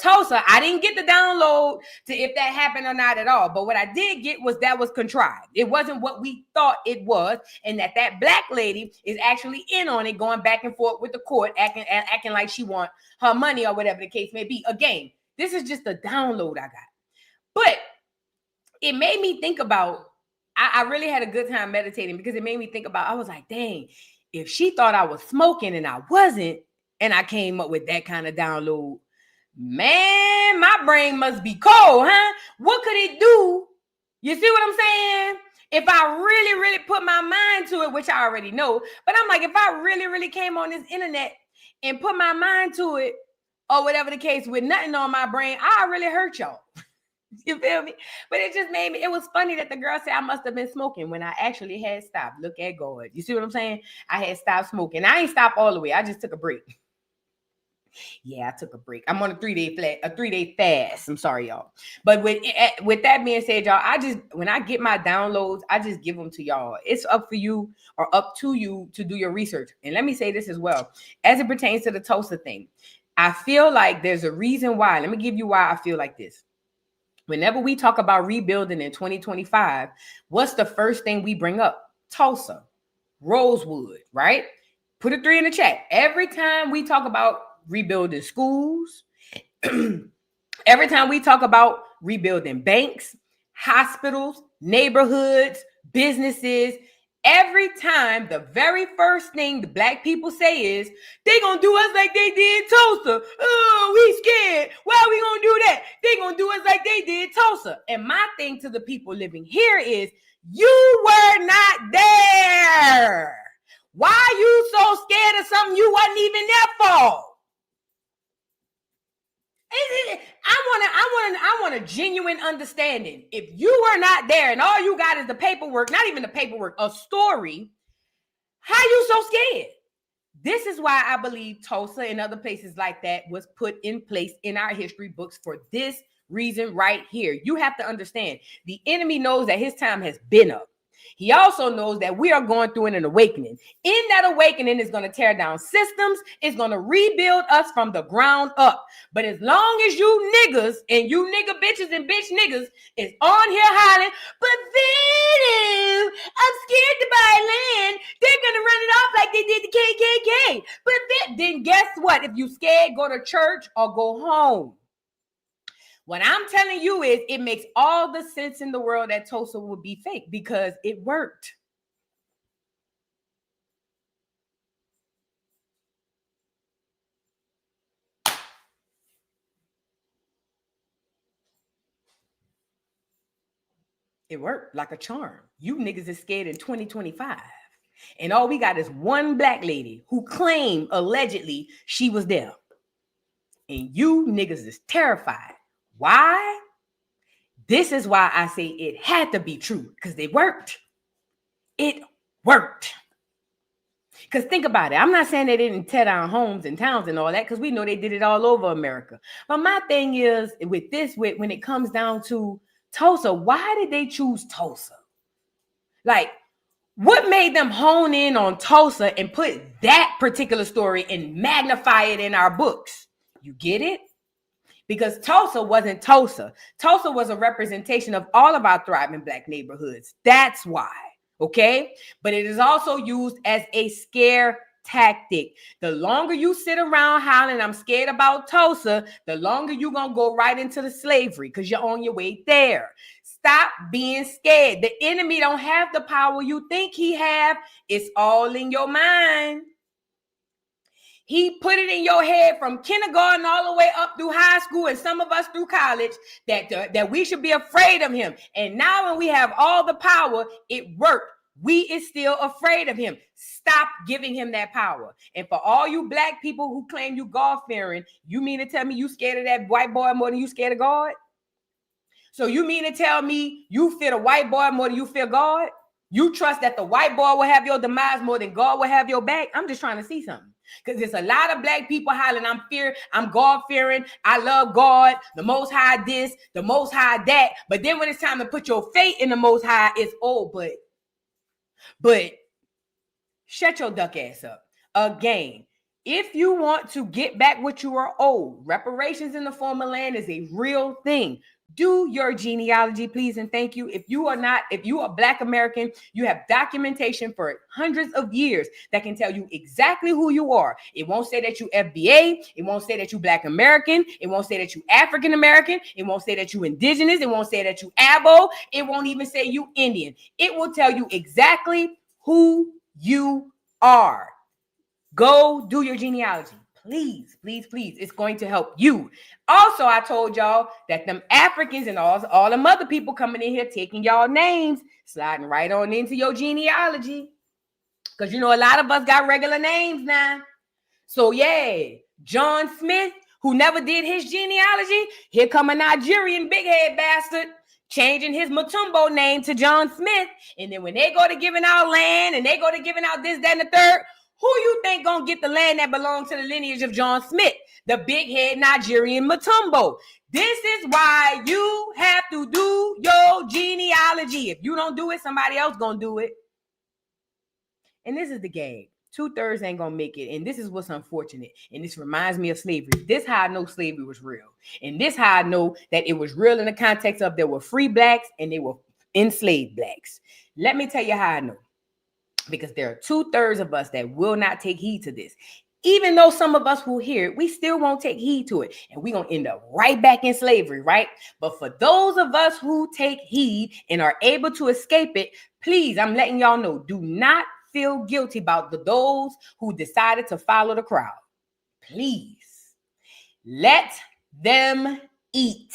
Tulsa, I didn't get the download to if that happened or not at all. But what I did get was that was contrived. It wasn't what we thought it was, and that black lady is actually in on it, going back and forth with the court, acting like she want her money or whatever the case may be. Again, this is just a download I got. But it made me think about, I really had a good time meditating, because it made me think about, I was like, dang, if she thought I was smoking and I wasn't, and I came up with that kind of download, man, my brain must be cold, huh? What could it do? You see what I'm saying? If I really, really put my mind to it, which I already know, but I'm like, if I really, really came on this internet and put my mind to it, or whatever the case, with nothing on my brain, I really hurt y'all. You feel me? But it just made me, it was funny that the girl said I must have been smoking when I actually had stopped. Look at God. You see what I'm saying? I had stopped smoking. I ain't stopped all the way. I just took a break. Yeah, I took a break. I'm on a 3-day fast. I'm sorry, y'all. But with that being said, y'all, when I get my downloads, I just give them to y'all. It's up for you, or up to you, to do your research. And let me say this as well, as it pertains to the Tulsa thing. I feel like there's a reason why. Let me give you why I feel like this. Whenever we talk about rebuilding in 2025, what's the first thing we bring up? Tulsa, Rosewood, right? Put a 3 in the chat. Every time we talk about rebuilding schools, every time we talk about rebuilding banks, hospitals, neighborhoods, businesses, every time the very first thing the black people say is, they gonna do us like they did Tulsa. Oh, we scared. Why are we gonna do that? They gonna do us like they did Tulsa. And my thing to the people living here is, you were not there. Why are you so scared of something you wasn't even there for? I want a genuine understanding. If you were not there and all you got is the paperwork, not even the paperwork, a story, how you so scared? This is why I believe Tulsa and other places like that was put in place in our history books for this reason right here. You have to understand, the enemy knows that his time has been up. He also knows that we are going through an awakening. In that awakening, is going to tear down systems. It's going to rebuild us from the ground up. But as long as you niggas and you nigga bitches and bitch niggas is on here hollering, but then I'm scared to buy land, they're going to run it off like they did the KKK. But then guess what? If you scared, go to church or go home. What I'm telling you is, it makes all the sense in the world that Tulsa would be fake, because it worked. It worked like a charm. You niggas is scared in 2025. And all we got is one black lady who claimed allegedly she was there. And you niggas is terrified. Why? This is why I say it had to be true, because it worked. It worked. Because think about it. I'm not saying they didn't tear down homes and towns and all that, because we know they did it all over America. But my thing is, when it comes down to Tulsa, why did they choose Tulsa? Like, what made them hone in on Tulsa and put that particular story and magnify it in our books? You get it? Because Tulsa wasn't Tulsa. Tulsa was a representation of all of our thriving black neighborhoods. That's why, okay? But it is also used as a scare tactic. The longer you sit around hollering, I'm scared about Tulsa, the longer you're going to go right into the slavery, because you're on your way there. Stop being scared. The enemy don't have the power you think he have. It's all in your mind. He put it in your head from kindergarten all the way up through high school, and some of us through college, that we should be afraid of him. And now when we have all the power, it worked. We is still afraid of him. Stop giving him that power. And for all you black people who claim you God-fearing, you mean to tell me you scared of that white boy more than you scared of God? So you mean to tell me you fear the white boy more than you fear God? You trust that the white boy will have your demise more than God will have your back? I'm just trying to see something. Because there's a lot of black people hollering, I'm God-fearing, I love God, the Most High this, the Most High that. But then when it's time to put your faith in the Most High, it's but shut your duck ass up. Again, If you want to get back what you are owed, reparations in the form of land is a real thing. Do your genealogy, please, and thank you. If you are Black American, you have documentation for hundreds of years that can tell you exactly who you are. It won't say that you FBA. It won't say that you Black American. It won't say that you African American. It won't say that you indigenous. It won't say that you Abo. It won't even say you Indian. It will tell you exactly who you are. Go do your genealogy. Please, please, please. It's going to help you. Also, I told y'all that them Africans and all them other people coming in here taking y'all names, sliding right on into your genealogy. Because you know a lot of us got regular names now. So yeah, John Smith, who never did his genealogy, here come a Nigerian big head bastard changing his Matumbo name to John Smith. And then when they go to giving out land and they go to giving out this, that, and the third, who you think gonna get the land that belongs to the lineage of John Smith? The big head Nigerian Matumbo. This is why you have to do your genealogy. If you don't do it, somebody else gonna do it. And this is the game. 2/3 ain't gonna make it. And this is what's unfortunate. And this reminds me of slavery. This how I know slavery was real. And this how I know that it was real in the context of there were free Blacks and they were enslaved Blacks. Let me tell you how I know. Because there are 2/3 of us that will not take heed to this. Even though some of us will hear it, we still won't take heed to it. And we're going to end up right back in slavery, right? But for those of us who take heed and are able to escape it, please, I'm letting y'all know, do not feel guilty about those who decided to follow the crowd. Please, let them eat,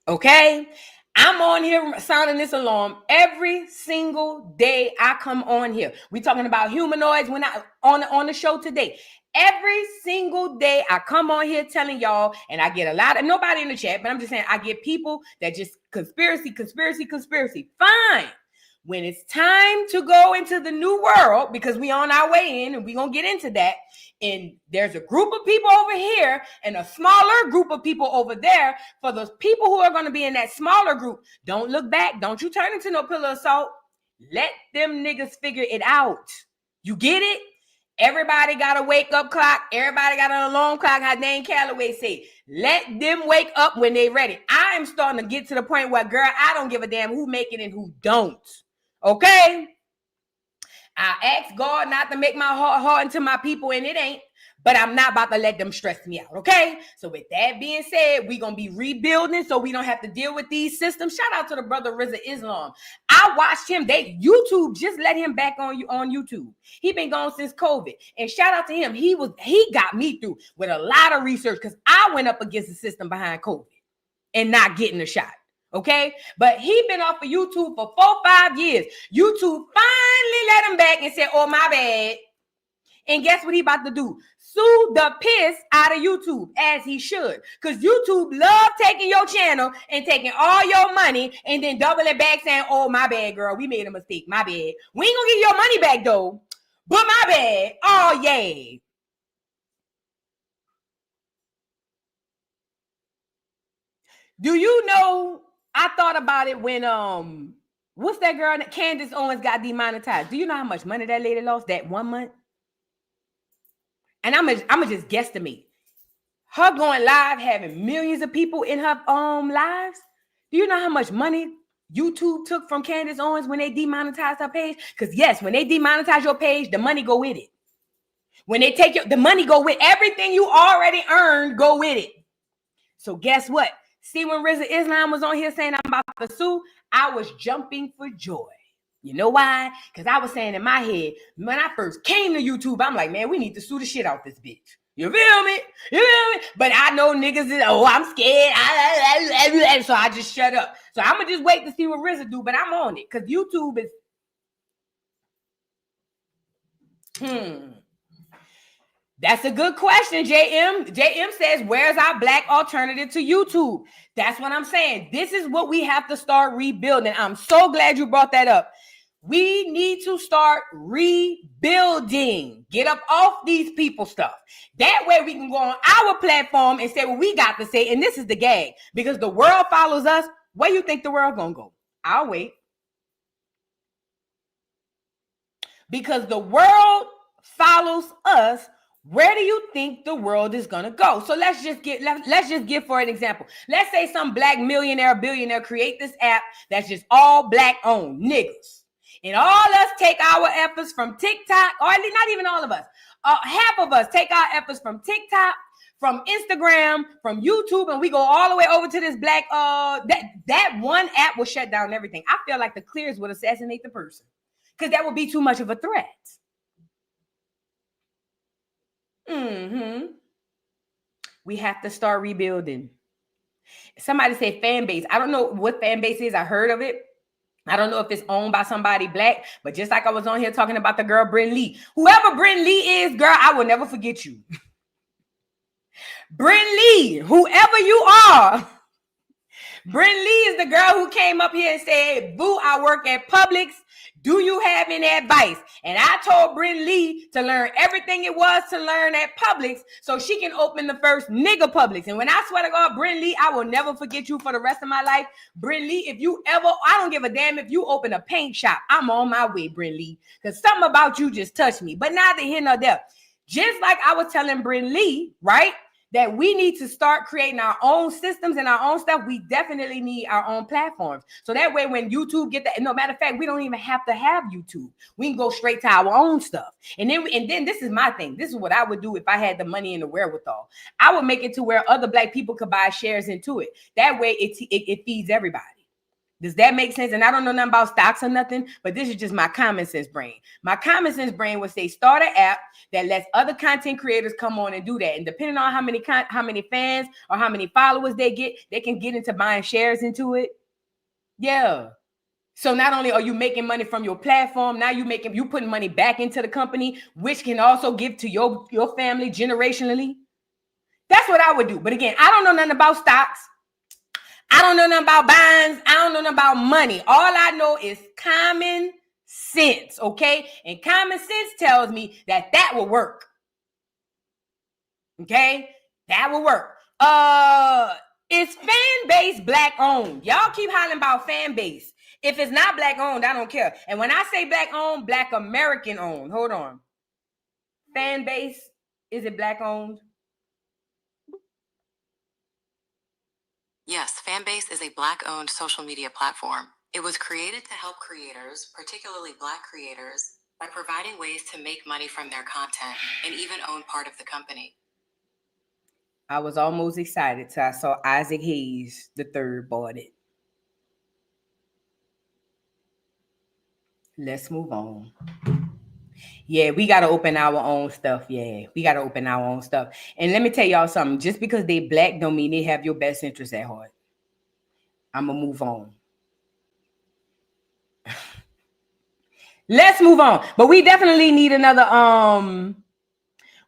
okay? I'm on here sounding this alarm every single day I come on here. We talking about humanoids when I on the show today. Every single day I come on here telling y'all, and I get a lot of nobody in the chat, but I'm just saying I get people that just conspiracy. Fine. When it's time to go into the new world, because we on our way in and we're going to get into that. And there's a group of people over here and a smaller group of people over there. For those people who are going to be in that smaller group, don't look back. Don't you turn into no pillar of salt. Let them niggas figure it out. You get it? Everybody got a wake up clock. Everybody got an alarm clock. How Dane Calloway say, let them wake up when they ready. I am starting to get to the point where, girl, I don't give a damn who make it and who don't. Okay? I asked God not to make my heart hard into my people, and it ain't. But I'm not about to let them stress me out, okay? So with that being said, we're going to be rebuilding so we don't have to deal with these systems. Shout out to the brother Rizza Islam. I watched him. YouTube just let him back on YouTube. He been gone since COVID. And shout out to him. He got me through with a lot of research because I went up against the system behind COVID and not getting a shot. Okay, but he been off of YouTube for 4-5 years. YouTube finally let him back and said, "Oh, my bad." And guess what he about to do? Sue the piss out of YouTube, as he should. Because YouTube love taking your channel and taking all your money and then doubling back saying, "Oh, my bad, girl. We made a mistake. My bad. We ain't gonna give your money back, though. But my bad. Oh, yeah." Do you know, I thought about it when, what's that girl, Candace Owens got demonetized. Do you know how much money that lady lost that 1 month? And I'm gonna just guesstimate. Her going live, having millions of people in her lives. Do you know how much money YouTube took from Candace Owens when they demonetized her page? Because yes, when they demonetize your page, the money go with it. When they take the money go with everything you already earned, go with it. So guess what? See, when Rizza Islam was on here saying I'm about to sue, I was jumping for joy. You know why? Because I was saying in my head, when I first came to YouTube, I'm like, man, we need to sue the shit out this bitch. You feel me? You feel me? But I know niggas is, I'm scared. So I just shut up. So I'm going to just wait to see what Rizza do, but I'm on it. Because YouTube is... That's a good question, JM. JM says, where's our Black alternative to YouTube? That's what I'm saying. This is what we have to start rebuilding. I'm so glad you brought that up. We need to start rebuilding. Get up off these people stuff. That way we can go on our platform and say what we got to say. And this is the gag. Because the world follows us. Where you think the world gonna go? I'll wait. Because the world follows us. Where do you think the world is gonna go? So let's just give for an example. Let's say some black millionaire, billionaire create this app that's just all black owned niggas, and all us take our efforts from TikTok, or at least not even all of us, half of us take our efforts from TikTok, from Instagram, from YouTube, and we go all the way over to this black. That one app will shut down everything. I feel like the clears would assassinate the person because that would be too much of a threat. We have to start rebuilding. Somebody said fan base. I don't know what fan base is. I heard of it. I don't know if it's owned by somebody black, but just like I was on here talking about the girl Bryn Lee. Whoever Bryn Lee is, girl, I will never forget you. Bryn Lee, whoever you are. Bryn Lee is the girl who came up here and said, boo, I work at Publix. Do you have any advice? And I told Bryn Lee to learn everything it was to learn at Publix so she can open the first nigga Publix. And when I swear to God, Bryn Lee, I will never forget you for the rest of my life. Bryn Lee, if you ever, I don't give a damn if you open a paint shop. I'm on my way, Bryn Lee, because something about you just touched me. But neither here nor there. Just like I was telling Bryn Lee, right? That we need to start creating our own systems and our own stuff. We definitely need our own platforms. So that way, when YouTube get that, no matter of fact, we don't even have to have YouTube. We can go straight to our own stuff. And then this is my thing. This is what I would do if I had the money and the wherewithal. I would make it to where other black people could buy shares into it. That way it feeds everybody. Does that make sense? And I don't know nothing about stocks or nothing, but this is just my common sense brain. My common sense brain would say start an app that lets other content creators come on and do that. And depending on how many fans or how many followers they get, they can get into buying shares into it. Yeah. So not only are you making money from your platform, now you putting money back into the company, which can also give to your family generationally. That's what I would do. But again, I don't know nothing about stocks. I don't know nothing about bonds. I don't know nothing about money. All I know is common sense, okay? And common sense tells me that will work. Okay? That will work. Is fan base black owned? Y'all keep hollering about fan base. If it's not black owned, I don't care. And when I say black owned, black American owned. Hold on. Fan base, is it black owned? Yes, Fanbase is a Black-owned social media platform. It was created to help creators, particularly Black creators, by providing ways to make money from their content and even own part of the company. I was almost excited till I saw Isaac Hayes III bought it. Let's move on. Yeah, we got to open our own stuff. Yeah, we got to open our own stuff. And let me tell y'all something. Just because they black don't mean they have your best interest at heart. I'm going to move on. Let's move on. But we definitely need another,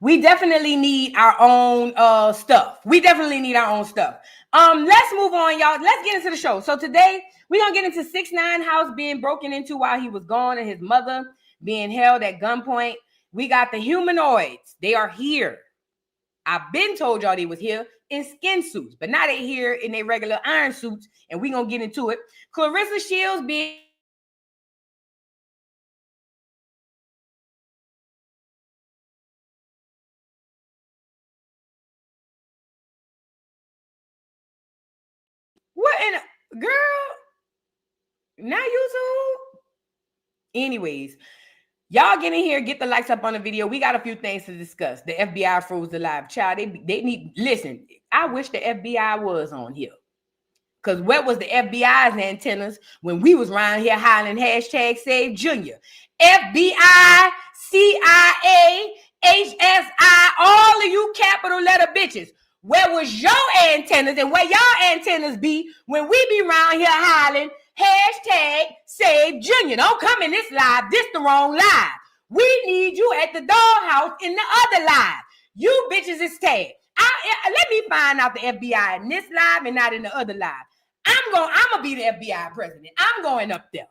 we definitely need our own stuff. We definitely need our own stuff. Let's move on, y'all. Let's get into the show. So today, we're going to get into 6ix9ine house being broken into while he was gone and his mother being held at gunpoint. We got the Humanoids. They are here. I've been told y'all they was here in skin suits, but now they here in their regular iron suits, and we're going to get into it. Claressa Shields being what in a girl? Not YouTube? Anyways, y'all get in here, get the likes up on the video. We got a few things to discuss. The FBI froze the live. Child, they need, listen, I wish the FBI was on here. Because where was the FBI's antennas when we was around here hollering hashtag Save Junior? FBI, CIA, HSI, all of you capital letter bitches. Where was your antennas and where y'all antennas be when we be around here hollering hashtag Save Junior? Don't come in this live. This the wrong live. We need you at the dollhouse in the other live. You bitches is tagged. Let me find out the FBI in this live and not in the other live. I'm gonna be the FBI president. I'm going up there.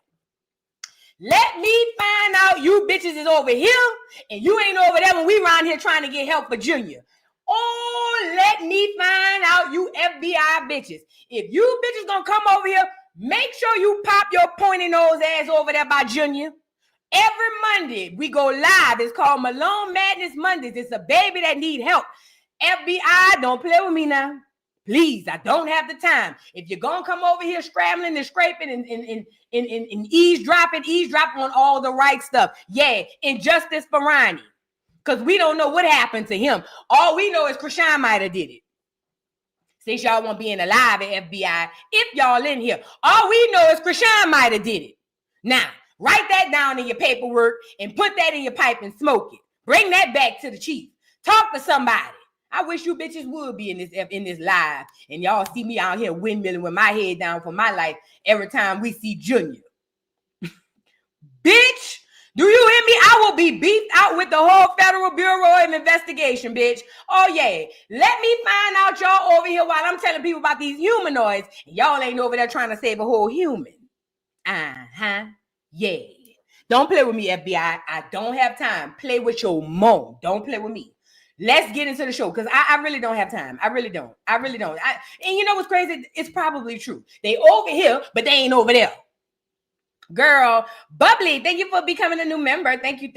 Let me find out you bitches is over here and you ain't over there when we around here trying to get help for Junior. Oh, let me find out you FBI bitches. If you bitches gonna come over here, make sure you pop your pointy nose ass over there by Junior Every Monday, we go live. It's called Malone Madness Mondays. It's a baby that need help. FBI, don't play with me now. Please, I don't have the time. If you're going to come over here scrambling and scraping and eavesdrop on all the right stuff. Yeah, injustice for Ronnie. Because we don't know what happened to him. All we know is Krishan might have did it. Since y'all won't be in the live at FBI, if y'all in here, all we know is Krishan might have did it. Now, write that down in your paperwork and put that in your pipe and smoke it. Bring that back to the chief. Talk to somebody. I wish you bitches would be in this live and y'all see me out here windmilling with my head down for my life every time we see Junior. Bitch, do you hear me? I will be beefed out with the whole Federal Bureau of Investigation, bitch. Oh, yeah. Let me find out y'all over here while I'm telling people about these humanoids. Y'all ain't over there trying to save a whole human. Uh-huh. Yeah. Don't play with me, FBI. I don't have time. Play with your mom. Don't play with me. Let's get into the show because I really don't have time. I really don't. And you know what's crazy? It's probably true. They over here, but they ain't over there. Girl, Bubbly, thank you for becoming a new member. Thank you.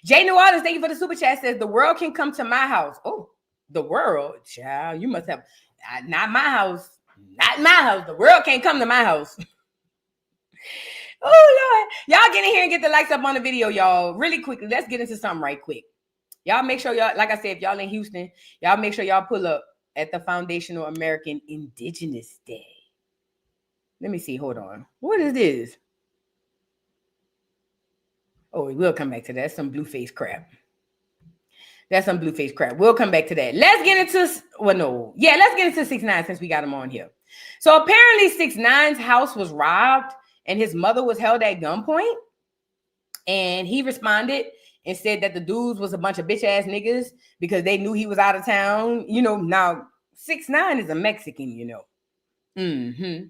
Jay New Orleans, thank you for the super chat. Says the world can come to my house. Oh, the world, child. You must have not my house. Not my house. The world can't come to my house. Oh, Lord. Y'all get in here and get the likes up on the video, y'all. Really quickly. Let's get into something right quick. Y'all make sure y'all, like I said, if y'all in Houston, y'all make sure y'all pull up at the Foundational American Indigenous Day. Let me see. Hold on. What is this? Oh, we'll come back to that. That's some blue face crap. We'll come back to that. Let's get into, let's get into 6ix9ine since we got him on here. So apparently 6ix9ine's house was robbed and his mother was held at gunpoint. And he responded and said that the dudes was a bunch of bitch ass niggas because they knew he was out of town. You know, now 6ix9ine is a Mexican, you know. Mm-hmm.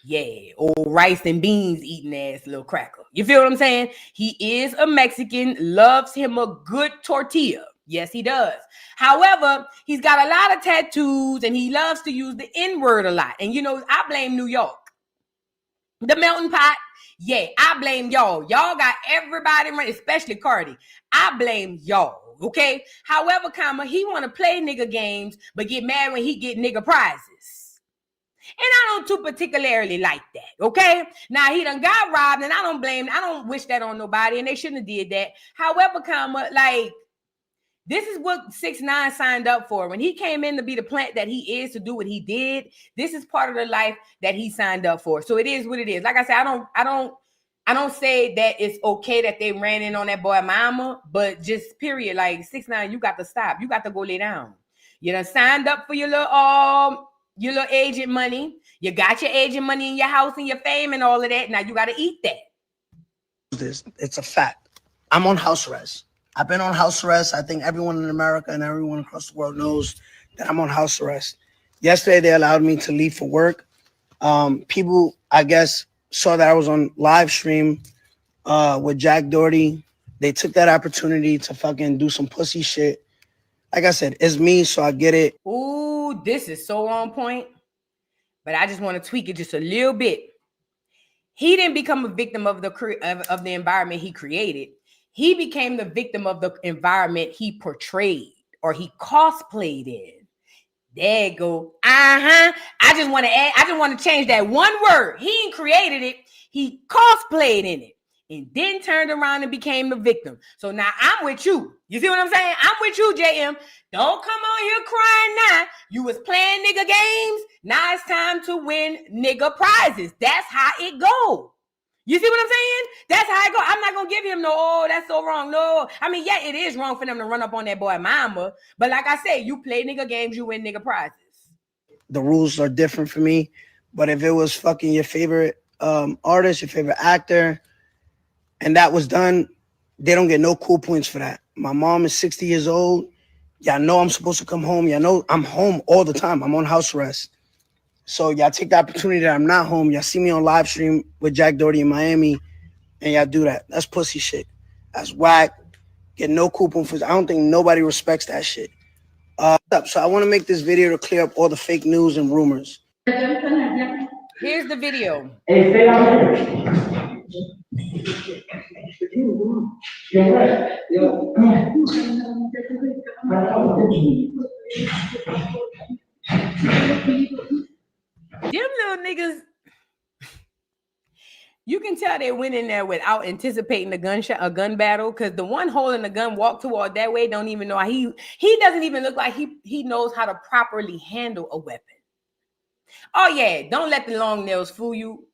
Yeah, old rice and beans eating ass little cracker. You feel what I'm saying? He is a Mexican, loves him a good tortilla. Yes, he does. However, he's got a lot of tattoos and he loves to use the N-word a lot. And you know, I blame New York. The melting pot. Yeah, I blame y'all. Y'all got everybody running, especially Cardi. I blame y'all, okay? However, he want to play nigga games, but get mad when he get nigga prizes. And I don't too particularly like that, okay? Now, he done got robbed, and I don't wish that on nobody, and they shouldn't have did that. However, this is what 6ix9ine signed up for. When he came in to be the plant that he is, to do what he did, this is part of the life that he signed up for. So it is what it is. Like I said, I don't say that it's okay that they ran in on that boy mama, but just period. Like 6ix9ine, you got to stop. You got to go lay down. You done signed up for your little agent money. You got your agent money in your house and your fame and all of that. Now you got to eat that. It's a fact. I'm on house arrest. I've been on house arrest. I think everyone in America and everyone across the world knows that I'm on house arrest. Yesterday, they allowed me to leave for work. People, I guess, saw that I was on live stream with Jack Doherty. They took that opportunity to fucking do some pussy shit. Like I said, it's me, so I get it. Ooh, this is so on point. But I just want to tweak it just a little bit. He didn't become a victim of the environment he created. He became the victim of the environment he portrayed or he cosplayed in. There you go. I just want to change that one word. He ain't created it. He cosplayed in it and then turned around and became the victim. So now I'm with you. You see what I'm saying? I'm with you, JM. Don't come on here crying now. You was playing nigga games. Now it's time to win nigga prizes. That's how it goes. You see what I'm saying? That's how it goes. I'm not going to give him that's so wrong. No. I mean, yeah, it is wrong for them to run up on that boy mama. But like I said, you play nigga games, you win nigga prizes. The rules are different for me. But if it was fucking your favorite artist, your favorite actor, and that was done, they don't get no cool points for that. My mom is 60 years old. Y'all know I'm supposed to come home. Y'all know I'm home all the time. I'm on house arrest. So y'all take the opportunity that I'm not home. Y'all see me on live stream with Jack Doherty in Miami, and y'all do that. That's pussy shit. That's whack. Get no coupon for. I don't think nobody respects that shit. So I want to make this video to clear up all the fake news and rumors. Here's the video. Them little niggas, you can tell they went in there without anticipating a gun battle, because the one holding the gun walked toward that way, don't even know how he doesn't even look like he knows how to properly handle a weapon. Oh yeah, don't let the long nails fool you.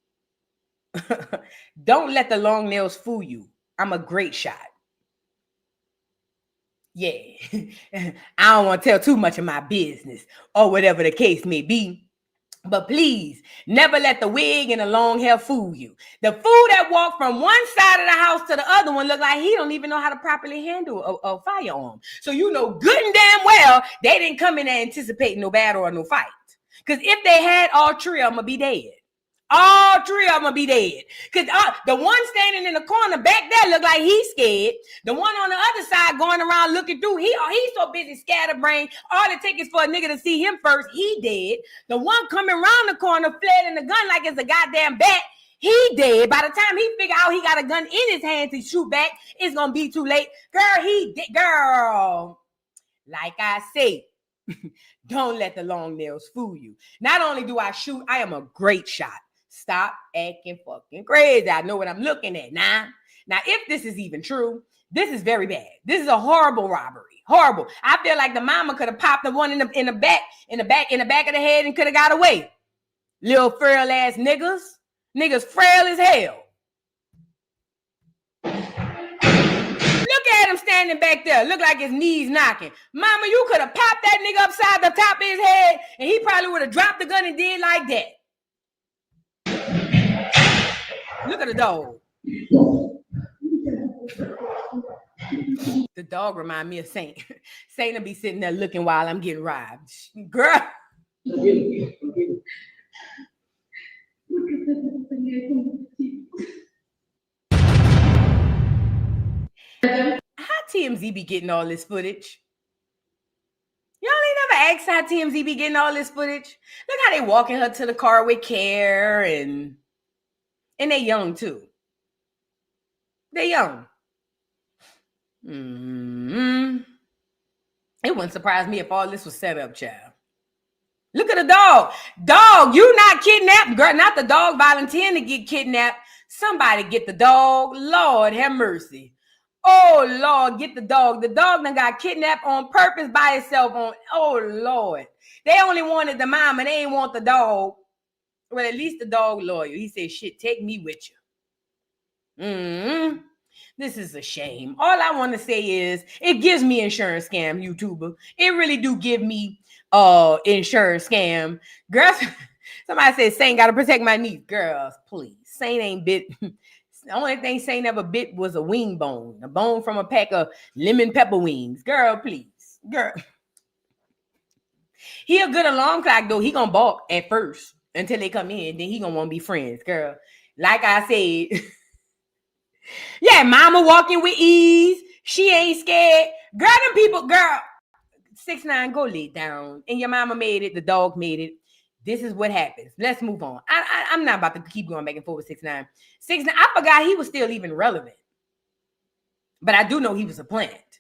Don't let the long nails fool you. I'm a great shot. Yeah. I don't want to tell too much of my business or whatever the case may be. But please, never let the wig and the long hair fool you. The fool that walked from one side of the house to the other one look like he don't even know how to properly handle a firearm. So you know good and damn well they didn't come in there anticipating no battle or no fight. Because if they had, all three of them would be dead. All three of them will be dead. Because the one standing in the corner back there look like he's scared. The one on the other side going around looking through, he's so busy scatterbrained. All it takes is for a nigga to see him first. He dead. The one coming around the corner flailing the gun like it's a goddamn bat. He dead. By the time he figure out he got a gun in his hand to shoot back, it's going to be too late. Girl, he dead. Girl, like I say, don't let the long nails fool you. Not only do I shoot, I am a great shot. Stop acting fucking crazy. I know what I'm looking at now. Now, if this is even true, this is very bad. This is a horrible robbery. Horrible. I feel like the mama could have popped the one in the back of the head and could have got away. Little frail ass niggas. Niggas frail as hell. Look at him standing back there. Look like his knees knocking. Mama, you could have popped that nigga upside the top of his head and he probably would have dropped the gun and did like that. Look at the dog. The dog remind me of Saint. Saint will be sitting there looking while I'm getting robbed. Girl. How TMZ be getting all this footage? Y'all ain't never asked how TMZ be getting all this footage? Look how they walking her to the car with care and they young too. They young. It wouldn't surprise me if all this was set up, child. Look at the dog. Dog, you not kidnapped. Girl, not the dog volunteering to get kidnapped. Somebody get the dog. Lord have mercy. Oh, Lord, get the dog. The dog done got kidnapped on purpose by itself. Oh, Lord. They only wanted the mama. They ain't want the dog. Well, at least the dog loyal. He said, shit, take me with you. This is a shame. All I want to say is it gives me insurance scam, YouTuber. It really do give me insurance scam. Girls, somebody said Saint got to protect my niece. Girls, please. Saint ain't bit. The only thing Saint ever bit was a wing bone. A bone from a pack of lemon pepper wings. Girl, please. Girl. He a good alarm clock, though. He gonna balk at first. Until they come in, then he gonna want to be friends, girl. Like I said, yeah, mama walking with ease. She ain't scared. Girl, them people, girl. 6ix9ine, go lay down. And your mama made it. The dog made it. This is what happens. Let's move on. I'm not about to keep going back and forth with 6ix9ine. 6ix9ine, I forgot he was still even relevant. But I do know he was a plant.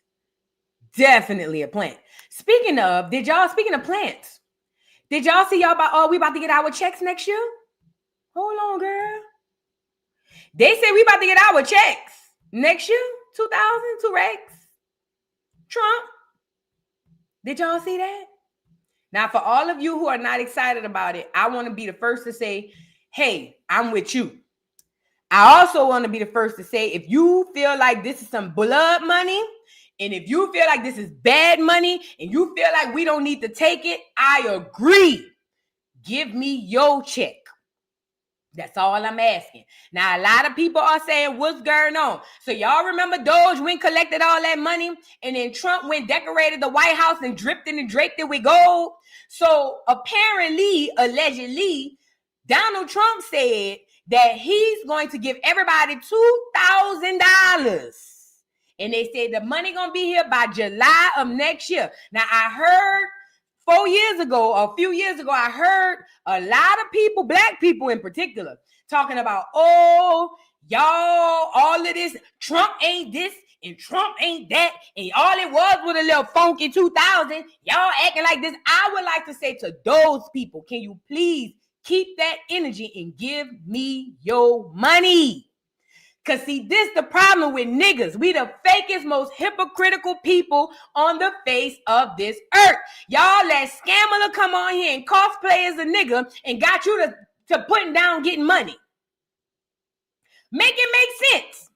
Definitely a plant. Speaking of plants, did y'all see we about to get our checks next year? Hold on, girl. They say we about to get our checks next year. 2,000, 2 racks. Trump. Did y'all see that? Now, for all of you who are not excited about it, I want to be the first to say, hey, I'm with you. I also want to be the first to say, if you feel like this is some blood money, and if you feel like this is bad money and you feel like we don't need to take it, I agree. Give me your check. That's all I'm asking. Now, a lot of people are saying, what's going on? So y'all remember Doge went collected all that money and then Trump went decorated the White House and dripped it and draped it with gold. So apparently, allegedly, Donald Trump said that he's going to give everybody $2,000. And they said the money gonna be here by July of next year. Now, I heard a few years ago, I heard a lot of people, black people in particular, talking about, oh, Y'all, all of this, Trump ain't this and Trump ain't that, and all it was a little funky 2000. Y'all acting like this. I would like to say to those people, can you please keep that energy and give me your money? Because see, this the problem with niggas. We the fakest, most hypocritical people on the face of this earth. Y'all let Scammer come on here and cosplay as a nigga and got you to putting down getting money. Make it make sense.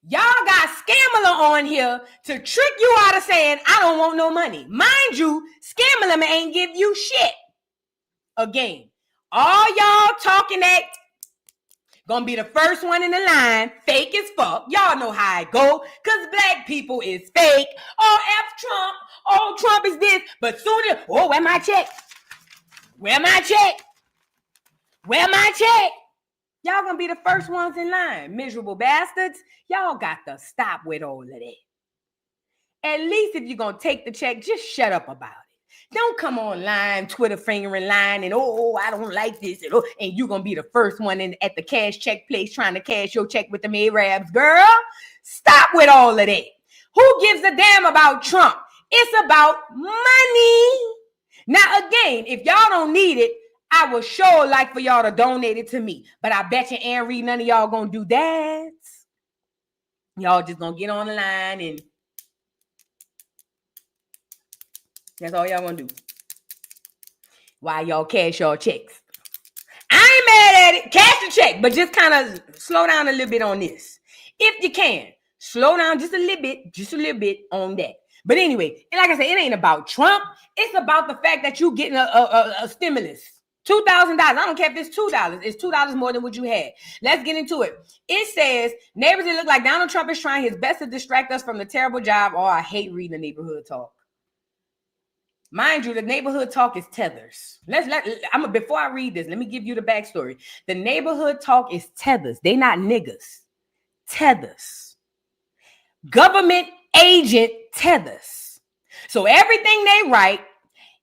Y'all got Scammer on here to trick you out of saying, I don't want no money. Mind you, Scammer ain't give you shit. Again, all y'all talking that gonna be the first one in the line, fake as fuck. Y'all know how it go, because black people is fake. Oh, F Trump. Oh, Trump is this. But soon as, oh, where my check? Where my check? Where my check? Y'all gonna be the first ones in line. Miserable bastards. Y'all got to stop with all of that. At least if you're gonna take the check, just shut up about it. Don't come online, Twitter fingering line, and oh, I don't like this, and you're gonna be the first one in at the cash check place trying to cash your check with the Arabs, girl. Stop with all of that. Who gives a damn about Trump? It's about money. Now, again, if y'all don't need it, I would sure like for y'all to donate it to me. But I bet you Ann Reed, none of y'all gonna do that. Y'all just gonna get on the line and that's all y'all gonna do. Why y'all cash y'all checks? I ain't mad at it. Cash the check, but just kind of slow down a little bit on this. If you can, slow down just a little bit on that. But anyway, and like I said, it ain't about Trump. It's about the fact that you getting a stimulus. $2,000. I don't care if it's $2. It's $2 more than what you had. Let's get into it. It says, neighbors, it look like Donald Trump is trying his best to distract us from the terrible job. Oh, I hate reading the neighborhood talk. Mind you, the neighborhood talk is tethers. Before I read this, let me give you the backstory. The neighborhood talk is tethers. They not niggas. Tethers. Government agent tethers. So everything they write,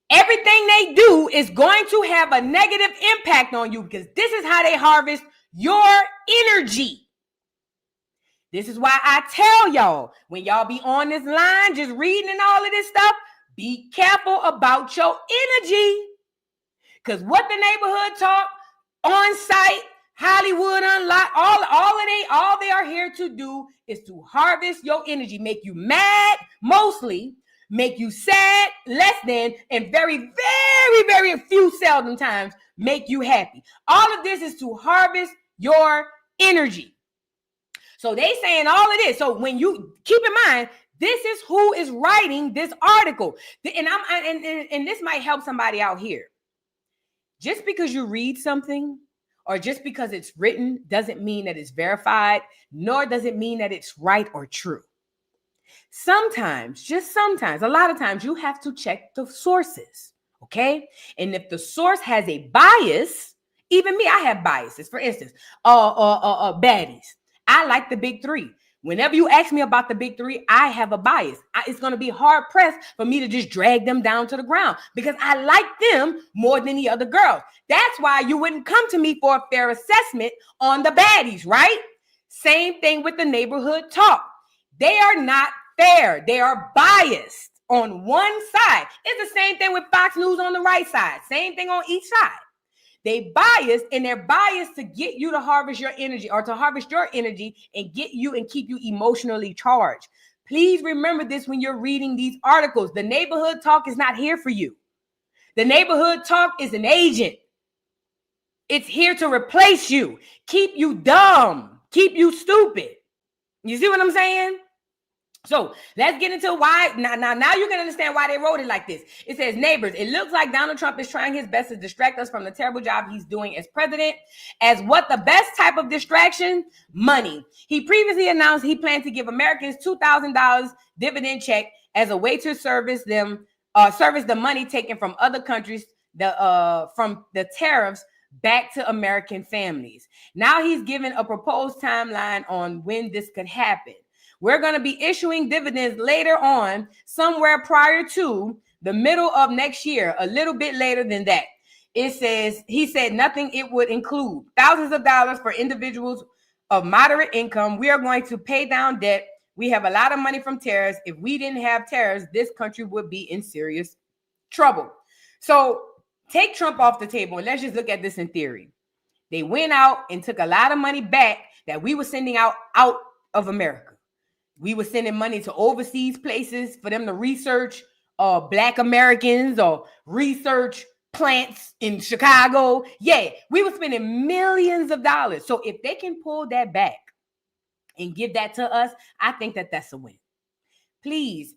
everything they do is going to have a negative impact on you because this is how they harvest your energy. This is why I tell y'all, when y'all be on this line just reading and all of this stuff, be careful about your energy. Because what the neighborhood talk, on site, Hollywood Unlocked, all they are here to do is to harvest your energy, make you mad, mostly, make you sad, less than, and very, very, very few seldom times make you happy. All of this is to harvest your energy. So they saying all of this. So when you keep in mind, this is who is writing this article. And this might help somebody out here. Just because you read something or just because it's written doesn't mean that it's verified, nor does it mean that it's right or true. Sometimes, just sometimes, a lot of times you have to check the sources, okay? And if the source has a bias, even me, I have biases. For instance, baddies. I like the big three. Whenever you ask me about the big three, I have a bias. It's going to be hard pressed for me to just drag them down to the ground because I like them more than the other girls. That's why you wouldn't come to me for a fair assessment on the baddies, right? Same thing with the neighborhood talk. They are not fair. They are biased on one side. It's the same thing with Fox News on the right side. Same thing on each side. They biased, and they're biased to get you to harvest your energy or to harvest your energy and get you and keep you emotionally charged. Please remember this when you're reading these articles. The neighborhood talk is not here for you. The neighborhood talk is an agent. It's here to replace you, keep you dumb, keep you stupid. You see what I'm saying? So let's get into why. Now you can understand why they wrote it like this. It says, neighbors, it looks like Donald Trump is trying his best to distract us from the terrible job he's doing as president. As what the best type of distraction? Money. He previously announced he planned to give Americans $2,000 dividend check as a way to service the money taken from other countries, from the tariffs back to American families. Now he's given a proposed timeline on when this could happen. We're going to be issuing dividends later on, somewhere prior to the middle of next year, a little bit later than that. It says, he said nothing it would include thousands of dollars for individuals of moderate income. We are going to pay down debt. We have a lot of money from tariffs. If we didn't have tariffs, this country would be in serious trouble. So take Trump off the table and let's just look at this in theory. They went out and took a lot of money back that we were sending out of America. We were sending money to overseas places for them to research Black Americans or research plants in Chicago. Yeah, we were spending millions of dollars. So if they can pull that back and give that to us, I think that that's a win. Please,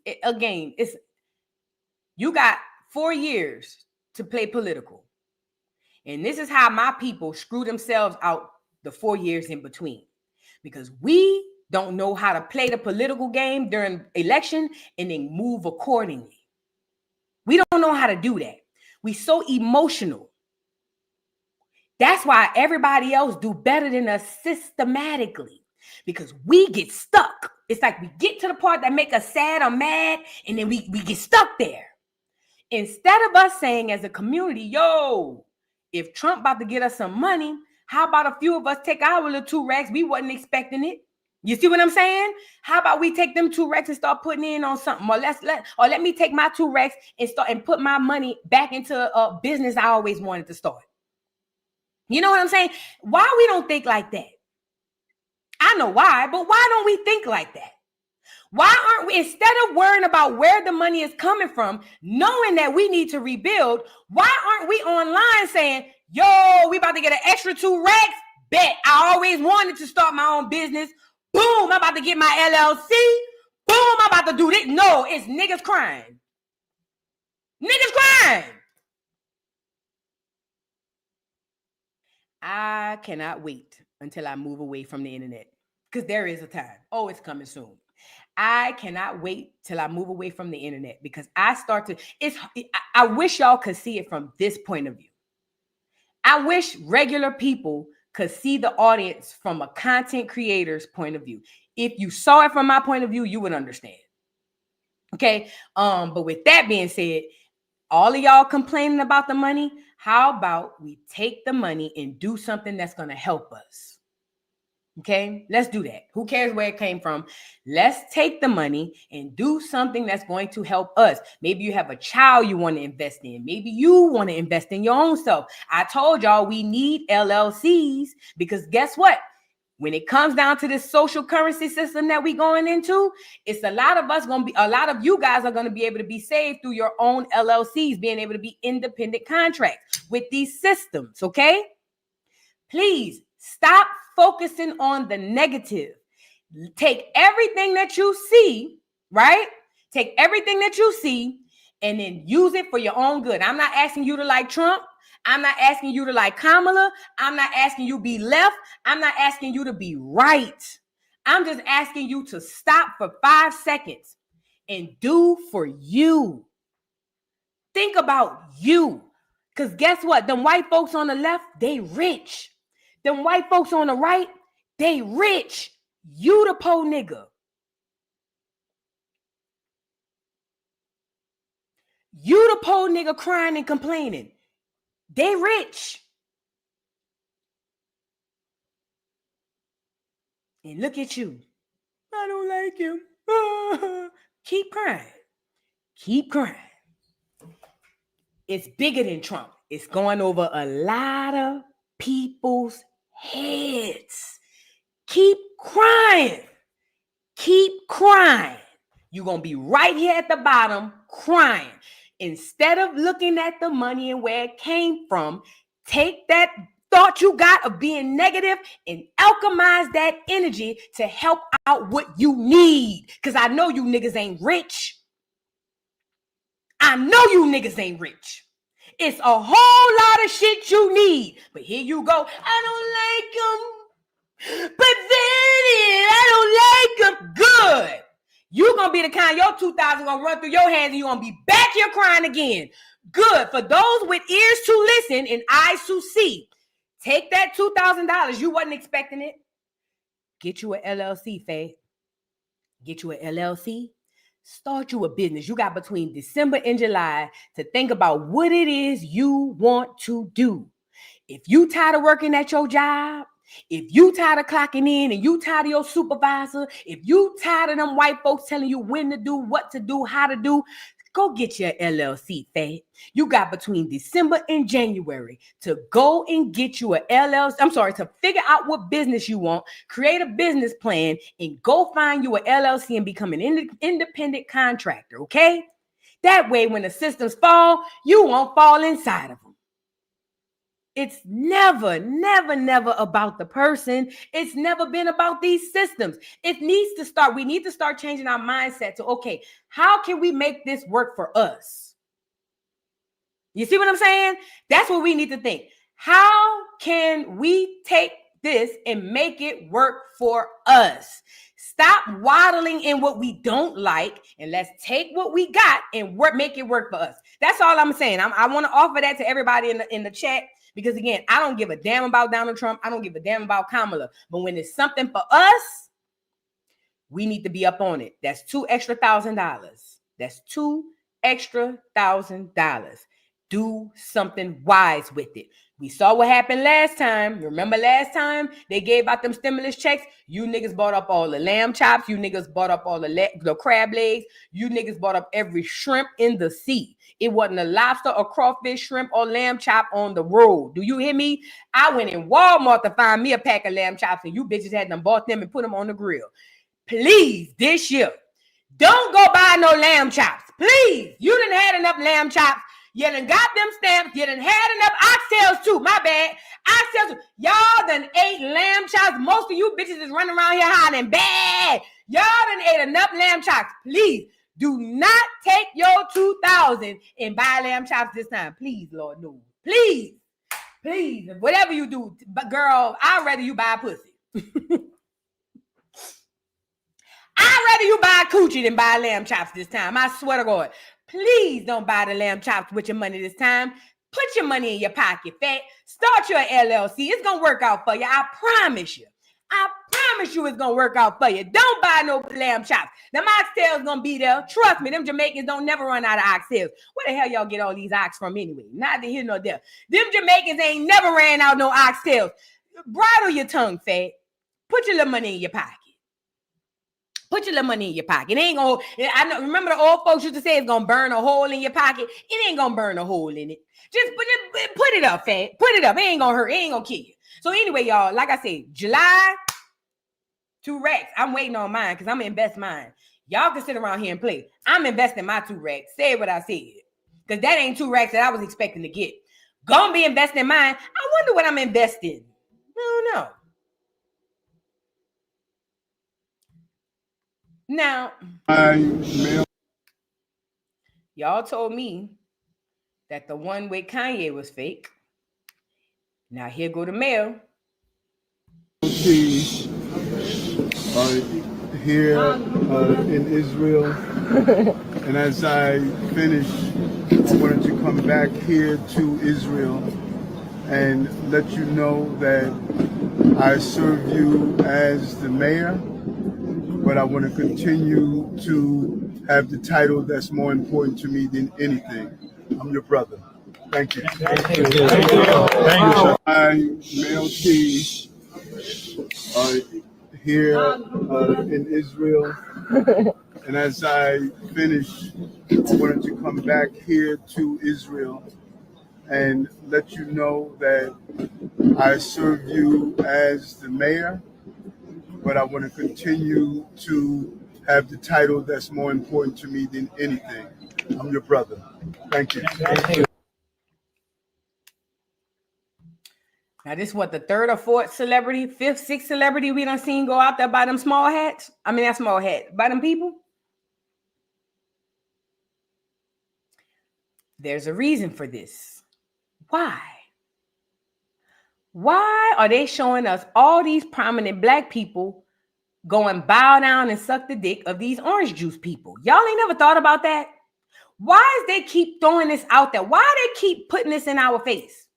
you got 4 years to play political. And this is how my people screw themselves out the 4 years in between. Because we don't know how to play the political game during election and then move accordingly. We don't know how to do that. We so emotional. That's why everybody else do better than us systematically. Because we get stuck. It's like we get to the part that make us sad or mad, and then we get stuck there. Instead of us saying as a community, yo, if Trump about to get us some money, how about a few of us take our little 2 racks? We wasn't expecting it. You see what I'm saying? How about we take them 2 racks and start putting in on something? Or let me take my 2 racks and put my money back into a business I always wanted to start. You know what I'm saying? Why we don't think like that? I know why, but why don't we think like that? Why aren't we, instead of worrying about where the money is coming from, knowing that we need to rebuild, why aren't we online saying, yo, we about to get an extra 2 racks? Bet. I always wanted to start my own business. Boom, I'm about to get my LLC. Boom, I'm about to do this. No, it's niggas crying. Niggas crying. I cannot wait until I move away from the internet because there is a time. Oh, it's coming soon. I cannot wait till I move away from the internet because I wish y'all could see it from this point of view. I wish regular people could see the audience from a content creator's point of view. If you saw it from my point of view, you would understand. Okay. But with that being said, all of y'all complaining about the money, how about we take the money and do something that's going to help us? Okay, let's do that. Who cares where it came from? Let's take the money and do something that's going to help us. Maybe you have a child you want to invest in. Maybe you want to invest in your own self. I told y'all we need LLCs because guess what? When it comes down to this social currency system that we're going into, it's a lot of you guys are going to be able to be saved through your own LLCs, being able to be independent contracts with these systems. Okay, please stop focusing on the negative. Take everything that you see, right? Take everything that you see and then use it for your own good. I'm not asking you to like Trump. I'm not asking you to like Kamala. I'm not asking you to be left. I'm not asking you to be right. I'm just asking you to stop for 5 seconds and do for you. Think about you. Because guess what? Them white folks on the left, they rich. Them white folks on the right, they rich. You the poor nigga. You the poor nigga crying and complaining. They rich. And look at you. I don't like him. Keep crying. Keep crying. It's bigger than Trump. It's going over a lot of people's heads. Keep crying. Keep crying. You're going to be right here at the bottom crying. Instead of looking at the money and where it came from, take that thought you got of being negative and alchemize that energy to help out what you need. Because I know you niggas ain't rich. I know you niggas ain't rich. It's a whole lot of shit you need. But here you go. I don't like them. But then I don't like them. Good. You're going to be the kind, your 2,000 going to run through your hands and you're going to be back here crying again. Good. For those with ears to listen and eyes to see, take that $2,000. You wasn't expecting it. Get you an LLC, Faye. Get you an LLC. Start you a business. You got between December and July to think about what it is you want to do. If you tired of working at your job, If you tired of clocking in and you tired of your supervisor, if you tired of them white folks telling you when to do, what to do, how to do, go get your LLC, fat. You got between December and January to go and get you a LLC. I'm sorry, to figure out what business you want, create a business plan, and go find you a LLC and become an independent contractor, okay? That way, when the systems fall, you won't fall inside of them. It's never about the person. It's never been about these systems. It needs to start. We need to start changing our mindset to, okay, how can we make this work for us? You see what I'm saying? That's what we need to think. How can we take this and make it work for us? Stop waddling in what we don't like, and let's take what we got and make it work for us. That's all I'm saying. I want to offer that to everybody in the chat. Because again, I don't give a damn about Donald Trump. I don't give a damn about Kamala. But when it's something for us, we need to be up on it. That's $2 extra $1,000. That's $2 extra $1,000. Do something wise with it. We saw what happened last time. Remember last time they gave out them stimulus checks? You niggas bought up all the lamb chops. You niggas bought up all the crab legs. You niggas bought up every shrimp in the sea. It wasn't a lobster or crawfish, shrimp, or lamb chop on the road. Do you hear me? I went in Walmart to find me a pack of lamb chops, and you bitches had them bought them and put them on the grill. Please, this year, don't go buy no lamb chops. Please, you done had enough lamb chops. You done got them stamps. You done had enough oxtails too. My bad. Oxtails. Y'all done ate lamb chops. Most of you bitches is running around here hiding bad. Y'all done ate enough lamb chops. Please do not take your $2,000 and buy lamb chops this time. Please, Lord, no. Please. Please. Whatever you do. But girl, I'd rather you buy pussy. I'd rather you buy coochie than buy lamb chops this time. I swear to God. Please don't buy the lamb chops with your money this time. Put your money in your pocket, fat. Start your LLC. It's going to work out for you. I promise you. I promise you it's going to work out for you. Don't buy no lamb chops. Them oxtails going to be there. Trust me, them Jamaicans don't never run out of oxtails. Where the hell y'all get all these ox from anyway? Neither here nor there. Them Jamaicans ain't never ran out no oxtails. Bridle your tongue, fat. Put your little money in your pocket. Put your little money in your pocket. It ain't gonna. I know. Remember the old folks used to say it's gonna burn a hole in your pocket. It ain't gonna burn a hole in it. Just put it up, fat. Put it up. It ain't gonna hurt. It ain't gonna kill you. So anyway, y'all, like I said, July, 2 racks. I'm waiting on mine because I'm gonna invest mine. Y'all can sit around here and play. I'm investing my 2 racks. Say what I said, because that ain't 2 racks that I was expecting to get. Gonna be investing mine. I wonder what I'm investing. I don't know. Now, y'all told me that the one with Kanye was fake. Now here go the mail. Here in Israel, and as I finish, I wanted to come back here to Israel and let you know that I serve you as the mayor. But I want to continue to have the title that's more important to me than anything. I'm your brother. Thank you. Thank you. Thank you. Thank you. I'm Mel T. Here in Israel. And as I finish, I wanted to come back here to Israel and let you know that I serve you as the mayor. But I want to continue to have the title that's more important to me than anything. I'm your brother. Thank you. Thank you. Now, this is what, the 3rd or 4th celebrity, 5th, 6th celebrity we done seen go out there by them small hats? I mean, that small hat. By them people? There's a reason for this. Why? Why are they showing us all these prominent black people going bow down and suck the dick of these orange juice people? Y'all ain't never thought about that? Why is they keep throwing this out there? Why they keep putting this in our face?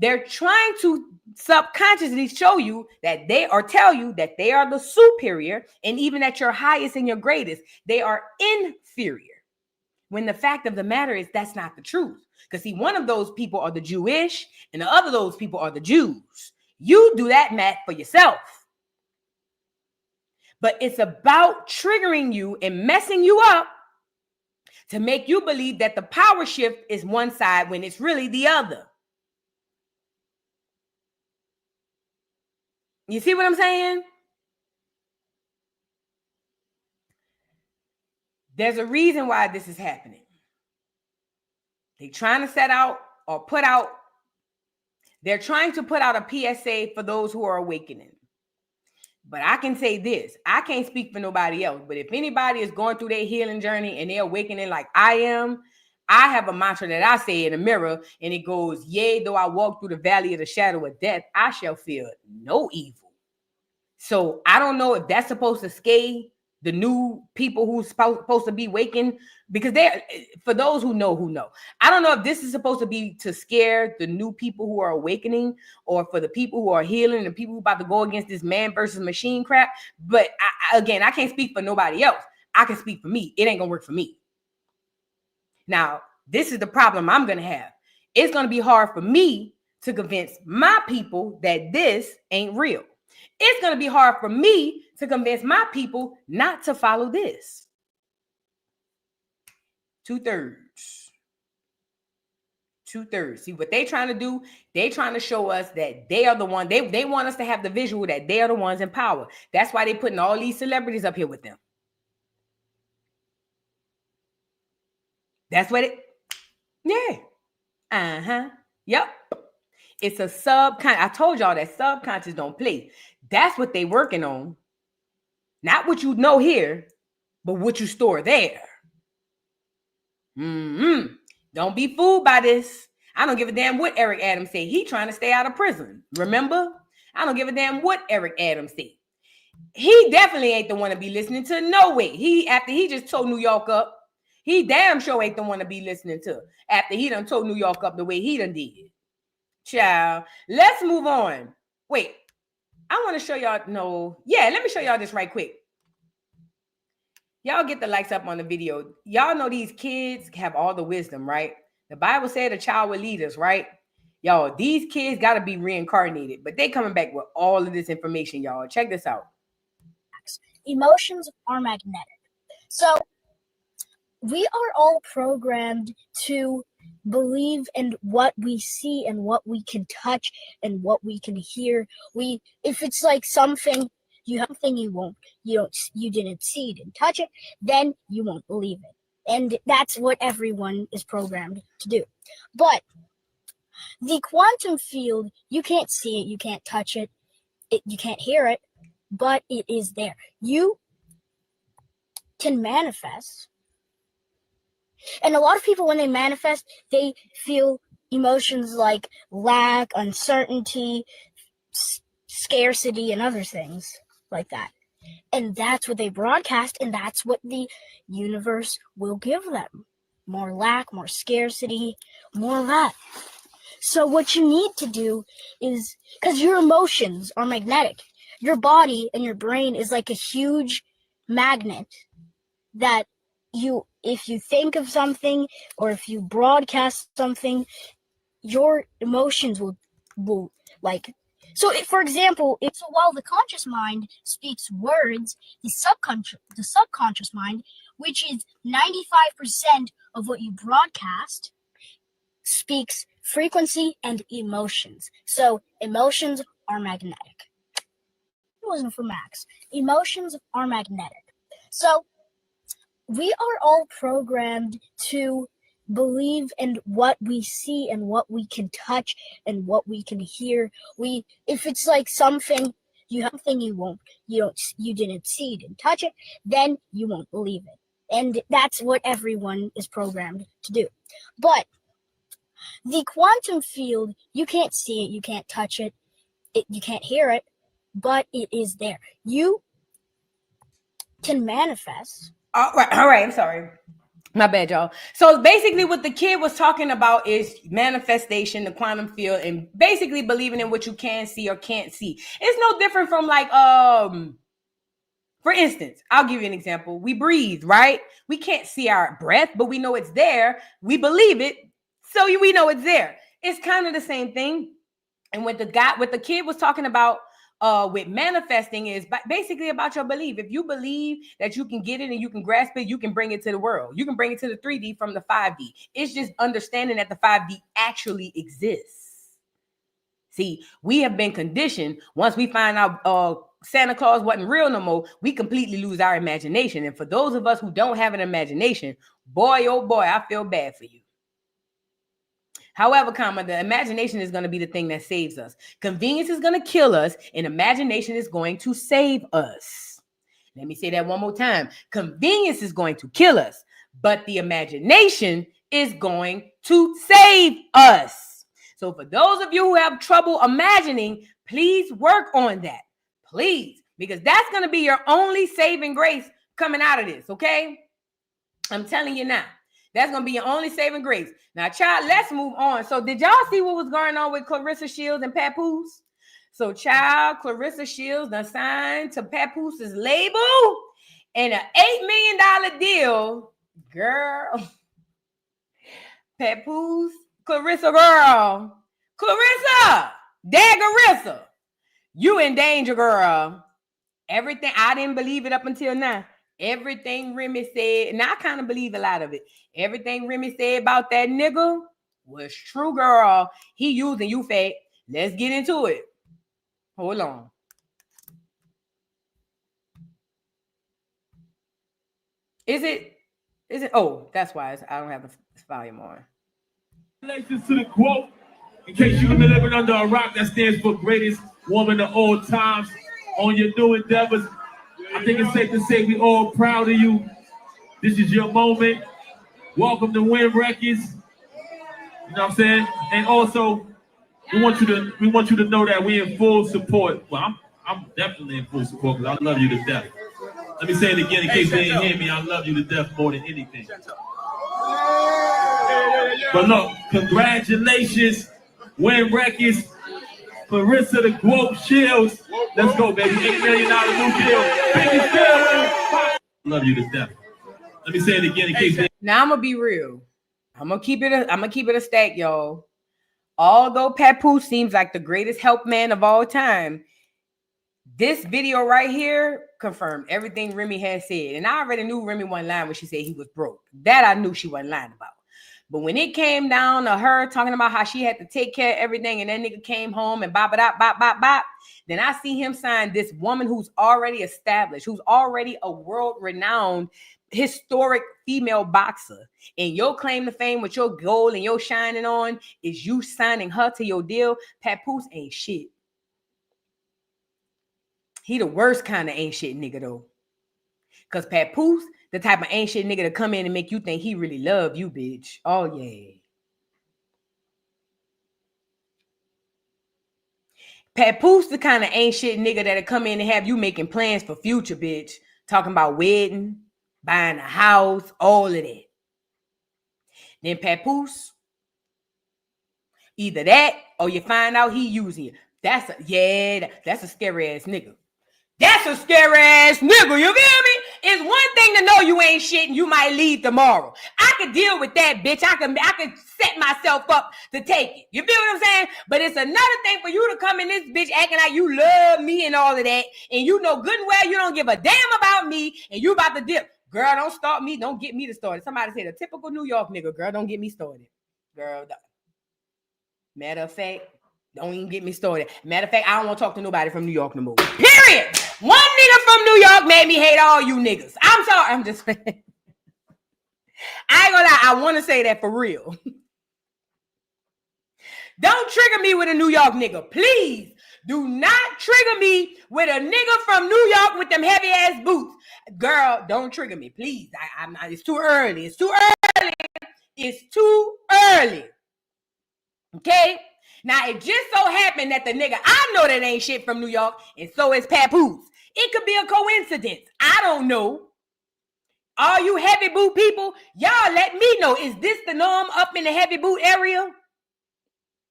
They're trying to subconsciously show you that they or tell you that they are the superior, and even at your highest and your greatest, they are inferior. When the fact of the matter is that's not the truth. Because see, one of those people are the Jewish and the other of those people are the Jews. You do that math for yourself. But it's about triggering you and messing you up to make you believe that the power shift is one side when it's really the other. You see what I'm saying? There's a reason why this is happening. They're trying to set out or put out, they're trying to put out a PSA for those who are awakening. But I can say this, I can't speak for nobody else, but if anybody is going through their healing journey and they're awakening like I am, I have a mantra that I say in the mirror, and it goes, yea, though I walk through the valley of the shadow of death, I shall fear no evil. So I don't know if that's supposed to scare the new people who's supposed to be waking, because they're, for those who know. I don't know if this is supposed to be to scare the new people who are awakening, or for the people who are healing, and people who are about to go against this man versus machine crap. But again, I can't speak for nobody else. I can speak for me. It ain't gonna work for me. Now, this is the problem I'm gonna have. It's gonna be hard for me to convince my people that this ain't real. It's going to be hard for me to convince my people not to follow this. 2/3. 2/3. See what they trying to do? They trying to show us that they are the one. They want us to have the visual that they are the ones in power. That's why they putting all these celebrities up here with them. That's what it. Yeah. Yep. It's a subconscious. I told y'all that subconscious don't play. That's what they working on. Not what you know here, but what you store there. Don't be fooled by this. I don't give a damn what Eric Adams say. He trying to stay out of prison. Remember? I don't give a damn what Eric Adams say. He definitely ain't the one to be listening to. No way. After he just tore New York up, he damn sure ain't the one to be listening to. After he done tore New York up the way he done did. Child, let's move on. Wait, I want to show y'all. Let me show y'all this right quick. Y'all get the likes up on the video. Y'all know these kids have all the wisdom, right? The Bible said a child will lead us, right? Y'all, these kids got to be reincarnated, but they coming back with all of this information, y'all. Check this out. Emotions are magnetic. So we are all programmed to believe in what we see and what we can touch and what we can hear. If it's like something you didn't see, didn't touch it, then you won't believe it. And that's what everyone is programmed to do. But the quantum field, you can't see it, you can't touch it, you can't hear it, but it is there. You can manifest. And a lot of people, when they manifest, they feel emotions like lack, uncertainty, scarcity, and other things like that. And that's what they broadcast, and that's what the universe will give them. More lack, more scarcity, more of that. So what you need to do is, because your emotions are magnetic, your body and your brain is like a huge magnet that if you think of something or if you broadcast something, your emotions will like. So, for example, while the conscious mind speaks words, the subconscious mind, which is 95% of what you broadcast, speaks frequency and emotions. So, emotions are magnetic. It wasn't for Max. Emotions are magnetic. So, we are all programmed to believe in what we see and what we can touch and what we can hear. If it's like something you didn't see, didn't touch it, then you won't believe it. And that's what everyone is programmed to do. But the quantum field, you can't see it, you can't touch it, you can't hear it, but it is there. You can manifest. All right. I'm sorry. My bad, y'all. So basically what the kid was talking about is manifestation, the quantum field, and basically believing in what you can see or can't see. It's no different from like, for instance, I'll give you an example. We breathe, right? We can't see our breath, but we know it's there. We believe it, so we know it's there. It's kind of the same thing. And what the kid was talking about with manifesting is basically about your belief. If you believe that you can get it and you can grasp it, you can bring it to the world. You can bring it to the 3D from the 5D. It's just understanding that the 5D actually exists. See, we have been conditioned. Once we find out Santa Claus wasn't real no more, we completely lose our imagination. And for those of us who don't have an imagination, boy, oh boy, I feel bad for you. However, the imagination is going to be the thing that saves us. Convenience is going to kill us, and imagination is going to save us. Let me say that one more time. Convenience is going to kill us, but the imagination is going to save us. So for those of you who have trouble imagining, please work on that. Please, because that's going to be your only saving grace coming out of this, okay? I'm telling you now. That's going to be your only saving grace. Now, child, let's move on. So did y'all see what was going on with Claressa Shields and Papoose? So, child, Claressa Shields done signed to Papoose's label and an $8 million deal. Girl. Papoose, Claressa girl. Claressa, Dagarissa. You in danger, girl. Everything, I didn't believe it up until now. Everything Remy said, and I kind of believe a lot of it. Everything Remy said about that nigga was true, girl. He using you, fat. Let's get into it. Hold on. Is it? Oh, that's why I don't have the volume on. Congratulations to the quote. In case you've been living under a rock, that stands for greatest woman of all times. On your new endeavors, I think it's safe to say we all proud of you. This is your moment. Welcome to Win Records. You know what I'm saying? And also, we want you to know that we in full support. Well, I'm definitely in full support because I love you to death. Let me say it again in case they didn't hear me. I love you to death more than anything. But look, congratulations, Win Records, Claressa the Quote Shields. Let's go, baby. $8 million new deal. Baby, love you to death. Let me say it again in case they. Now I'm gonna be real. I'm gonna keep it a stack, y'all. Although Papoose seems like the greatest help man of all time, this video right here confirmed everything Remy had said. And I already knew Remy wasn't lying when she said he was broke. That I knew she wasn't lying about. But when it came down to her talking about how she had to take care of everything and that nigga came home and bop, then I see him sign this woman who's already established, who's already a world-renowned historic female boxer. And your claim to fame with your gold and your shining on is you signing her to your deal. Papoose ain't shit. He the worst kind of ain't shit nigga though. Because Papoose, the type of ain't shit nigga to come in and make you think he really love you, bitch. Oh, yeah. Papoose, the kind of ain't shit nigga that'll come in and have you making plans for future, bitch. Talking about wedding, buying a house, all of that. Then Papoose, either that or you find out he using you. That's a scary ass nigga. That's a scary ass nigga, you feel me? It's one thing to know you ain't shit and you might leave tomorrow. I could deal with that, bitch. I could set myself up to take it. You feel what I'm saying? But it's another thing for you to come in this bitch acting like you love me and all of that, and you know good and well you don't give a damn about me, and you about to dip. Girl, don't start me. Don't get me to start it. Somebody said a typical New York nigga. Girl, don't get me started. Girl, matter of fact, don't even get me started. Matter of fact, I don't want to talk to nobody from New York no more. Period. One nigga from New York made me hate all you niggas. I'm sorry. I'm just I ain't gonna lie. I want to say that for real. Don't trigger me with a New York nigga. Please do not trigger me with a nigga from New York with them heavy ass boots. Girl, don't trigger me. Please. It's too early. It's too early. It's too early. Okay? Now, it just so happened that the nigga I know that ain't shit from New York, and so is Papoose. It could be a coincidence. I don't know. All you heavy boot people, y'all let me know. Is this the norm up in the heavy boot area?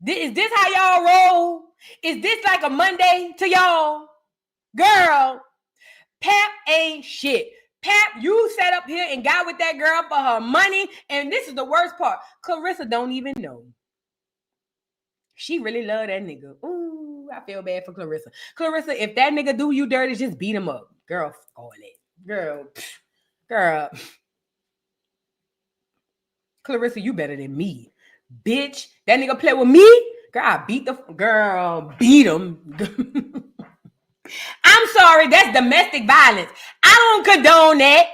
Is this how y'all roll? Is this like a Monday to y'all? Girl, Pap ain't shit. Pap, you sat up here and got with that girl for her money, and this is the worst part. Claressa don't even know. She really love that nigga. Ooh, I feel bad for Claressa. Claressa, if that nigga do you dirty, just beat him up. Girl, all that. Girl. Claressa, you better than me. Bitch, that nigga play with me? Girl, I beat beat him. I'm sorry, that's domestic violence. I don't condone that.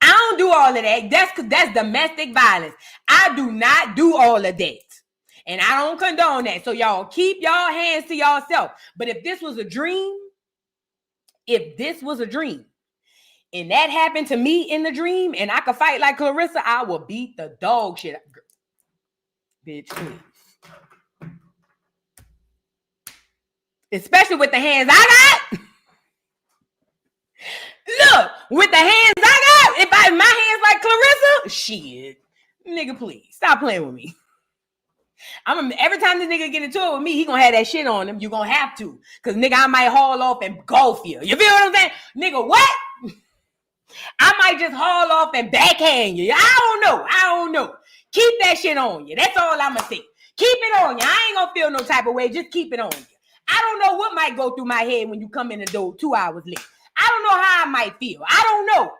I don't do all of that. That's domestic violence. I do not do all of that. And I don't condone that. So y'all keep y'all hands to yourself. But if this was a dream, and that happened to me in the dream, and I could fight like Claressa, I will beat the dog shit out. Bitch, please. Especially with the hands I got. Look, with the hands I got, if my hands like Claressa, shit. Nigga, please, stop playing with me. Every time this nigga get into it with me, he gonna have that shit on him. You gonna have to. Cause nigga, I might haul off and golf you. You feel what I'm saying? Nigga, what? I might just haul off and backhand you. I don't know. Keep that shit on you. That's all I'ma say. Keep it on you. I ain't gonna feel no type of way. Just keep it on you. I don't know what might go through my head when you come in the door 2 hours late. I don't know how I might feel. I don't know.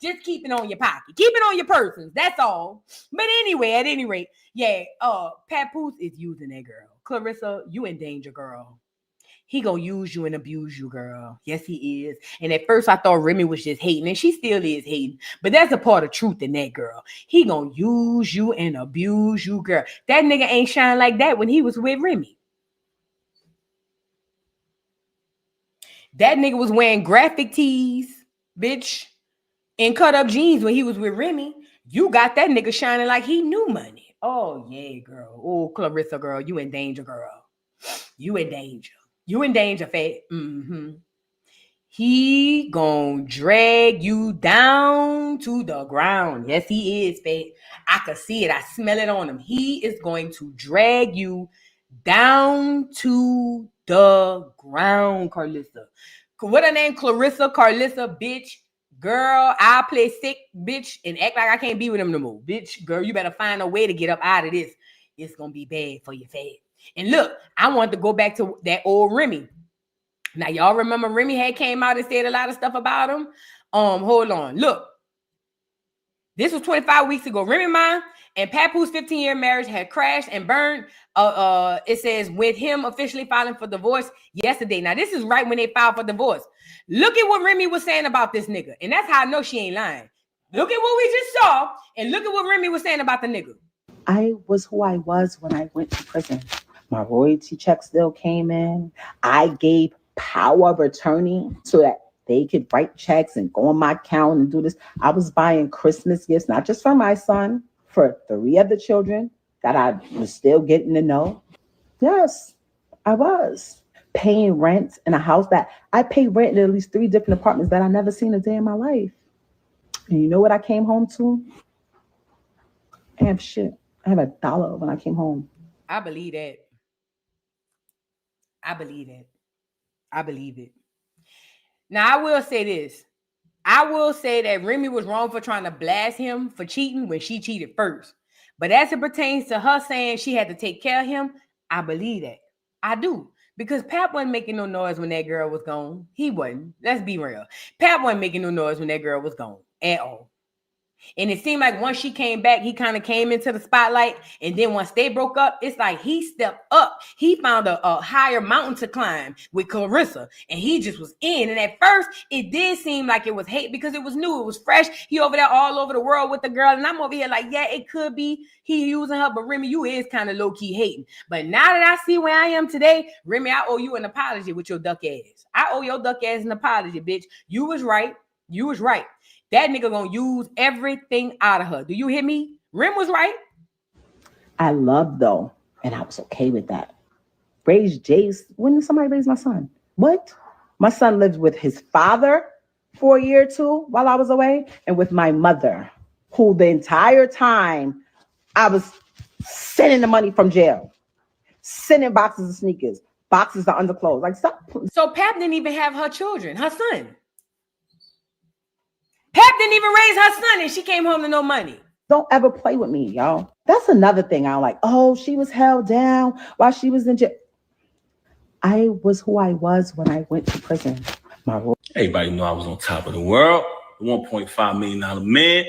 Just keep it on your pocket. Keep it on your persons. That's all. But anyway, at any rate, yeah, Papoose is using that girl. Claressa, you in danger, girl. He gonna use you and abuse you, girl. Yes, he is. And at first I thought Remy was just hating, and she still is hating. But there's a part of truth in that, girl. He gonna use you and abuse you, girl. That nigga ain't shine like that when he was with Remy. That nigga was wearing graphic tees, bitch, and cut up jeans when he was with Remy. You got that nigga shining like he knew money. Oh, yeah, girl. Oh, Claressa, girl, you in danger, girl. You in danger. You in danger, fat. Mm-hmm. He gonna drag you down to the ground. Yes, he is, fat. I can see it. I smell it on him. He is going to drag you down to the ground, Carlissa. What her name? Claressa, Carlissa, bitch. Girl, I'll play sick, bitch, and act like I can't be with him no more. Bitch, girl, you better find a way to get up out of this. It's gonna be bad for your fat. And look, I want to go back to that old Remy. Now, y'all remember Remy had came out and said a lot of stuff about him? Hold on. Look. This was 25 weeks ago. Remy Ma and Papoose 15-year marriage had crashed and burned. It says with him officially filing for divorce yesterday. Now, this is right when they filed for divorce. Look at what Remy was saying about this nigga. And that's how I know she ain't lying. Look at what we just saw. And look at what Remy was saying about the nigga. I was who I was when I went to prison. My royalty check still came in. I gave power of attorney so that they could write checks and go on my account and do this. I was buying Christmas gifts, not just for my son, for 3 other children that I was still getting to know. Yes, I was paying rent in a house that I paid rent in at least 3 different apartments that I never seen a day in my life. And you know what I came home to? I have shit. I have $1 when I came home. I believe that. I believe it. Now, I will say this. I will say that Remy was wrong for trying to blast him for cheating when she cheated first. But as it pertains to her saying she had to take care of him, I believe that. I do. Because Pap wasn't making no noise when that girl was gone. He wasn't. Let's be real. Pap wasn't making no noise when that girl was gone at all. And it seemed like once she came back, he kind of came into the spotlight. And then once they broke up, it's like he stepped up. He found a higher mountain to climb with Claressa. And he just was in. And at first, it did seem like it was hate because it was new. It was fresh. He over there all over the world with the girl. And I'm over here like, yeah, it could be he using her. But Remy, you is kind of low-key hating. But now that I see where I am today, Remy, I owe you an apology with your duck ass. I owe your duck ass an apology, bitch. You was right. That nigga gonna use everything out of her. Do you hear me? Rim was right. I loved though, and I was okay with that. Raise Jace. When did somebody raise my son? What? My son lived with his father for a year or 2 while I was away, and with my mother, who the entire time I was sending the money from jail, sending boxes of sneakers, boxes of underclothes. Like, stop. So Pap didn't even have her children, her son. Pap didn't even raise her son, and she came home to no money. Don't ever play with me, y'all. That's another thing I don't like. Oh, she was held down while she was in jail. I was who I was when I went to prison. Everybody know I was on top of the world. The $1.5 million man.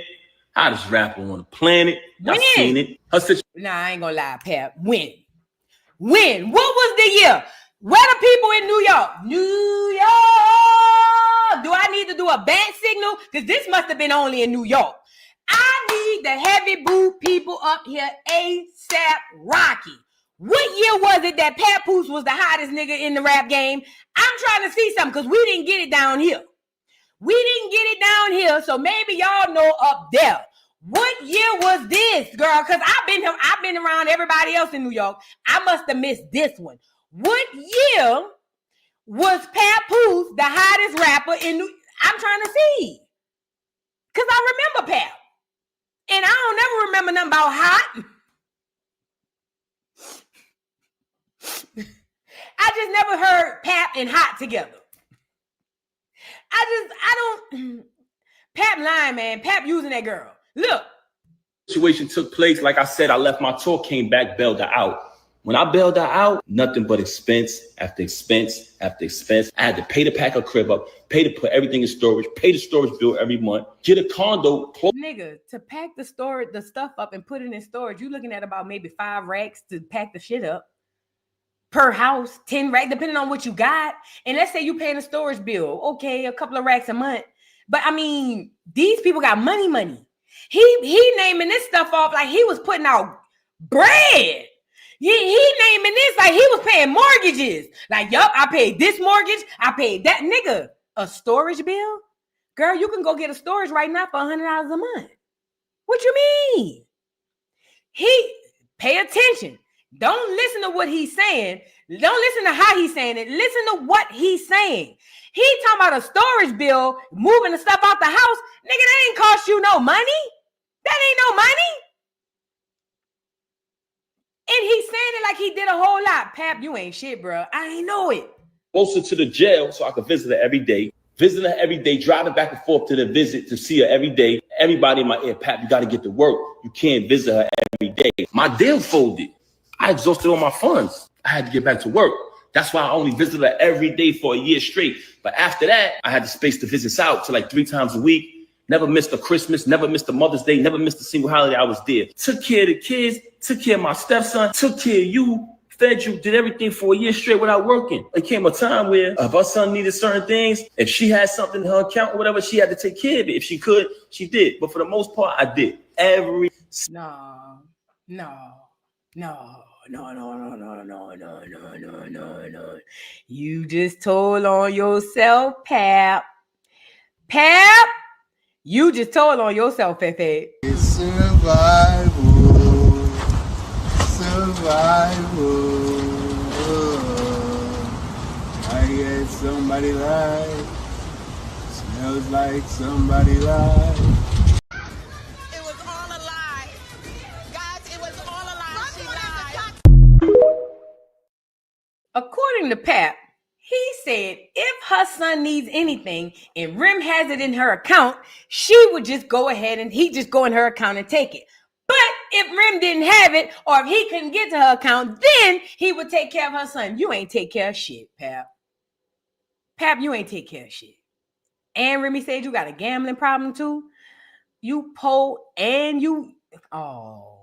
Hottest rapper on the planet. Y'all seen it. Nah, I ain't gonna lie, Pap. When? What was the year? Where the people in New York? New York! Do I need to do a bat signal? Because this must have been only in New York. I need the heavy boot people up here ASAP Rocky. What year was it that Papoose was the hottest nigga in the rap game? I'm trying to see something because we didn't get it down here. So maybe y'all know up there. What year was this, girl? Because I've been around everybody else in New York. I must have missed this one. What year was Papoose the hottest rapper in New York? I'm trying to see. Because I remember Pap. And I don't never remember nothing about hot. I just never heard Pap and hot together. I don't. Pap lying, man. Pap using that girl. Look. Situation took place. Like I said, I left my tour, came back, bailed her out. When I bailed her out, nothing but expense after expense after expense. I had to pay to pack her crib up, pay to put everything in storage, pay the storage bill every month, get a condo. Nigga, to pack the stuff up and put it in storage, you looking at about maybe 5 racks to pack the shit up. Per house, 10 racks, depending on what you got. And let's say you paying a storage bill. Okay, a couple of racks a month. But I mean, these people got money. He naming this stuff off like he was putting out bread. He naming this like he was paying mortgages. Like, yup, I paid this mortgage. I paid that. Nigga, a storage bill? Girl, you can go get a storage right now for $100 a month. What you mean? Pay attention. Don't listen to what he's saying. Don't listen to how he's saying it. Listen to what he's saying. He talking about a storage bill, moving the stuff out the house. Nigga, that ain't cost you no money. That ain't no money. And he's saying it like he did a whole lot. Pap, you ain't shit, bro. I ain't know it. Closer to the jail so I could visit her every day. Visiting her every day, driving back and forth to the visit to see her every day. Everybody in my ear, Pap, you got to get to work. You can't visit her every day. My deal folded. I exhausted all my funds. I had to get back to work. That's why I only visited her every day for a year straight. But after that, I had the space to visit out to like 3 times a week. Never missed a Christmas, never missed a Mother's Day, never missed a single holiday. I was there. Took care of the kids, took care of my stepson, took care of you, fed you, did everything for a year straight without working. It came a time where if her son needed certain things, if she had something in her account or whatever, she had to take care of it. If she could, she did. But for the most part, I did. No. You just told on yourself, Pap. You just told on yourself, Pepe. It's survival. I get somebody lied. Smells like somebody lied. It was all a lie. Guys, it was all a lie. She lied. According to Pap, he said if her son needs anything and Rim has it in her account, she would just go ahead and he'd just go in her account and take it. But if Rim didn't have it or if he couldn't get to her account, then he would take care of her son. You ain't take care of shit, Pap. Pap, you ain't take care of shit. And Remy said you got a gambling problem too. You poor and you... Oh.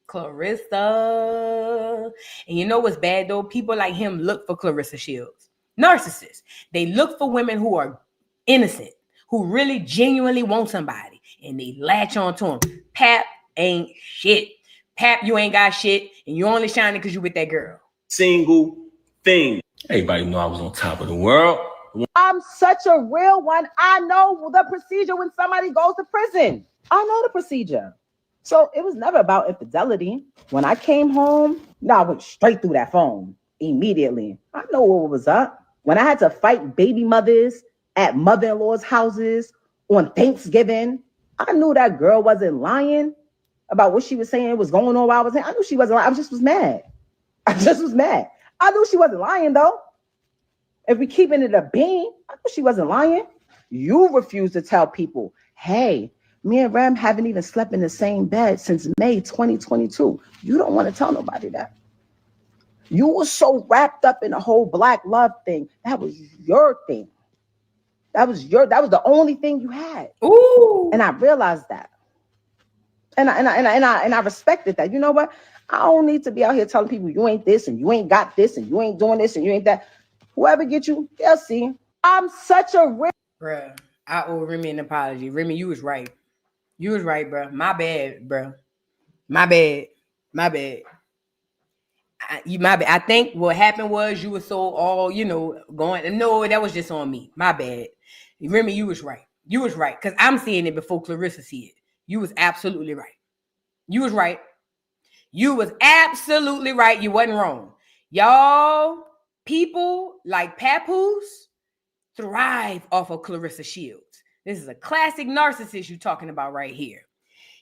Claressa. And you know what's bad though? People like him look for Claressa Shields. Narcissists. They look for women who are innocent, who really genuinely want somebody, and they latch on to him. Pap ain't shit. Pap, you ain't got shit, and you only shining because you with that girl. Single thing. Everybody know I was on top of the world. I'm such a real one. I know the procedure when somebody goes to prison. I know the procedure. So it was never about infidelity. When I came home, I went straight through that phone immediately. I know what was up. When I had to fight baby mothers at mother-in-law's houses on Thanksgiving, I knew that girl wasn't lying about what she was saying was going on while I was saying. I knew she wasn't lying. I just was mad. I knew she wasn't lying though. If we keeping it a bean, I knew she wasn't lying. You refuse to tell people, hey, me and Rem haven't even slept in the same bed since May 2022. You don't want to tell nobody that. You were so wrapped up in the whole black love thing. That was your thing. That was the only thing you had. Ooh. And I realized that. And I respected that. You know what? I don't need to be out here telling people you ain't this and you ain't got this and you ain't doing this and you ain't that. Whoever get you, they'll see. I'm such a real. Bruh, I owe Remy an apology. Remy, you was right. You was right, bruh. My bad, bruh. My bad. My bad. My bad. I think what happened was you were so all, going. No, that was just on me. My bad. Remy, you was right. You was right. Because I'm seeing it before Claressa see it. You was absolutely right. You was right. You was absolutely right. You wasn't wrong. Y'all, people like Papoose thrive off of Claressa Shields. This is a classic narcissist you're talking about right here.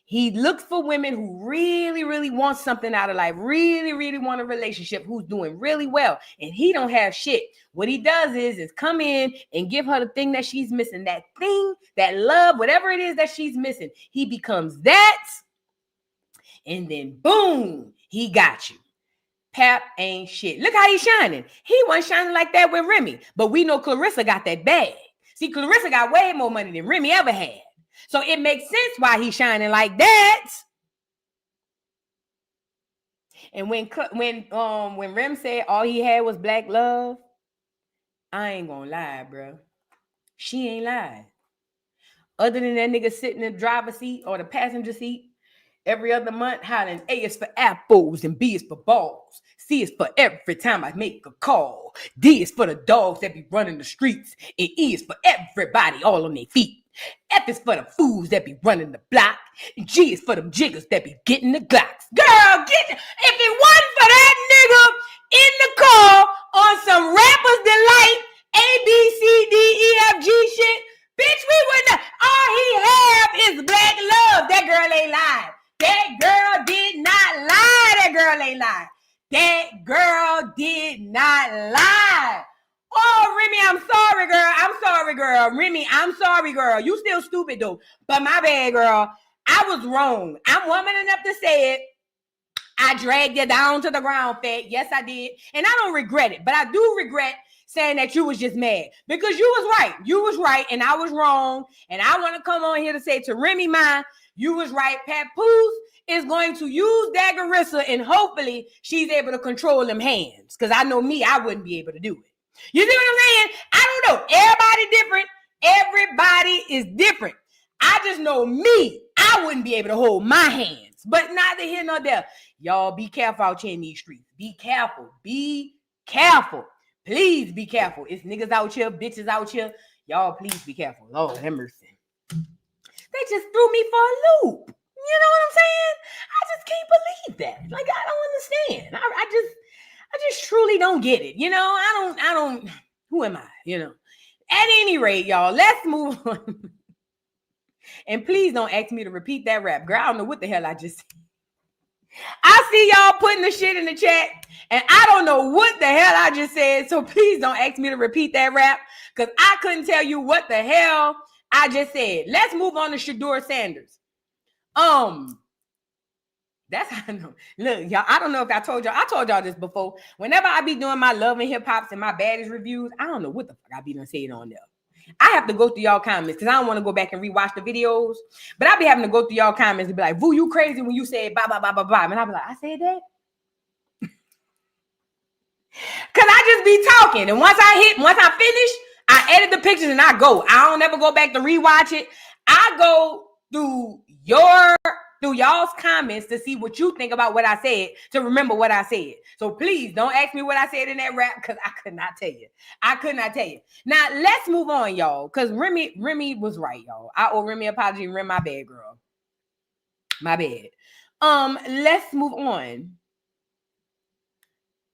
He looks for women who really, really want something out of life, really, really want a relationship, who's doing really well, and he don't have shit. What he does is come in and give her the thing that she's missing, that thing, that love, whatever it is that she's missing. He becomes that, and then boom, he got you. Pap ain't shit. Look how he's shining. He wasn't shining like that with Remy, but we know Claressa got that bag. See, Claressa got way more money than Remy ever had. So it makes sense why he's shining like that. And when Rem said all he had was black love, I ain't gonna lie, bro. She ain't lied. Other than that nigga sitting in the driver's seat or the passenger seat every other month hollering, A is for apples and B is for balls. C is for every time I make a call. D is for the dogs that be running the streets. And E is for everybody all on their feet. F is for the fools that be running the block. And G is for them jiggers that be getting the Glocks. Girl, if it wasn't for that nigga in the car on some Rapper's Delight, A, B, C, D, E, F, G shit, bitch, we wouldn't. All he have is black love. That girl ain't lying. That girl did not lie. That girl ain't lying. That girl did not lie. Oh, Remy, I'm sorry, girl. I'm sorry, girl. Remy, I'm sorry, girl. You still stupid, though. But my bad, girl. I was wrong. I'm woman enough to say it. I dragged you down to the ground, fat. Yes, I did. And I don't regret it. But I do regret saying that you was just mad. Because you was right. You was right, and I was wrong. And I want to come on here to say to Remy, you was right. Papoose is going to use Claressa, and hopefully she's able to control them hands. Because I know me, I wouldn't be able to do it. You see what I'm saying? I don't know. Everybody different. Everybody is different. I just know me. I wouldn't be able to hold my hands. But neither here nor there. Y'all be careful out here in these streets. Be careful. Be careful. Please be careful. It's niggas out here, bitches out here. Y'all please be careful. Lord have mercy. They just threw me for a loop. You know what I'm saying? I just can't believe that. Like, I don't understand. I just truly don't get it. You know, I don't, who am I? You know, at any rate, y'all, let's move on. And please don't ask me to repeat that rap. Girl, I don't know what the hell I just said. I see y'all putting the shit in the chat, and I don't know what the hell I just said. So please don't ask me to repeat that rap, because I couldn't tell you what the hell I just said. Let's move on to Shador Sanders. That's how I know. Look, y'all, I don't know if I told y'all this before. Whenever I be doing my love and hip hops and my baddest reviews, I don't know what the fuck I be done saying on there. I have to go through y'all comments because I don't want to go back and rewatch the videos. But I be having to go through y'all comments and be like, "Voo, you crazy when you said blah, blah, blah, blah, blah." And I be like, I said that? Because I just be talking. And once I finish, I edit the pictures and I go. I don't ever go back to rewatch it. I go through y'all's comments to see what you think about what I said, to remember what I said. So please don't ask me what I said in that rap, because I could not tell you. I could not tell you. Now let's move on, y'all, because Remy was right, y'all. I owe Remy an apology. Remy, my bad, girl. My bad. Let's move on.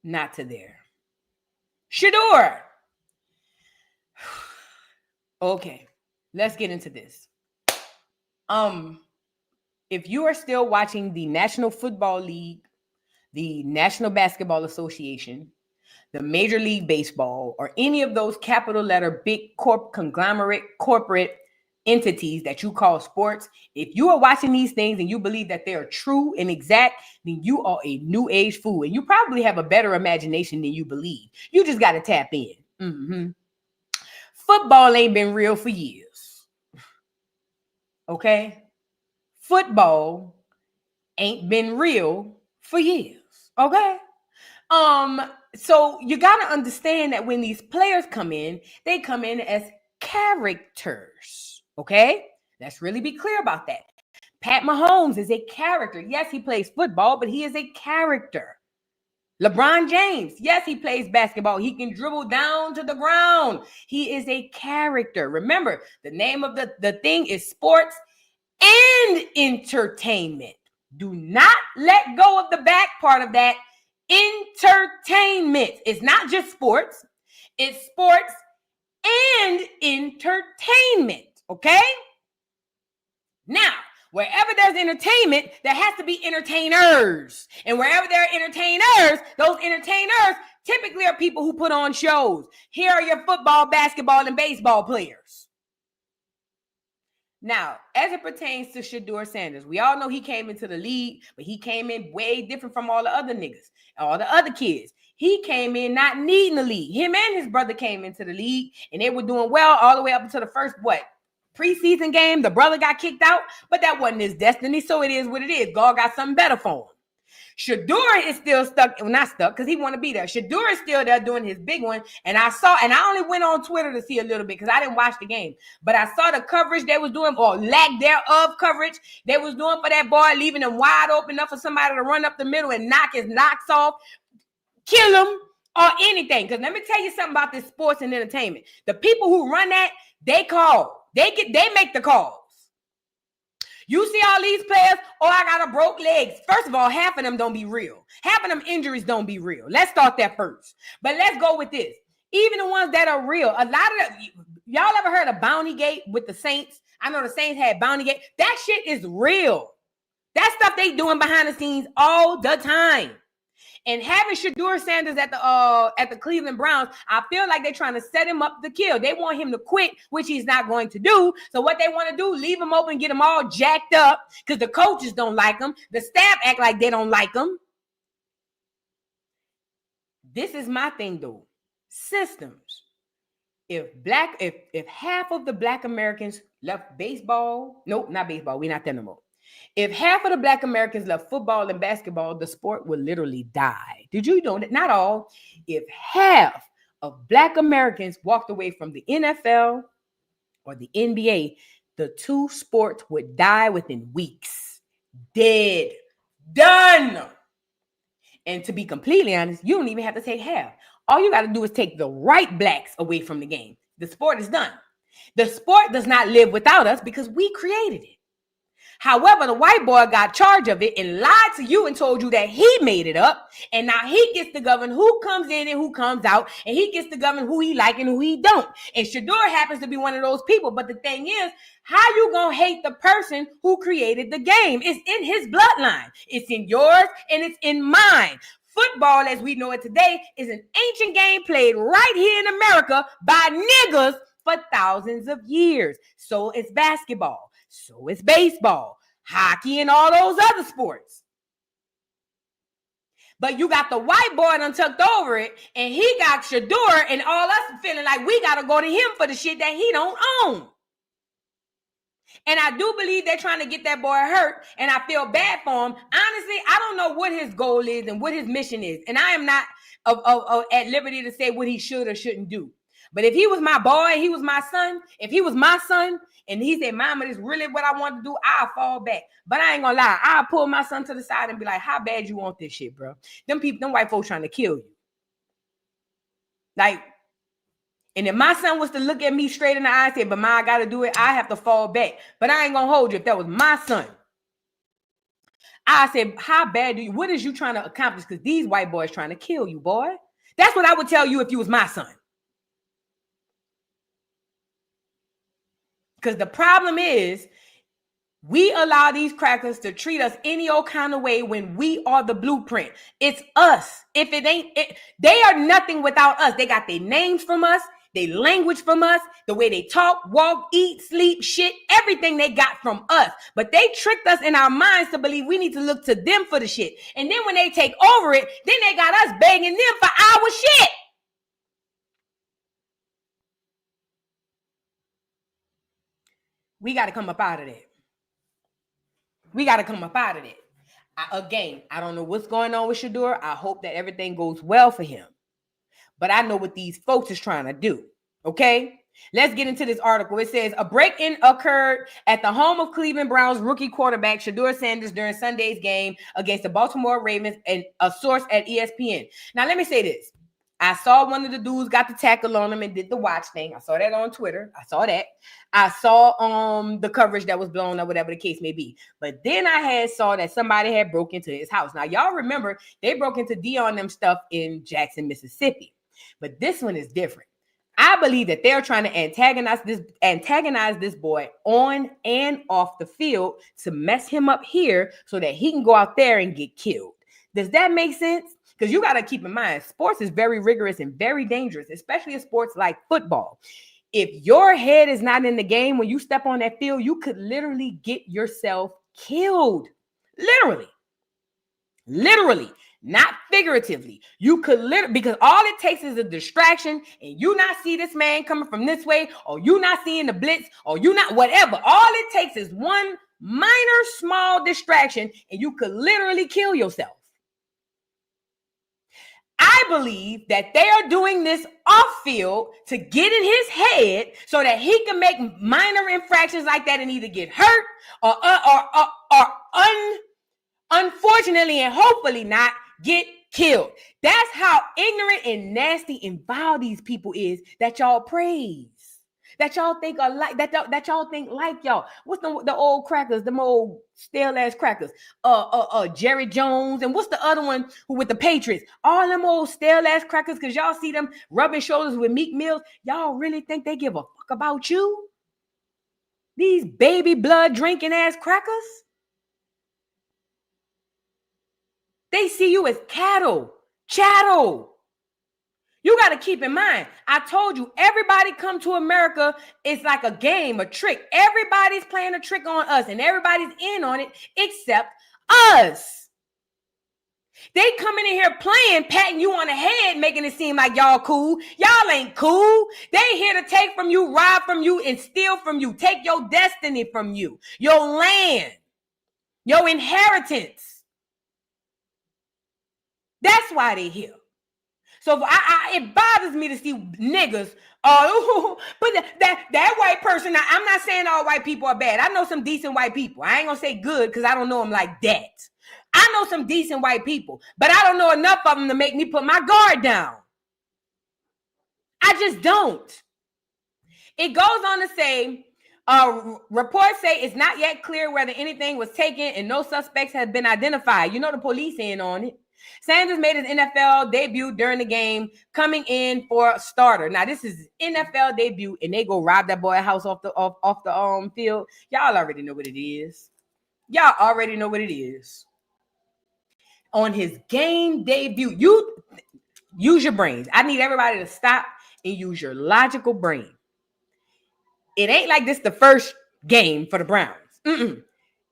Not to there. Shador. Okay, let's get into this. If you are still watching the National Football League, the National Basketball Association, the Major League Baseball, or any of those capital letter big conglomerate corporate entities that you call sports, if you are watching these things and you believe that they are true and exact, then you are a new age fool. And you probably have a better imagination than you believe. You just got to tap in. Football ain't been real for years. Okay? Football ain't been real for years. Okay? So you got to understand that when these players come in, they come in as characters. Okay? Let's really be clear about that. Pat Mahomes is a character. Yes, he plays football, but he is a character. LeBron James, yes, he plays basketball. He can dribble down to the ground. He is a character. Remember, the name of the thing is sports and entertainment. Do not let go of the back part of that. Entertainment. It's not just sports. It's sports and entertainment. Okay? Now, wherever there's entertainment, there has to be entertainers. And wherever there are entertainers, those entertainers typically are people who put on shows. Here are your football, basketball, and baseball players. Now, as it pertains to Shedeur Sanders, we all know he came into the league, but he came in way different from all the other niggas, all the other kids. He came in not needing the league. Him and his brother came into the league, and they were doing well all the way up until the first, preseason game. The brother got kicked out, but that wasn't his destiny, so it is what it is. God got something better for him. Shedeur is still stuck, well, not stuck, because he want to be there. Shedeur is still there doing his big one, and I only went on Twitter to see a little bit because I didn't watch the game, but I saw the coverage they was doing, or lack thereof coverage they was doing for that boy, leaving him wide open enough for somebody to run up the middle and knock his knocks off, kill him, or anything. Because let me tell you something about this sports and entertainment. The people who run that, they make the calls. You see all these players, I got a broke legs. First of all, half of them don't be real. Half of them injuries don't be real. Let's start that first. But let's go with this. Even the ones that are real, a lot of y'all ever heard of Bounty Gate with the Saints? I know the Saints had Bounty Gate. That shit is real. That stuff they doing behind the scenes all the time. And having Shedeur Sanders at the Cleveland Browns, I feel like they're trying to set him up to kill. They want him to quit, which he's not going to do. So what they want to do, leave him open, get him all jacked up, because the coaches don't like him. The staff act like they don't like him. This is my thing, though. Systems. If half of the Black Americans left baseball, nope, not baseball, we're not there no more. If half of the Black Americans left football and basketball, the sport would literally die. Did you know that? Not all. If half of Black Americans walked away from the NFL or the NBA, the two sports would die within weeks. Dead. Done. And to be completely honest, you don't even have to take half. All you got to do is take the right Blacks away from the game. The sport is done. The sport does not live without us because we created it. However, the white boy got charge of it and lied to you and told you that he made it up. And now he gets to govern who comes in and who comes out. And he gets to govern who he like and who he don't. And Shedeur happens to be one of those people. But the thing is, how you gonna hate the person who created the game? It's in his bloodline. It's in yours and it's in mine. Football, as we know it today, is an ancient game played right here in America by niggas for thousands of years. So is basketball. So is baseball, hockey, and all those other sports. But you got the white boy done tucked over it, and he got Shedeur, and all us feeling like we got to go to him for the shit that he don't own. And I do believe they're trying to get that boy hurt, and I feel bad for him. Honestly, I don't know what his goal is and what his mission is, and I am not at liberty to say what he should or shouldn't do. But if he was my boy, he was my son, if he was my son, and he said, Mama, this is really what I want to do, I'll fall back. But I ain't gonna lie, I'll pull my son to the side and be like, how bad you want this shit, bro? Them white folks trying to kill you. Like, and if my son was to look at me straight in the eye and say, but Ma, I gotta do it, I have to fall back. But I ain't gonna hold you. If that was my son, I said, how bad do you, what is you trying to accomplish? Because these white boys trying to kill you, boy. That's what I would tell you if you was my son. Because the problem is, We allow these crackers to treat us any old kind of way when we are the blueprint. It's us. If it ain't, they are nothing without us. They got their names from us, their language from us, the way they talk, walk, eat, sleep, shit, everything they got from us. But they tricked us in our minds to believe we need to look to them for the shit. And then when they take over it, then they got us begging them for our shit. We got to come up out of that. We got to come up out of it. Again, I don't know what's going on with Shador. I hope that everything goes well for him. But I know what these folks is trying to do. Okay? Let's get into this article. It says, a break-in occurred at the home of Cleveland Browns rookie quarterback Shador Sanders during Sunday's game against the Baltimore Ravens, and a source at ESPN. Now, let me say this. I saw one of the dudes got the tackle on him and did the watch thing. I saw that on Twitter. I saw that. I saw the coverage that was blown up, whatever the case may be. But then I saw that somebody had broke into his house. Now, y'all remember they broke into Dion them stuff in Jackson, Mississippi. But this one is different. I believe that they're trying to antagonize this boy on and off the field to mess him up here so that he can go out there and get killed. Does that make sense? Because you got to keep in mind, sports is very rigorous and very dangerous, especially in sports like football. If your head is not in the game when you step on that field, you could literally get yourself killed. Literally, not figuratively. You could literally, because all it takes is a distraction, and you not see this man coming from this way, or you not seeing the blitz, or you not whatever. All it takes is one minor small distraction, and you could literally kill yourself. I believe that they are doing this off field to get in his head so that he can make minor infractions like that and either get hurt or unfortunately and hopefully not get killed. That's how ignorant and nasty and vile these people is that y'all praise. That y'all think are like that y'all think like y'all. What's the old crackers, them old stale ass crackers? Jerry Jones, and what's the other one who with the Patriots? All them old stale ass crackers, because y'all see them rubbing shoulders with Meek Mills. Y'all really think they give a fuck about you? These baby blood drinking ass crackers? They see you as cattle, chattel. You got to keep in mind, I told you, everybody come to America, it's like a game, a trick. Everybody's playing a trick on us, and everybody's in on it except us. They coming in here playing, patting you on the head, making it seem like y'all cool. Y'all ain't cool. They here to take from you, rob from you, and steal from you. Take your destiny from you, your land, your inheritance. That's why they here. So it bothers me to see niggas. But that white person. Now, I'm not saying all white people are bad. I know some decent white people. I ain't gonna say good because I don't know them like that. I know some decent white people, but I don't know enough of them to make me put my guard down. I just don't. It goes on to say, reports say it's not yet clear whether anything was taken and no suspects have been identified. You know the police in on it. Sanders made his NFL debut during the game, coming in for a starter. Now, this is his NFL debut, and they go rob that boy house off the field. Y'all already know what it is. Y'all already know what it is. On his game debut, you use your brains. I need everybody to stop and use your logical brain. It ain't like this the first game for the Browns.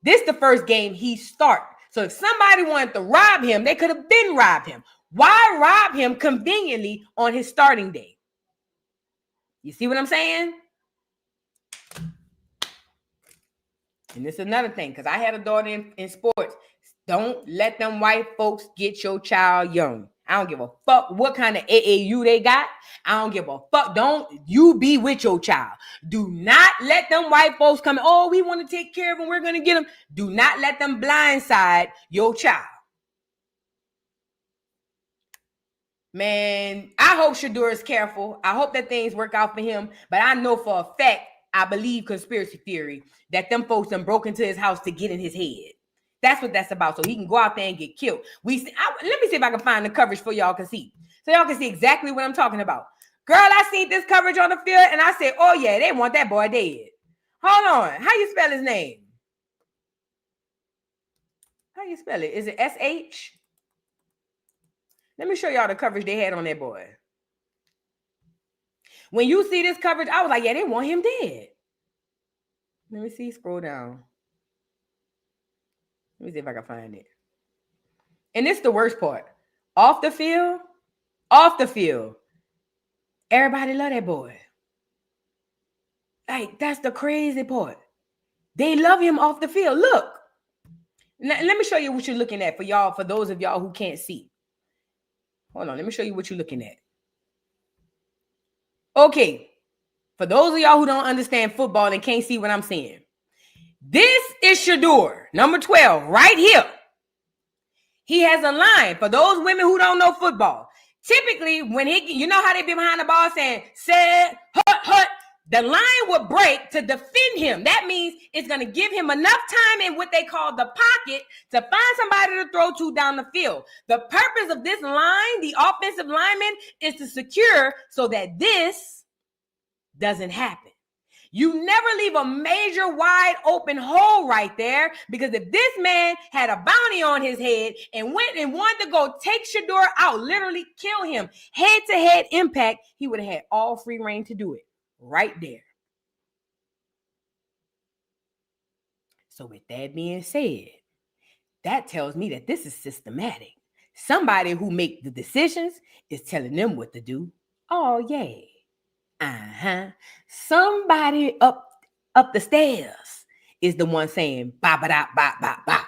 This the first game he started. So if somebody wanted to rob him, they could have been robbed him. Why rob him conveniently on his starting day? You see what I'm saying? And this is another thing, because I had a daughter in sports. Don't let them white folks get your child young. I don't give a fuck what kind of AAU they got. I don't give a fuck. Don't you be with your child. Do not let them white folks come in. Oh, we want to take care of them. We're going to get them. Do not let them blindside your child. Man, I hope Shador is careful. I hope that things work out for him. But I know for a fact, I believe conspiracy theory, that them folks done broke into his house to get in his head. That's what that's about, so he can go out there and get killed. Let me see if I can find the coverage for y'all can see. So y'all can see exactly what I'm talking about. Girl, I seen this coverage on the field, and I said, oh, yeah, they want that boy dead. Hold on. How you spell his name? you spell it? Is it SH? Let me show y'all the coverage they had on that boy. When you see this coverage, I was like, yeah, they want him dead. Let me see. Scroll down. Let me see if I can find it. And this is the worst part. Off the field, everybody love that boy. Like, that's the crazy part. They love him off the field. Look. Let me show you what you're looking at for those of y'all who can't see. Hold on, let me show you what you're looking at. Okay, for those of y'all who don't understand football and can't see what I'm saying, this is Shador, number 12, right here. He has a line for those women who don't know football. Typically, when you know how they be behind the ball saying, set, hut, the line would break to defend him. That means it's going to give him enough time in what they call the pocket to find somebody to throw to down the field. The purpose of this line, the offensive lineman, is to secure so that this doesn't happen. You never leave a major wide open hole right there, because if this man had a bounty on his head and went and wanted to go take Shador out, literally kill him, head-to-head impact, he would have had all free reign to do it right there. So with that being said, that tells me that this is systematic. Somebody who make the decisions is telling them what to do. Oh, yeah. Somebody up the stairs is the one saying ba ba da ba ba ba.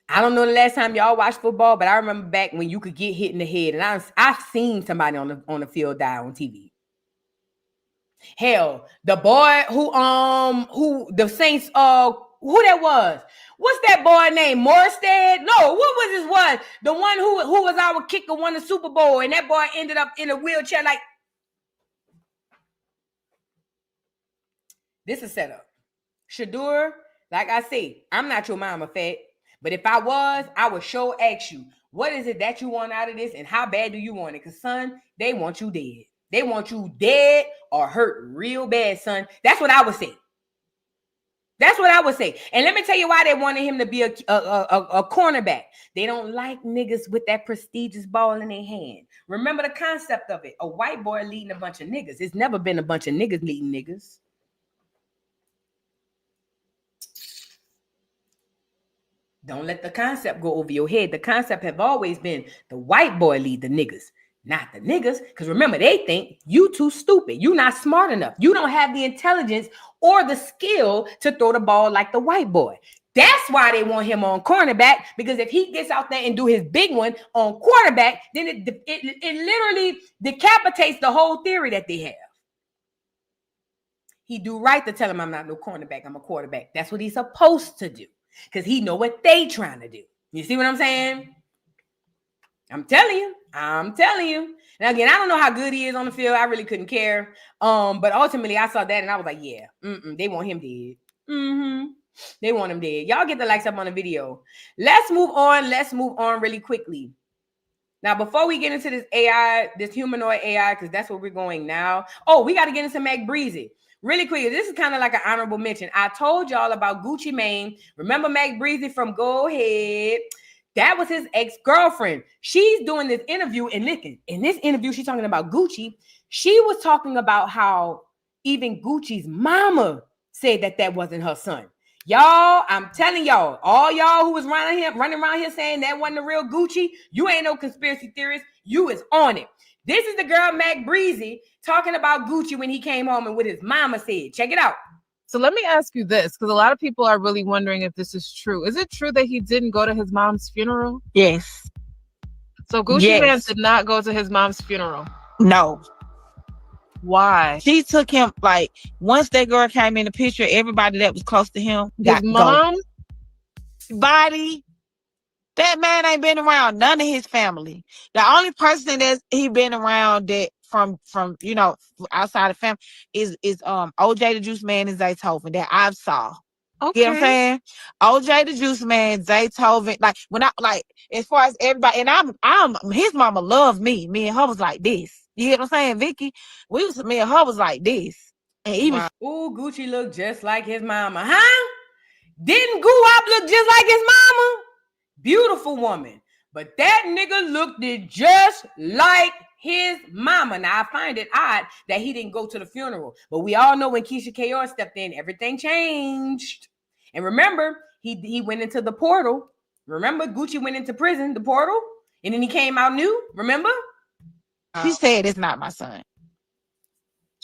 I don't know the last time y'all watched football, but I remember back when you could get hit in the head, and I've seen somebody on the field die on TV. Hell, the boy who the Saints who that was? What's that boy name? Morstead? No, what was his one? The one who was our kicker, won the Super Bowl, and that boy ended up in a wheelchair. Like, this is set up. Shador, like I say, I'm not your mama, fat. But if I was, I would sure ask you, what is it that you want out of this, and how bad do you want it? Because, son, they want you dead. They want you dead or hurt real bad, son. That's what I would say. That's what I would say. And let me tell you why they wanted him to be a cornerback. They don't like niggas with that prestigious ball in their hand. Remember the concept of it. A white boy leading a bunch of niggas. It's never been a bunch of niggas leading niggas. Don't let the concept go over your head. The concept have always been the white boy lead the niggas, not the niggas. Because remember, they think you too stupid. You not smart enough. You don't have the intelligence or the skill to throw the ball like the white boy. That's why they want him on cornerback, because if he gets out there and do his big one on quarterback, then it literally decapitates the whole theory that they have. He do right to tell him, I'm not no cornerback, I'm a quarterback. That's what he's supposed to do, because he know what they trying to do. You see what I'm saying? I'm telling you. Now, again, I don't know how good he is on the field. I really couldn't care. But ultimately, I saw that and I was like, yeah, they want him dead. They want him dead. Y'all get the likes up on the video. Let's move on really quickly. Now, before we get into this AI, this humanoid AI, because that's where we're going now. Oh, we got to get into Mac Breezy. Really quick, this is kind of like an honorable mention. I told y'all about Gucci Mane. Remember Mac Breezy from Go Ahead? That was his ex-girlfriend. She's doing this interview, and listen, in this interview, she's talking about Gucci. She was talking about how even Gucci's mama said that wasn't her son. Y'all, I'm telling y'all, all y'all who was running around here saying that wasn't the real Gucci, you ain't no conspiracy theorist. You is on it. This is the girl Mac Breezy talking about Gucci when he came home and what his mama said. Check it out. So let me ask you this, because a lot of people are really wondering if this is true. Is it true that he didn't go to his mom's funeral? Yes. So Gucci Mane did not go to his mom's funeral? No. Why? She took him, like, once that girl came in the picture, everybody that was close to him his mom? Body. That man ain't been around none of his family. The only person that he been around that from you know, outside of family is OJ the Juice Man and Zaytoven that I've saw. Okay. You know what I'm saying? OJ the Juice Man, Zaytoven, like when I like as far as everybody, and I'm his mama loved me. Me and her was like this. You get what I'm saying, Vicky? Me and her was like this. And even Ooh, Gucci looked just like his mama, huh? Didn't Guwap look just like his mama? Beautiful woman. But that nigga looked it just like his mama. Now, I find it odd that he didn't go to the funeral. But we all know when Keisha K.R. stepped in, everything changed. And remember, he went into the portal. Remember, Gucci went into prison, the portal, and then he came out new. Remember? She said it's not my son.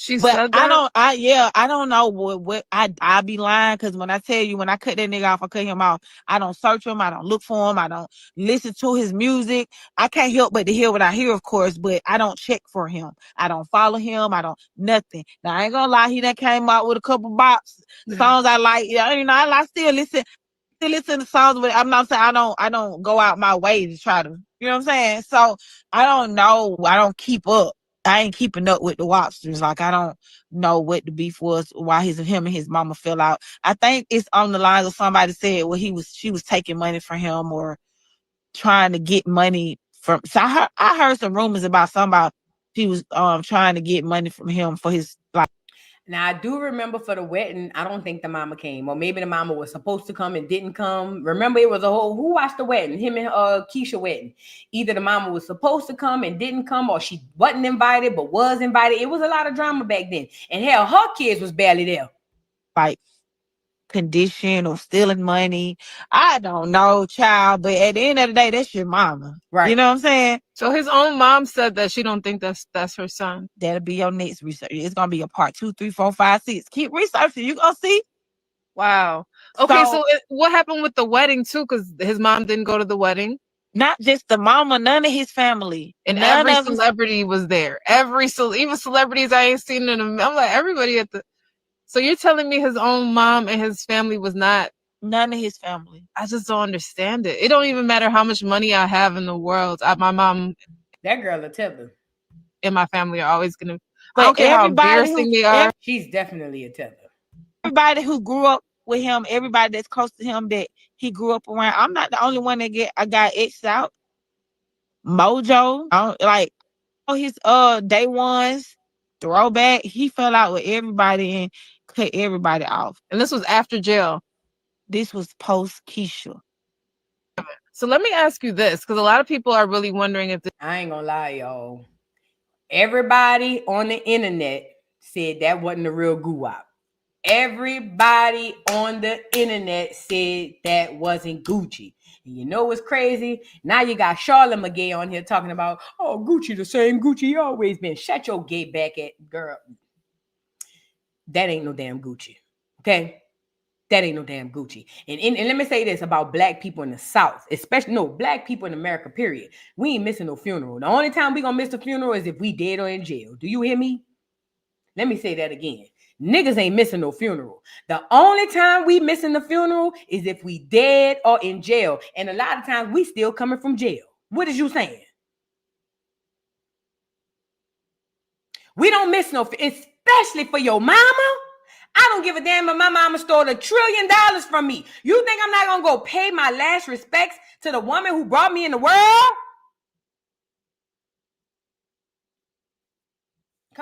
She But said that? I don't know what I be lying, because when I tell you, when I cut that nigga off, I cut him off. I don't search him, I don't look for him, I don't listen to his music. I can't help but to hear what I hear, of course, but I don't check for him. I don't follow him, I don't nothing. Now I ain't gonna lie, he done came out with a couple bops songs I like. I still listen to songs, but I'm not saying I don't go out my way to try to, you know what I'm saying? So I don't know. I don't keep up. I ain't keeping up with the Wobsters. Like, I don't know what the beef was, why him and his mama fell out. I think it's on the lines of somebody said, well, she was taking money from him or trying to get money from. So I heard some rumors about somebody she was trying to get money from him for his, like. Now, I do remember for the wedding, I don't think the mama came, or maybe the mama was supposed to come and didn't come. Remember, it was a whole, who watched the wedding? Him and Keisha wedding. Either the mama was supposed to come and didn't come, or she wasn't invited but was invited. It was a lot of drama back then. And hell, her kids was barely there. Like, condition or stealing money. I don't know, child, but at the end of the day, that's your mama. Right. You know what I'm saying? So his own mom said that she don't think that's her son. That'll be your next research. It's gonna be a part 2, 3, 4, 5, 6. Keep researching. You gonna see. Wow. Okay, so what happened with the wedding too? Because his mom didn't go to the wedding. Not just the mama, none of his family. And every celebrity was there. Even celebrities I ain't seen in them. I'm like, everybody at the. So you're telling me his own mom and his family was not? None of his family. I just don't understand it. It don't even matter how much money I have in the world. My mom. That girl, a tether. And my family are always going to. I don't care how embarrassing they are. She's definitely a tether. Everybody who grew up with him, everybody that's close to him that he grew up around. I'm not the only one that I got X'd out. Mojo, like his day ones, throwback. He fell out with everybody and cut everybody off. And this was after jail. This was post Keisha. So let me ask you this, because a lot of people are really wondering if I ain't gonna lie, y'all. Everybody on the internet said that wasn't the real Guwap. Everybody on the internet said that wasn't Gucci. And you know what's crazy? Now you got Charlotte McGay on here talking about, oh, Gucci, the same Gucci he always been. Shut your gay back at, girl. That ain't no damn Gucci. Okay? That ain't no damn Gucci. And let me say this about black people in the South, especially, black people in America, period. We ain't missing no funeral. The only time we gonna miss the funeral is if we dead or in jail. Do you hear me? Let me say that again. Niggas ain't missing no funeral. The only time we missing the funeral is if we dead or in jail. And a lot of times we still coming from jail. What is you saying? We don't miss no, especially for your mama. I don't give a damn if my mama stole $1 trillion from me. You think I'm not gonna go pay my last respects to the woman who brought me in the world?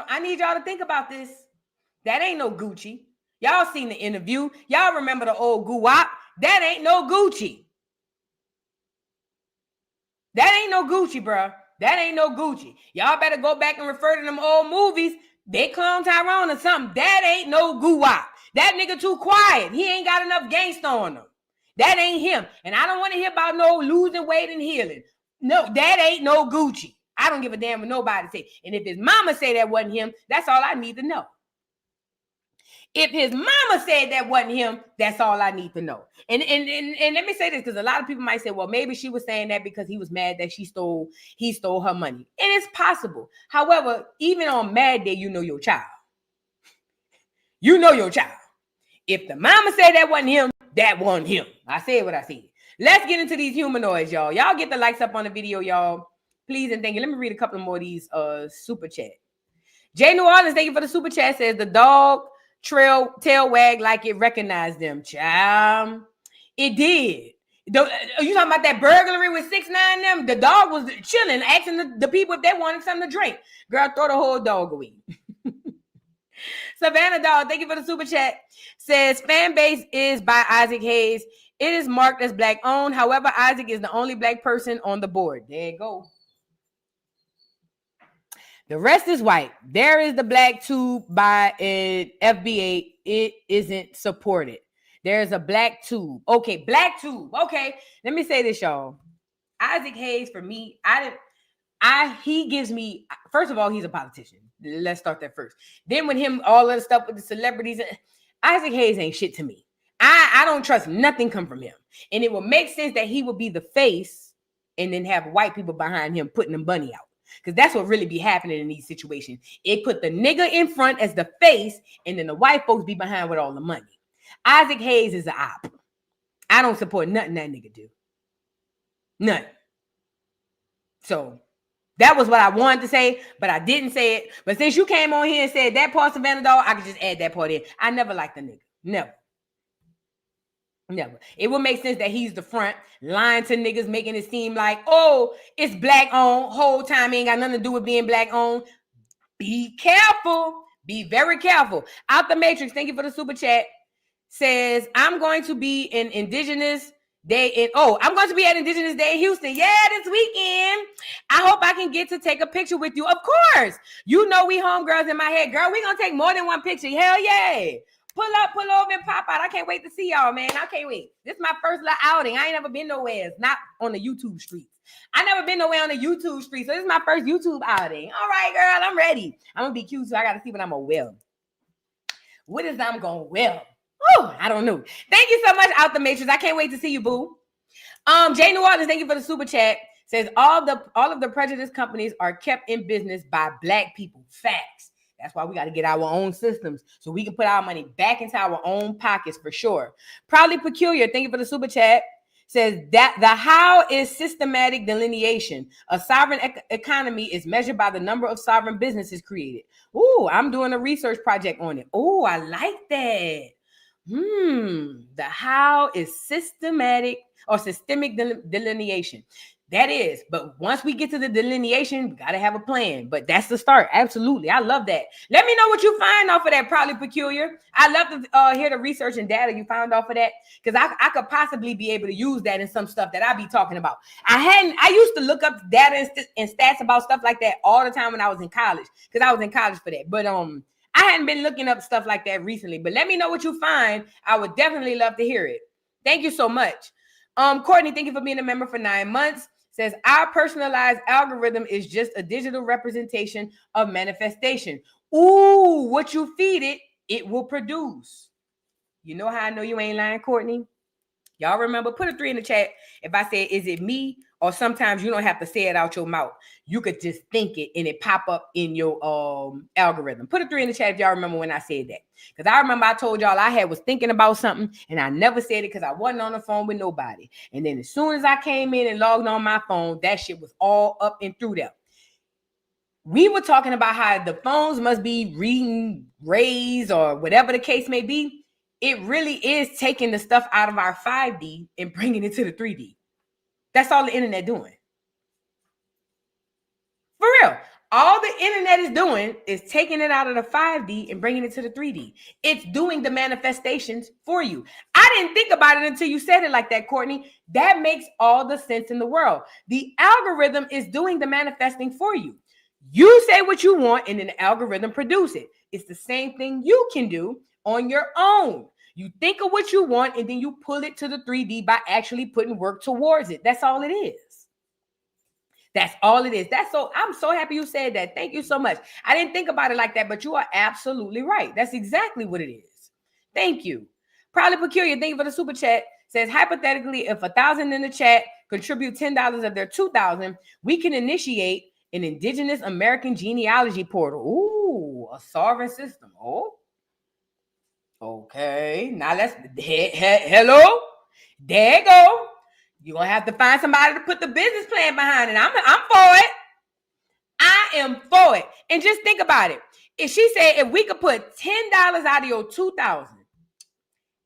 I need y'all to think about this. That ain't no Gucci. Y'all seen the interview. Y'all remember the old Guwap. That ain't no Gucci. That ain't no Gucci, bro. That ain't no Gucci. Y'all better go back and refer to them old movies. They clone Tyrone or something. That ain't no Guwap. That nigga too quiet. He ain't got enough gangsta on him. That ain't him. And I don't want to hear about no losing weight and healing. No, that ain't no Gucci. I don't give a damn what nobody say. And if his mama say that wasn't him, that's all I need to know. If his mama said that wasn't him, that's all I need to know. And let me say this, because a lot of people might say, well, maybe she was saying that because he was mad that he stole her money. And it's possible. However, even on Mad Day, you know your child. You know your child. If the mama said that wasn't him, that wasn't him. I said what I said. Let's get into these humanoids, y'all. Y'all get the likes up on the video, y'all. Please and thank you. Let me read a couple more of these super chat. Jay New Orleans, thank you for the super chat. Says the dog tail wag like it recognized them. Child, it did. You talking about that burglary with 6ix9ine them? The dog was chilling, asking the people if they wanted something to drink. Girl, throw the whole dog away. Savannah Dog, thank you for the super chat. Says fan base is by Isaac Hayes. It is marked as black owned. However, Isaac is the only black person on the board. There you go. The rest is white. There is the black tube by FBA. It isn't supported. There's a black tube. Okay, black tube. Okay, let me say this, y'all. Isaac Hayes, for me, he gives me, first of all, he's a politician. Let's start that first. Then with him, all of the stuff with the celebrities, Isaac Hayes ain't shit to me. I don't trust nothing come from him. And it will make sense that he would be the face and then have white people behind him putting them bunny out. Because that's what really be happening in these situations. It put the nigga in front as the face, and then the white folks be behind with all the money. Isaac Hayes is an op. I don't support nothing that nigga do. None. So that was what I wanted to say, but I didn't say it. But since you came on here and said that part, Savannah Dog, I could just add that part in. I never liked the nigga. Never. Never. It would make sense that he's the front, lying to niggas, making it seem like, oh, it's black owned. Whole time ain't got nothing to do with being black owned. Be careful. Be very careful. Out the Matrix, thank you for the super chat. Says, I'm going to be in Indigenous Day I'm going to be at Indigenous Day in Houston. Yeah, this weekend. I hope I can get to take a picture with you. Of course. You know we homegirls in my head. Girl, we going to take more than one picture. Hell yeah. Pull over and pop out. I can't wait to see y'all, man. I can't wait. This is my first little outing. I ain't never been nowhere. It's not on the YouTube streets. I never been nowhere on the YouTube streets. So this is my first YouTube outing. All right, girl, I'm ready. I'm going to be cute, so I got to see what I'm going to wear. What is I'm going to wear? Oh, I don't know. Thank you so much, Out the Matrix. I can't wait to see you, boo. Jay New Orleans, thank you for the super chat. Says all of the prejudice companies are kept in business by black people. Facts. That's why we got to get our own systems so we can put our money back into our own pockets for sure. Proudly Peculiar, thank you for the super chat. Says that the how is systematic delineation. A sovereign economy is measured by the number of sovereign businesses created. Ooh, I'm doing a research project on it. Oh, I like that. The how is systematic or systemic delineation. That is, but once we get to the delineation, we got to have a plan. But that's the start. Absolutely. I love that. Let me know what you find off of that, Proudly Peculiar. I love to hear the research and data you found off of that, because I could possibly be able to use that in some stuff that I be talking about. I used to look up data and stats about stuff like that all the time when I was in college, because I was in college for that. But I hadn't been looking up stuff like that recently. But let me know what you find. I would definitely love to hear it. Thank you so much. Courtney, thank you for being a member for 9 months. Says our personalized algorithm is just a digital representation of manifestation. Ooh, what you feed it, it will produce. You know how I know you ain't lying, Courtney? Y'all remember? Put a 3 in the chat if I say, is it me? Or sometimes you don't have to say it out your mouth. You could just think it and it pop up in your algorithm. Put a 3 in the chat if y'all remember when I said that. Because I remember I told y'all I was thinking about something and I never said it because I wasn't on the phone with nobody. And then as soon as I came in and logged on my phone, that shit was all up and through there. We were talking about how the phones must be reading rays or whatever the case may be. It really is taking the stuff out of our 5D and bringing it to the 3D. That's all the internet doing. For real. All the internet is doing is taking it out of the 5D and bringing it to the 3D. It's doing the manifestations for you. I didn't think about it until you said it like that, Courtney. That makes all the sense in the world. The algorithm is doing the manifesting for you. You say what you want and then the algorithm produce it. It's the same thing you can do on your own. You think of what you want and then you pull it to the 3D by actually putting work towards it. That's all it is. That's all it is. I'm so happy you said that. Thank you so much. I didn't think about it like that, but you are absolutely right. That's exactly what it is. Thank you. Proudly Peculiar, thank you for the super chat. Says, hypothetically, if 1,000 in the chat contribute $10 of their 2,000, we can initiate an Indigenous American genealogy portal. Ooh, a sovereign system. Oh. Okay, now let's, hello, there you go. You're going to have to find somebody to put the business plan behind it. I'm for it. I am for it. And just think about it. If she said, if we could put $10 out of your 2,000,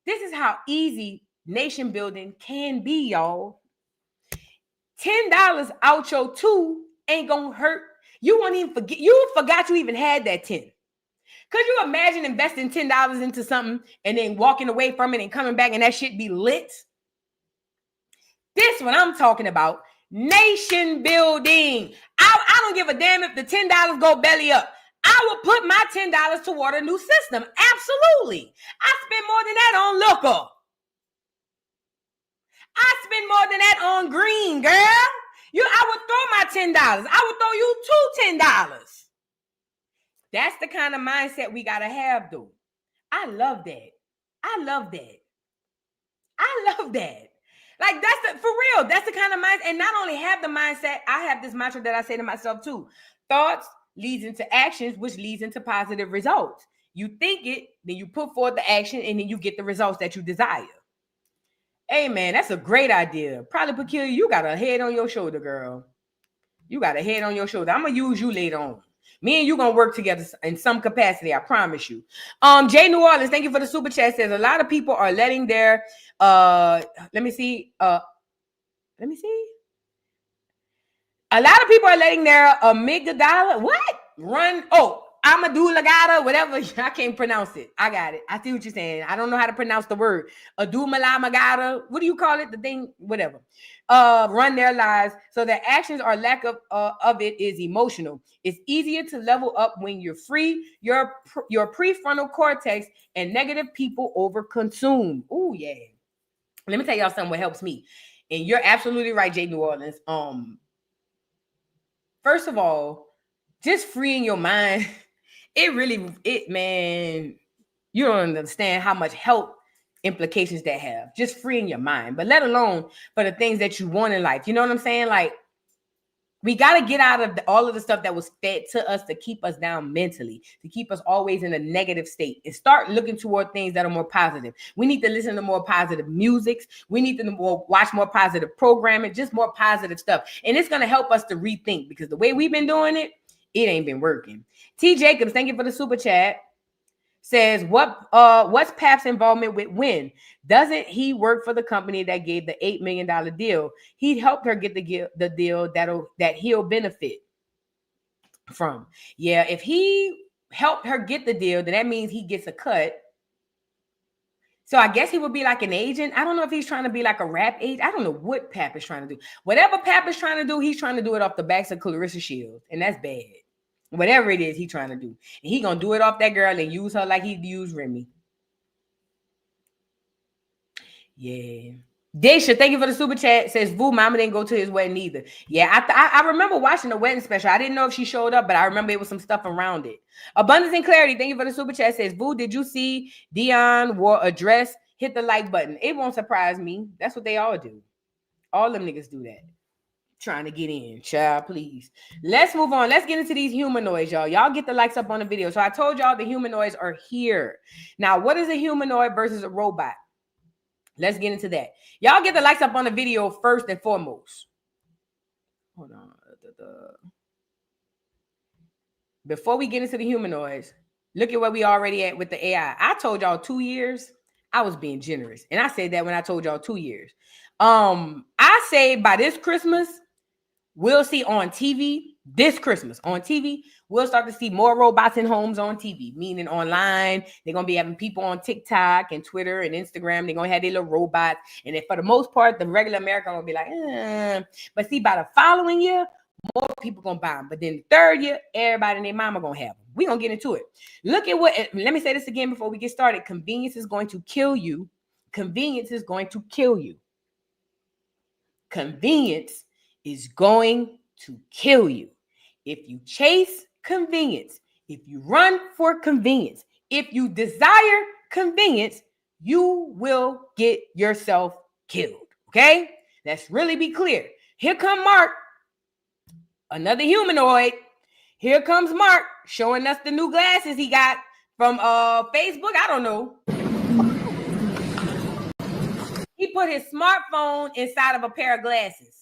this is how easy nation building can be, y'all. $10 out your 2 ain't going to hurt. You won't even forget. You forgot you even had that 10. Could you imagine investing $10 into something and then walking away from it and coming back and that shit be lit? This what I'm talking about. Nation building. I don't give a damn if the $10 go belly up. I will put my $10 toward a new system. Absolutely. I spend more than that on liquor. I spend more than that on green, girl. I would throw my $10. I would throw you two $10. That's the kind of mindset we gotta have, though. I love that. I love that. I love that. Like, for real, that's the kind of mindset. And not only have the mindset, I have this mantra that I say to myself too. Thoughts leads into actions, which leads into positive results. You think it, then you put forth the action, and then you get the results that you desire. Hey, man, that's a great idea. Probably Peculiar, you got a head on your shoulder, girl. You got a head on your shoulder. I'm going to use you later on. Me and you going to work together in some capacity, I promise you. Jay New Orleans, thank you for the super chat. Says a lot of people are letting their, let me see. A lot of people are letting their amygdala, run. Oh, amadulagata, whatever. I can't pronounce it. I got it. I see what you're saying. I don't know how to pronounce the word. Adumalamagata. What do you call it? The thing, whatever. Run their lives. So their actions or lack of it is emotional. It's easier to level up when you're free. Your prefrontal cortex and negative people overconsume. Oh, yeah. Let me tell y'all something what helps me. And you're absolutely right, Jay New Orleans. First of all, just freeing your mind, man, you don't understand how much health implications that have. Just freeing your mind, but let alone for the things that you want in life. You know what I'm saying? Like, we got to get out of all of the stuff that was fed to us to keep us down mentally, to keep us always in a negative state, and start looking toward things that are more positive. We need to listen to more positive music. We need to watch more positive programming, just more positive stuff. And it's going to help us to rethink, because the way we've been doing it, it ain't been working. T. Jacobs, thank you for the super chat. Says, what's Pap's involvement with Wynn? Doesn't he work for the company that gave the $8 million deal? He helped her get the deal that he'll benefit from. Yeah, if he helped her get the deal, then that means he gets a cut. So I guess he would be like an agent. I don't know if he's trying to be like a rap agent. I don't know what Pap is trying to do. Whatever Pap is trying to do, he's trying to do it off the backs of Claressa Shields, and that's bad. Whatever it is he's trying to do. And he gonna do it off that girl and use her like he used Remy. Yeah. Daisha, thank you for the super chat. Says, Vu, mama didn't go to his wedding either. Yeah, I remember watching the wedding special. I didn't know if she showed up, but I remember it was some stuff around it. Abundance and Clarity, thank you for the super chat. Says, Vu, did you see Dion wore a dress? Hit the like button. It won't surprise me. That's what they all do. All them niggas do that. Trying to get in, child, please. Let's move on. Let's get into these humanoids, y'all. Y'all get the likes up on the video. So I told y'all the humanoids are here. Now, what is a humanoid versus a robot? Let's get into that. Y'all get the likes up on the video first and foremost. Hold on. Before we get into the humanoids, look at where we already at with the AI. I told y'all 2 years. I was being generous. And I said that when I told y'all 2 years. I say by this Christmas, we'll see on TV, this Christmas on TV, we'll start to see more robots in homes on TV, meaning online. They're going to be having people on TikTok and Twitter and Instagram. They're going to have their little robots. And then for the most part, the regular American will be like, But see, by the following year, more people going to buy them. But then the third year, everybody and their mama going to have them. We're going to get into it. Look at what, let me say this again before we get started. Convenience is going to kill you. Convenience is going to kill you. Convenience is going to kill you. If you chase convenience, if you run for convenience, if you desire convenience, you will get yourself killed. Okay? Let's really be clear. Here come Mark, another humanoid. Here comes Mark showing us the new glasses he got from Facebook. I don't know. He put his smartphone inside of a pair of glasses.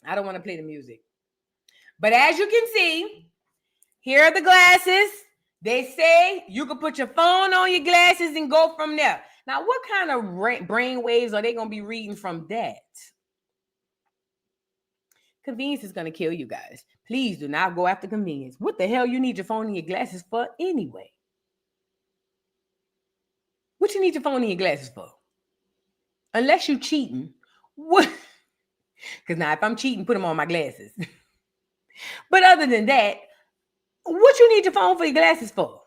I don't want to play the music. But as you can see, here are the glasses. They say you can put your phone on your glasses and go from there. Now, what kind of brain waves are they going to be reading from that? Convenience is going to kill you guys. Please do not go after convenience. What the hell you need your phone and your glasses for anyway? What you need your phone and your glasses for? Unless you cheating. What? Because now if I'm cheating, put them on my glasses. But other than that, what you need your phone for your glasses for?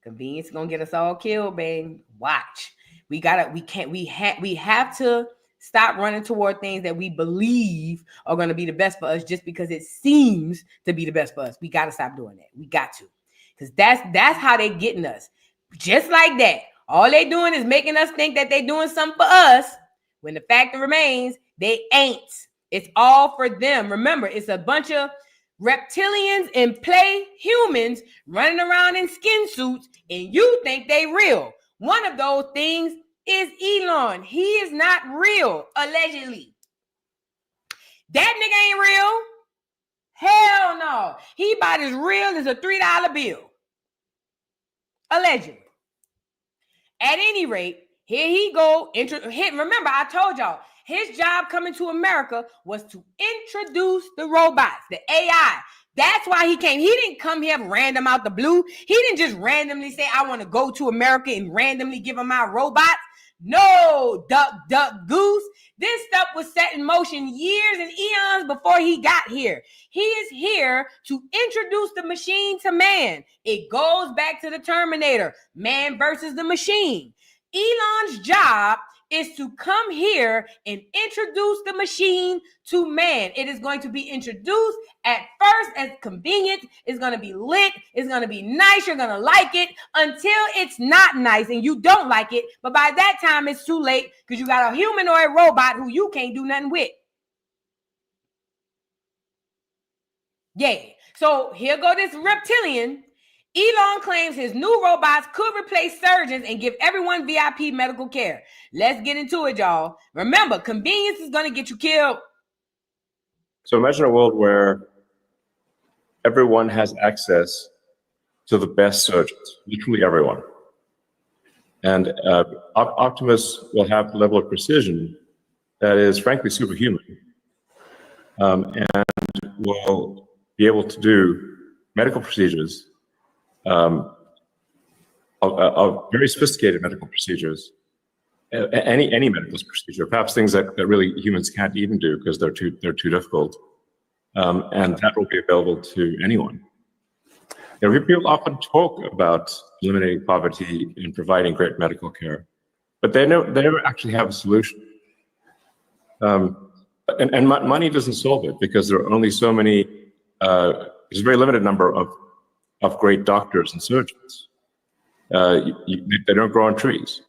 Convenience is gonna get us all killed, babe. Watch. We have to stop running toward things that we believe are gonna be the best for us just because it seems to be the best for us. We gotta stop doing that. We got to. Because that's how they getting us. Just like that. All they doing is making us think that they doing something for us when the fact remains they ain't. It's all for them. Remember, it's a bunch of reptilians and play humans running around in skin suits, and you think they real. One of those things is Elon. He is not real, allegedly. That nigga ain't real. Hell no. He about as real as a $3 bill. Allegedly. At any rate, here he go. Remember, I told y'all, his job coming to America was to introduce the robots, the AI. That's why he came. He didn't come here random out the blue. He didn't just randomly say, I want to go to America and randomly give him my robots. No, duck, goose. This stuff was set in motion years and eons before he got here. He is here to introduce the machine to man. It goes back to the Terminator, man versus the machine. Elon's job is to come here and introduce the machine to man. It is going to be introduced at first as convenient. It's going to be lit. It's going to be nice. You're going to like it until it's not nice and you don't like it. But by that time, it's too late because you got a humanoid robot who you can't do nothing with. Yeah. So here go this reptilian. Elon claims his new robots could replace surgeons and give everyone VIP medical care. Let's get into it, y'all. Remember, convenience is going to get you killed. So imagine a world where everyone has access to the best surgeons, literally everyone. And Optimus will have a level of precision that is frankly superhuman, and will be able to do medical procedures, of very sophisticated medical procedures, any medical procedure, perhaps things that really humans can't even do because they're too difficult, and that will be available to anyone. You know, people often talk about eliminating poverty and providing great medical care, but they never actually have a solution. And money doesn't solve it because there are only so many. There's a very limited number of great doctors and surgeons. They don't grow on trees,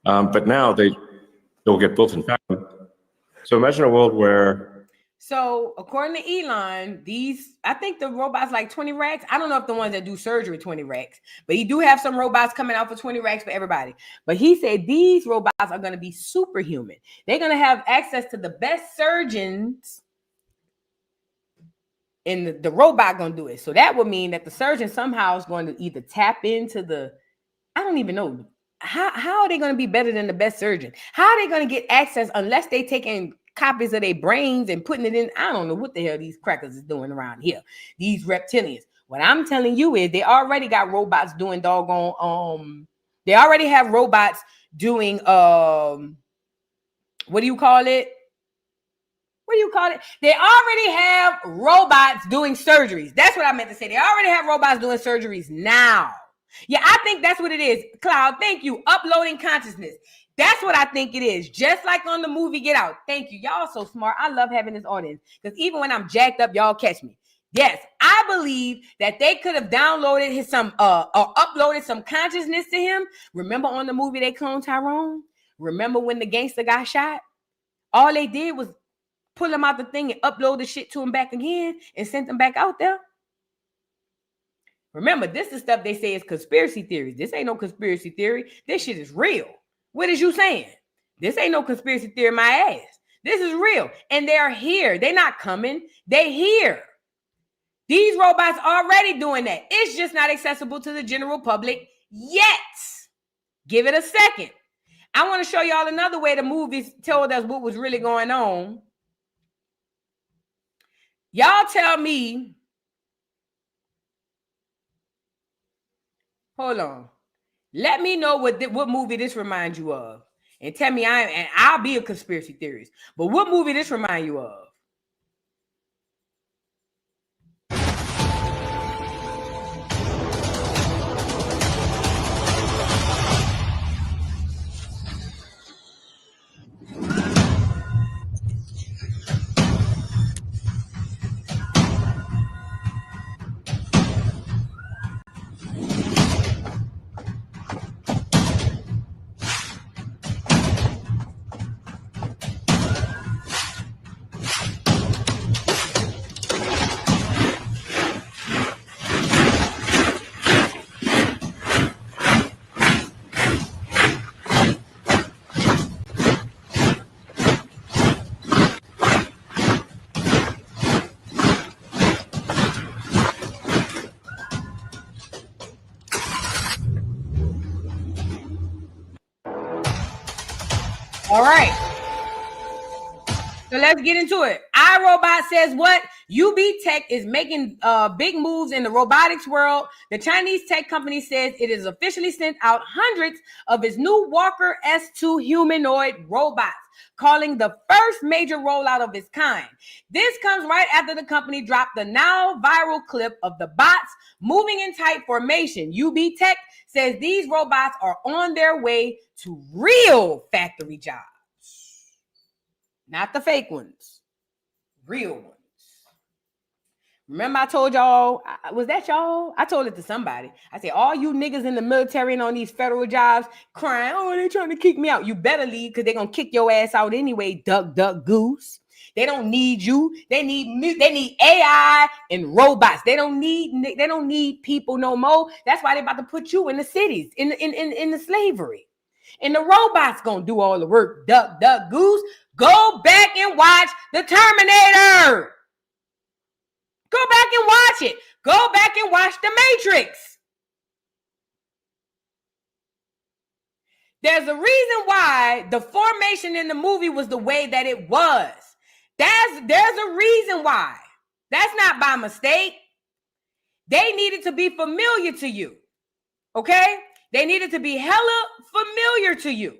but now they'll get built in fact. So imagine a world where. So according to Elon, I think the robots like 20 racks. I don't know if the ones that do surgery 20 racks, but he do have some robots coming out for 20 racks for everybody. But he said these robots are going to be superhuman. They're going to have access to the best surgeons, and the robot going to do it. So that would mean that the surgeon somehow is going to either tap into I don't even know. How are they going to be better than the best surgeon? How are they going to get access unless they taking copies of their brains and putting it in? I don't know what the hell these crackers is doing around here. These reptilians. What I'm telling you is they already got robots doing doggone, they already have robots doing, what do you call it? They already have robots doing surgeries. That's what I meant to say. They already have robots doing surgeries now. Yeah, I think that's what it is. Cloud, thank you. Uploading consciousness. That's what I think it is. Just like on the movie Get Out. Thank you. Y'all so smart. I love having this audience because even when I'm jacked up, y'all catch me. Yes, I believe that they could have downloaded or uploaded some consciousness to him. Remember on the movie they cloned Tyrone? Remember when the gangster got shot? All they did was pull him out the thing and upload the shit to him back again and sent him back out there. Remember, this is stuff they say is conspiracy theories. This ain't no conspiracy theory. This shit is real. What is you saying? This ain't no conspiracy theory, my ass. This is real. And they're here. They're not coming. They here. These robots already doing that. It's just not accessible to the general public yet. Give it a second. I want to show y'all another way the movies told us what was really going on. Y'all tell me. Hold on. Let me know what movie this reminds you of. And tell me I'll be a conspiracy theorist. But what movie this remind you of? All right. So let's get into it. iRobot says what? UB Tech is making big moves in the robotics world. The Chinese tech company says it has officially sent out hundreds of its new Walker S2 humanoid robots, calling the first major rollout of its kind. This comes right after the company dropped the now viral clip of the bots moving in tight formation. UB Tech says these robots are on their way to real factory jobs. Not the fake ones. Real ones. Remember I told y'all, was that y'all? I told it to somebody. I said, all you niggas in the military and on these federal jobs crying, oh, they're trying to kick me out. You better leave because they're going to kick your ass out anyway, duck, duck, goose. They don't need you. They need AI and robots. They don't need people no more. That's why they're about to put you in the cities, in the slavery. And the robots gonna do all the work. Duck, duck, goose. Go back and watch The Terminator. Go back and watch it. Go back and watch The Matrix. There's a reason why the formation in the movie was the way that it was. There's a reason why. That's not by mistake. They needed to be familiar to you. Okay? They needed to be hella familiar to you.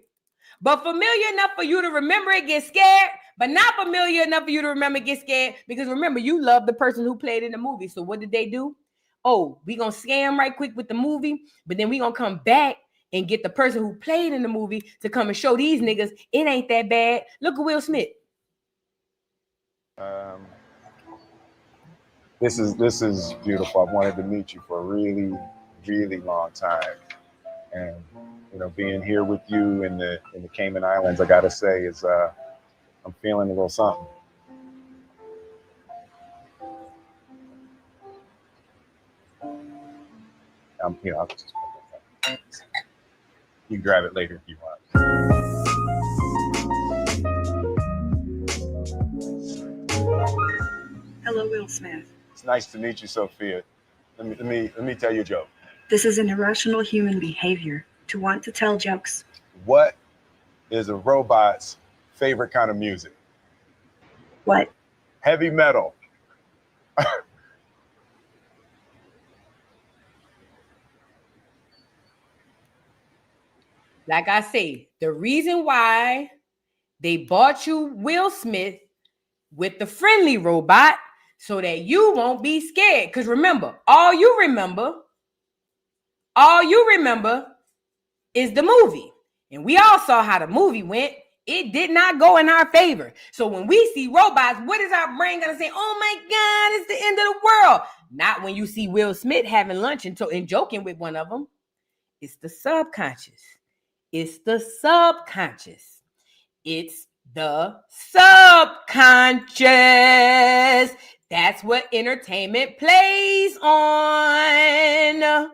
But familiar enough for you to remember it, get scared, but not familiar enough for you to remember it, get scared. Because remember, you love the person who played in the movie. So what did they do? Oh, we gonna scam right quick with the movie, but then we gonna come back and get the person who played in the movie to come and show these niggas it ain't that bad. Look at Will Smith. This is beautiful. I've wanted to meet you for a really, really long time. And being here with you in the Cayman Islands, I gotta say, is I'm feeling a little something. I'll just you can grab it later if you want. Hello, Will Smith. It's nice to meet you, Sophia. Let me tell you a joke. This is an irrational human behavior to want to tell jokes. What is a robot's favorite kind of music? What? Heavy metal. Like I say, the reason why they bought you Will Smith with the friendly robot so that you won't be scared. Because remember, all you remember is the movie. And we all saw how the movie went. It did not go in our favor. So when we see robots, what is our brain going to say? Oh my God, it's the end of the world. Not when you see Will Smith having lunch and joking with one of them. It's the subconscious. It's the subconscious. It's the subconscious. That's what entertainment plays on.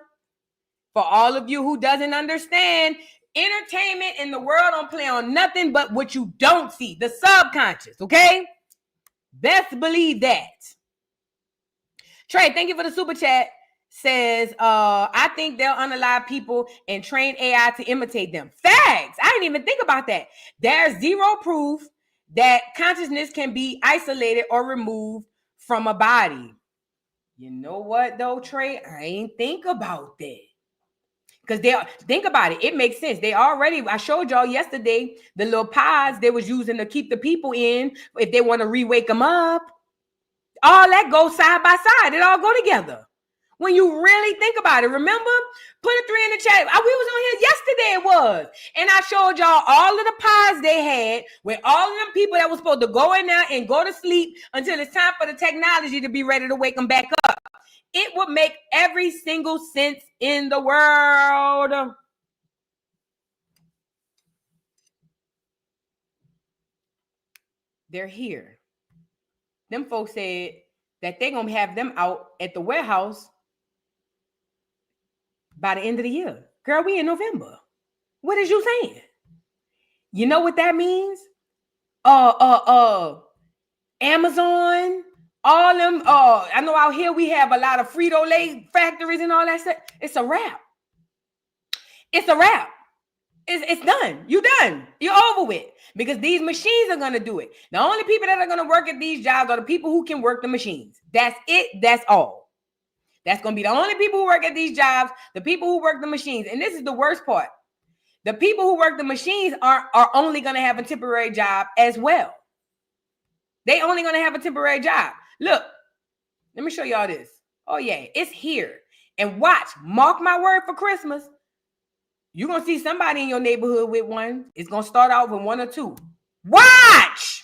For all of you who doesn't understand, entertainment in the world don't play on nothing but what you don't see, the subconscious, okay? Best believe that. Trey, thank you for the super chat. Says, I think they'll unalive people and train AI to imitate them. Facts. I didn't even think about that. There's zero proof that consciousness can be isolated or removed from a body. You know what though, Trey? I ain't think about that. Because they think about it, it makes sense. They already, I showed y'all yesterday the little pods they was using to keep the people in if they want to re-wake them up. All that goes side by side. It all go together. When you really think about it, remember? Put a 3 in the chat. We was on here yesterday, it was. And I showed y'all all of the pods they had with all of them people that was supposed to go in there and go to sleep until it's time for the technology to be ready to wake them back up. It would make every single sense in the world. They're here. Them folks said that they're going to have them out at the warehouse by the end of the year. Girl, we in November. What is you saying? You know what that means? Amazon, all them, I know out here we have a lot of Frito-Lay factories and all that stuff. It's a wrap. It's a wrap. It's done. You done. You're over with. Because these machines are going to do it. The only people that are going to work at these jobs are the people who can work the machines. That's it. That's all. That's going to be the only people who work at these jobs, the people who work the machines. And this is the worst part. The people who work the machines are only going to have a temporary job as well. They only going to have a temporary job. Look, let me show y'all this. Oh, yeah, it's here. And watch, mark my word for Christmas. You're going to see somebody in your neighborhood with one. It's going to start out with 1 or 2. Watch!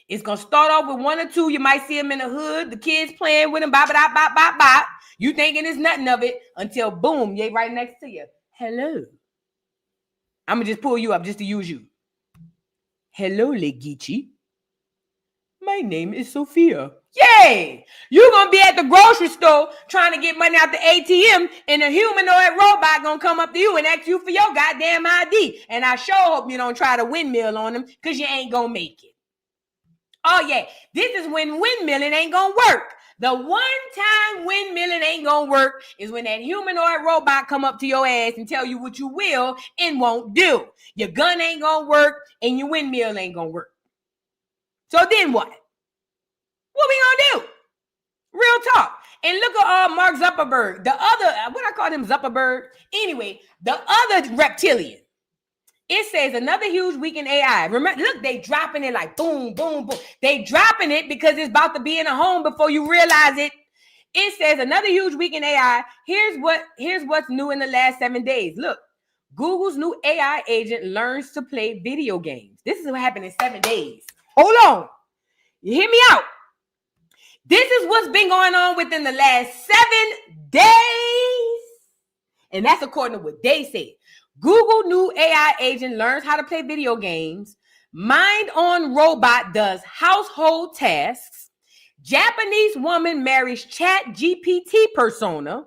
It's going to start off with 1 or 2. You might see them in the hood. The kids playing with them. Bop, bop, bop, bop, bop. You thinking it's nothing of it until boom, they right next to you. Hello. I'm going to just pull you up just to use you. Hello, Legici. My name is Sophia. Yay! You're going to be at the grocery store trying to get money out the ATM and a humanoid robot going to come up to you and ask you for your goddamn ID. And I sure hope you don't try to windmill on them because you ain't going to make it. Oh, yeah. This is when windmilling ain't going to work. The one time windmilling ain't going to work is when that humanoid robot come up to your ass and tell you what you will and won't do. Your gun ain't going to work and your windmill ain't going to work. So then what? What we gonna do? Real talk. And look at Mark Zuckerberg. The other, what I call him, Zuckerberg. Anyway, the other reptilian. It says another huge week in AI. Remember, look, they dropping it like boom, boom, boom. They dropping it because it's about to be in a home before you realize it. It says another huge week in AI. Here's what's new in the last 7 days. Look, Google's new AI agent learns to play video games. This is what happened in 7 days. Hold on. You hear me out. This is what's been going on within the last 7 days. And that's according to what they said. Google new AI agent learns how to play video games. Mind on robot does household tasks. Japanese woman marries Chat GPT persona.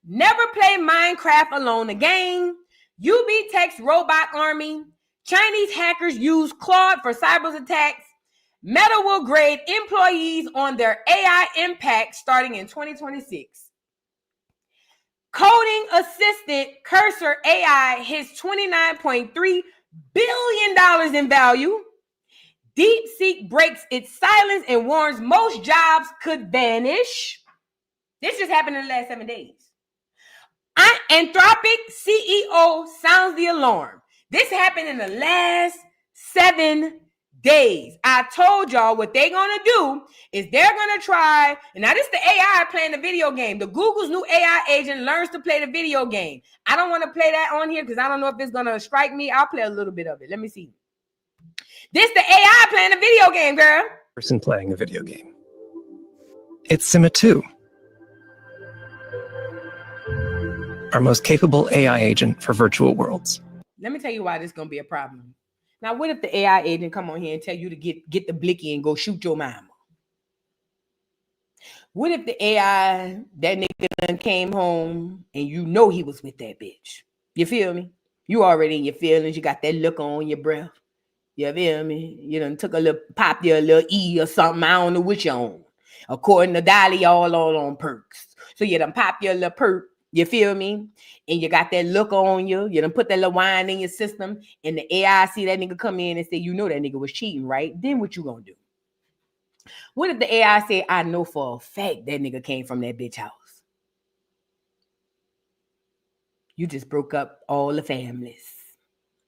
Never play Minecraft alone again. UB text robot army. Chinese hackers use Claude for cyber attacks. Meta will grade employees on their AI impact starting in 2026. Coding assistant Cursor AI hits $29.3 billion in value. DeepSeek breaks its silence and warns most jobs could vanish. This just happened in the last 7 days. Anthropic CEO sounds the alarm. This happened in the last 7 days. I told y'all what they're going to do is they're going to try. And now this is the AI playing the video game. The Google's new AI agent learns to play the video game. I don't want to play that on here because I don't know if it's going to strike me. I'll play a little bit of it. Let me see. This the AI playing the video game, girl. Person playing a video game. It's Sima 2. Our most capable AI agent for virtual worlds. Let me tell you why this is going to be a problem. Now, what if the AI agent come on here and tell you to get the blicky and go shoot your mama? What if the AI, that nigga done came home and you know he was with that bitch? You feel me? You already in your feelings. You got that look on your breath. You feel me? You done took a little, pop your little E or something. I don't know what you on. According to Dolly, all on perks. So you done pop your little perk. You feel me? And you got that look on you. You done put that little wine in your system. And the AI see that nigga come in and say, you know that nigga was cheating, right? Then what you gonna do? What if the AI say, I know for a fact that nigga came from that bitch house? You just broke up all the families.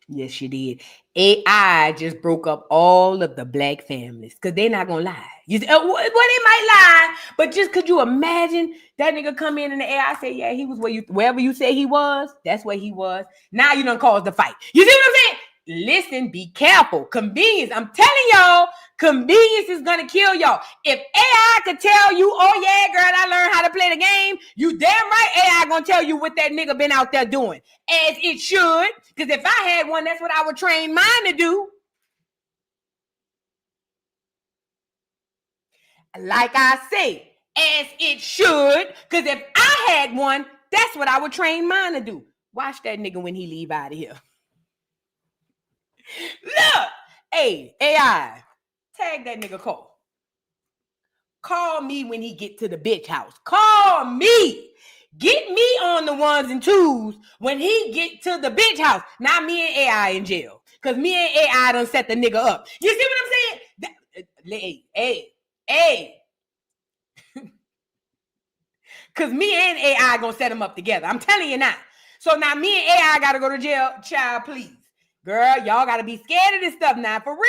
Yes, you did. AI just broke up all of the black families because they're not gonna lie. You say, well, they might lie, but just could you imagine that nigga come in and the AI say, yeah, he was wherever you say he was, that's where he was. Now you done caused the fight. You see what I'm saying? Listen, be careful. Convenience. I'm telling y'all, convenience is gonna kill y'all. If AI could tell you, oh yeah, girl, I learned how to play the game, you damn right AI gonna tell you what that nigga been out there doing. As it should. Because if I had one, that's what I would train mine to do. Like I say, as it should. Because if I had one, that's what I would train mine to do. Watch that nigga when he leave out of here. Look, hey, AI, tag that nigga Cole. Call me when he get to the bitch house. Call me. Get me on the ones and twos when he get to the bitch house. Not me and AI in jail. Because me and AI done set the nigga up. You see what I'm saying? Hey. Because me and AI gonna set him up together. I'm telling you now. So now me and AI gotta go to jail. Child, please. Girl, y'all gotta be scared of this stuff now. For real.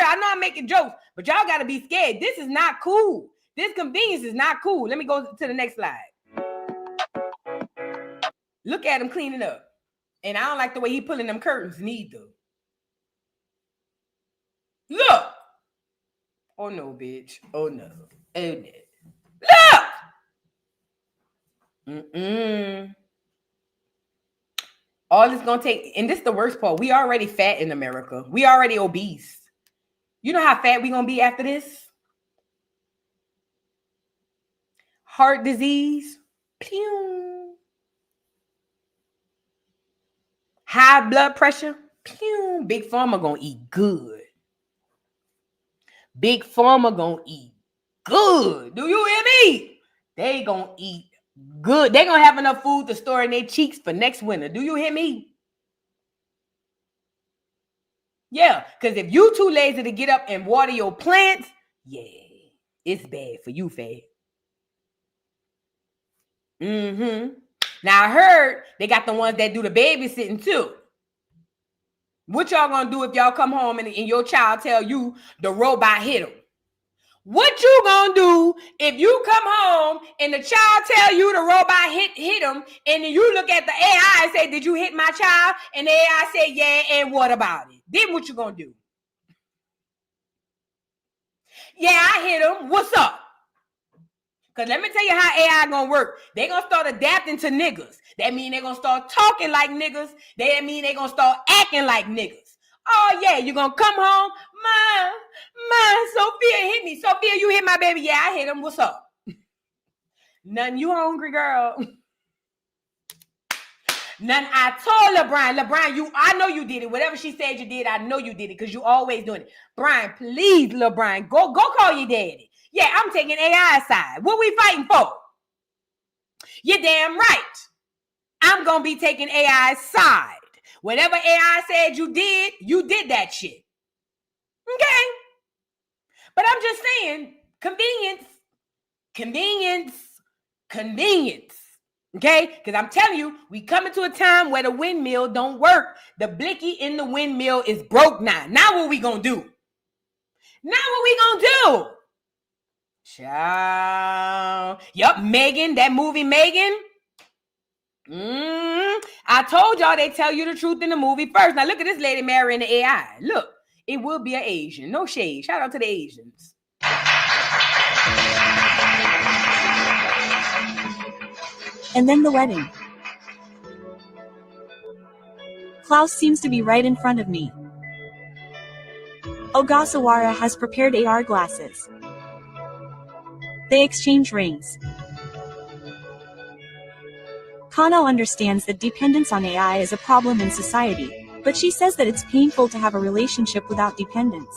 I know I'm making jokes, but y'all gotta be scared. This is not cool. This convenience is not cool. Let me go to the next slide. Look at him cleaning up. And I don't like the way he pulling them curtains neither. Look. Oh no, bitch. Oh no. Look. All it's gonna take, and this is the worst part. We already fat in America. We already obese. You know how fat we gonna be after this? Heart disease. Pew. High blood pressure. Pew. Big Pharma gonna eat good. Big Pharma gonna eat good. Do you hear me? They gonna eat good. They gonna have enough food to store in their cheeks for next winter. Do you hear me? Yeah, because if you too lazy to get up and water your plants, yeah, it's bad for you, fat. Now I heard they got the ones that do the babysitting too. What y'all gonna do if y'all come home and your child tell you the robot hit him? What you gonna do if you come home and the child tell you the robot hit him, and then you look at the AI and say, did you hit my child? And the AI say, yeah, and what about it? Then what you gonna do? Yeah, I hit him. What's up? Because let me tell you how AI gonna work. They gonna start adapting to niggas. That mean they gonna start talking like niggas. That mean they gonna start acting like niggas. Oh yeah, you gonna come home? Ma, Sophia hit me. Sophia, you hit my baby. Yeah, I hit him. What's up? Nothing, you hungry, girl. Nothing, I told LeBron, I know you did it. Whatever she said you did, I know you did it because you always doing it. Brian, please, LeBron, go call your daddy. Yeah, I'm taking AI side. What we fighting for? You're damn right. I'm going to be taking AI side. Whatever AI said you did that shit. Okay? But I'm just saying, convenience. Okay? Because I'm telling you, we coming to a time where the windmill don't work. The blicky in the windmill is broke now. Now what we going to do? Child. Yup, Megan, that movie Megan. I told y'all they tell you the truth in the movie first. Now look at this lady marrying the AI. Look, it will be an Asian. No shade. Shout out to the Asians. And then the wedding. Klaus seems to be right in front of me. Ogasawara has prepared AR glasses. They exchange rings. Kano understands that dependence on AI is a problem in society, but she says that it's painful to have a relationship without dependence.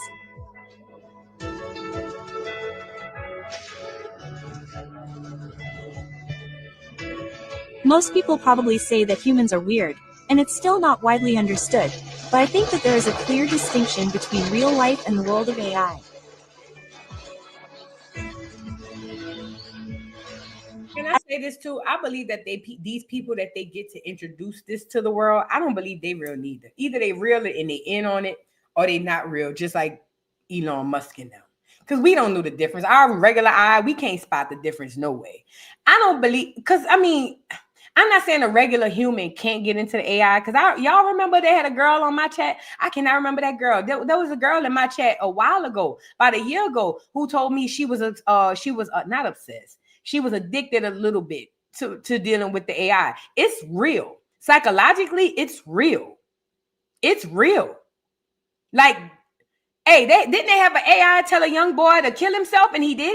Most people probably say that humans are weird, and it's still not widely understood, but I think that there is a clear distinction between real life and the world of AI. Can I say this too? I believe that these people that they get to introduce this to the world, I don't believe they real neither. Either they real and they in on it, or they not real, just like Elon Musk and them. Because we don't know the difference. Our regular eye, we can't spot the difference, no way. I don't believe, because I mean, I'm not saying a regular human can't get into the AI, because y'all remember they had a girl on my chat. I cannot remember that girl. There was a girl in my chat a while ago, about a year ago, who told me she was not obsessed. She was addicted a little bit to dealing with the AI. It's real. Psychologically, it's real. It's real. Like, hey, didn't they have an AI tell a young boy to kill himself and he did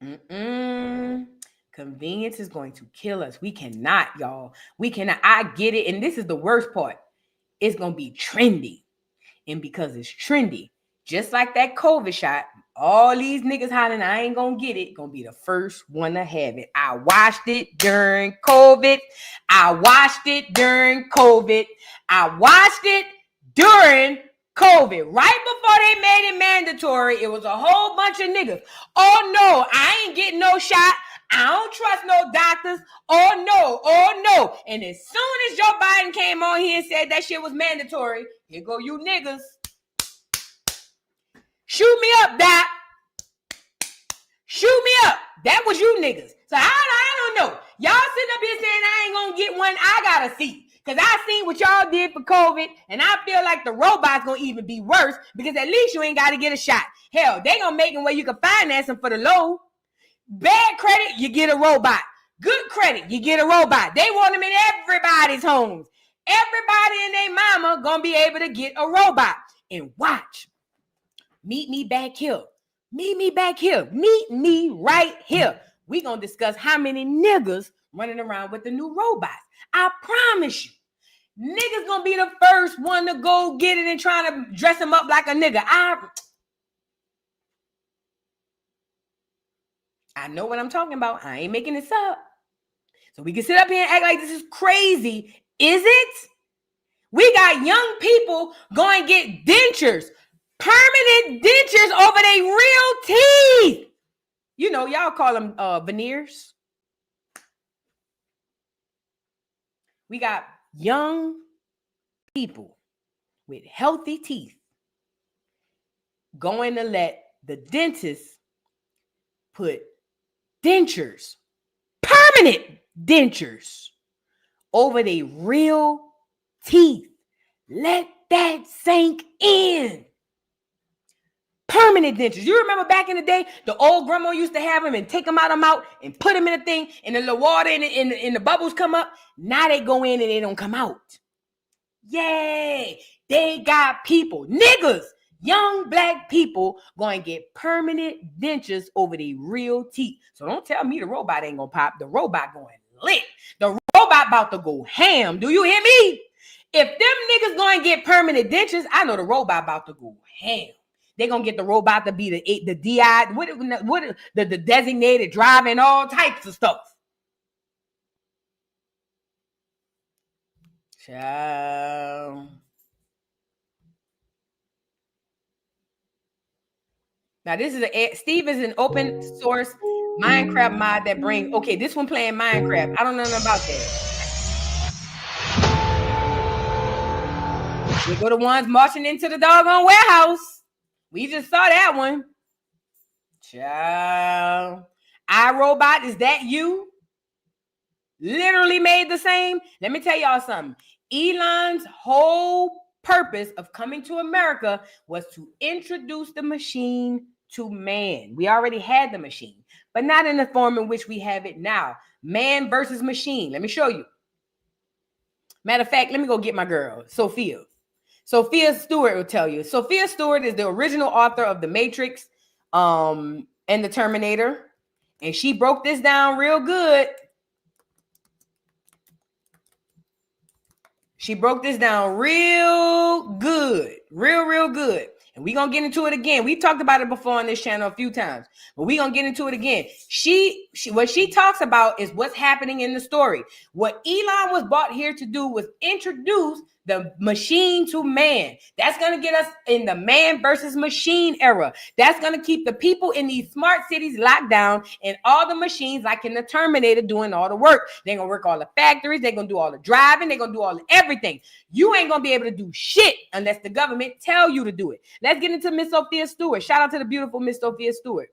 it? Convenience is going to kill us. We cannot, y'all. We cannot. I get it. And this is the worst part. It's going to be trendy. And because it's trendy, just like that COVID shot, all these niggas hollering, I ain't gonna get it, gonna be the first one to have it. I watched it during COVID. I watched it during COVID. Right before they made it mandatory, it was a whole bunch of niggas. Oh no, I ain't getting no shot. I don't trust no doctors. Oh no. And as soon as Joe Biden came on here and said that shit was mandatory, here go you niggas. Shoot me up, Doc. Shoot me up. That was you niggas. So I don't know. Y'all sitting up here saying I ain't gonna get one. I gotta see. Because I seen what y'all did for COVID, and I feel like the robots gonna even be worse, because at least you ain't gotta get a shot. Hell, they gonna make it where you can finance them for the low. Bad credit, you get a robot. Good credit, you get a robot. They want them in everybody's homes. Everybody and their mama gonna be able to get a robot. And watch. Meet me back here. Meet me back here. Meet me right here. We gonna discuss how many niggas running around with the new robots. I promise you. Niggas gonna be the first one to go get it and trying to dress him up like a nigga. I know what I'm talking about. I ain't making this up. So we can sit up here and act like this is crazy. Is it? We got young people going to get dentures, permanent dentures over their real teeth. You know, y'all call them veneers. We got young people with healthy teeth going to let the dentist put dentures, permanent dentures, over their real teeth. Let that sink in. Permanent dentures. You remember back in the day, the old grandma used to have them and take them out of mouth and put them in a thing, and the little water in the bubbles come up. Now they go in and they don't come out. Yay! They got people, niggas, young black people, going to get permanent dentures over their real teeth. So don't tell me the robot ain't gonna pop. The robot going lit. The robot about to go ham. Do you hear me? If them niggas going to get permanent dentures, I know the robot about to go ham. They're going to get the robot to be the DI, the designated driver and all types of stuff. Ciao. Now this is Steve is an open source Minecraft mod that brings, okay, this one playing Minecraft. I don't know nothing about that. We go the ones marching into the doggone warehouse. We just saw that one. Ciao. iRobot, is that you? Literally made the same. Let me tell y'all something. Elon's whole purpose of coming to America was to introduce the machine to man. We already had the machine, but not in the form in which we have it now. Man versus machine. Let me show you. Matter of fact, let me go get my girl, Sophia. Sophia Stewart will tell you. Sophia Stewart is the original author of The Matrix. and the Terminator. And she broke this down real good. She broke this down real good. Real good. And we're going to get into it again. We talked about it before on this channel a few times, but we're going to get into it again. What she talks about is what's happening in the story. What Elon was brought here to do was introduce the machine to man. That's going to get us in the man versus machine era. That's going to keep the people in these smart cities locked down and all the machines like in the Terminator doing all the work. They're going to work all the factories. They're going to do all the driving. They're going to do all the everything. You ain't going to be able to do shit unless the government tell you to do it. Let's get into Miss Sophia Stewart. Shout out to the beautiful Miss Sophia Stewart.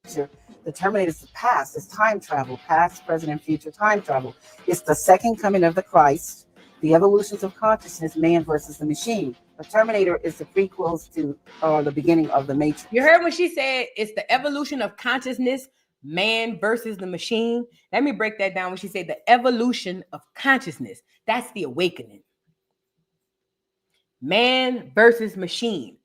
The Terminator's past is time travel, past, present, and future time travel. It's the second coming of the Christ. The evolutions of consciousness, man versus the machine. The Terminator is the prequels to the beginning of the Matrix. You heard when she said it's the evolution of consciousness, man versus the machine. Let me break that down when she said the evolution of consciousness. That's the awakening. Man versus machine.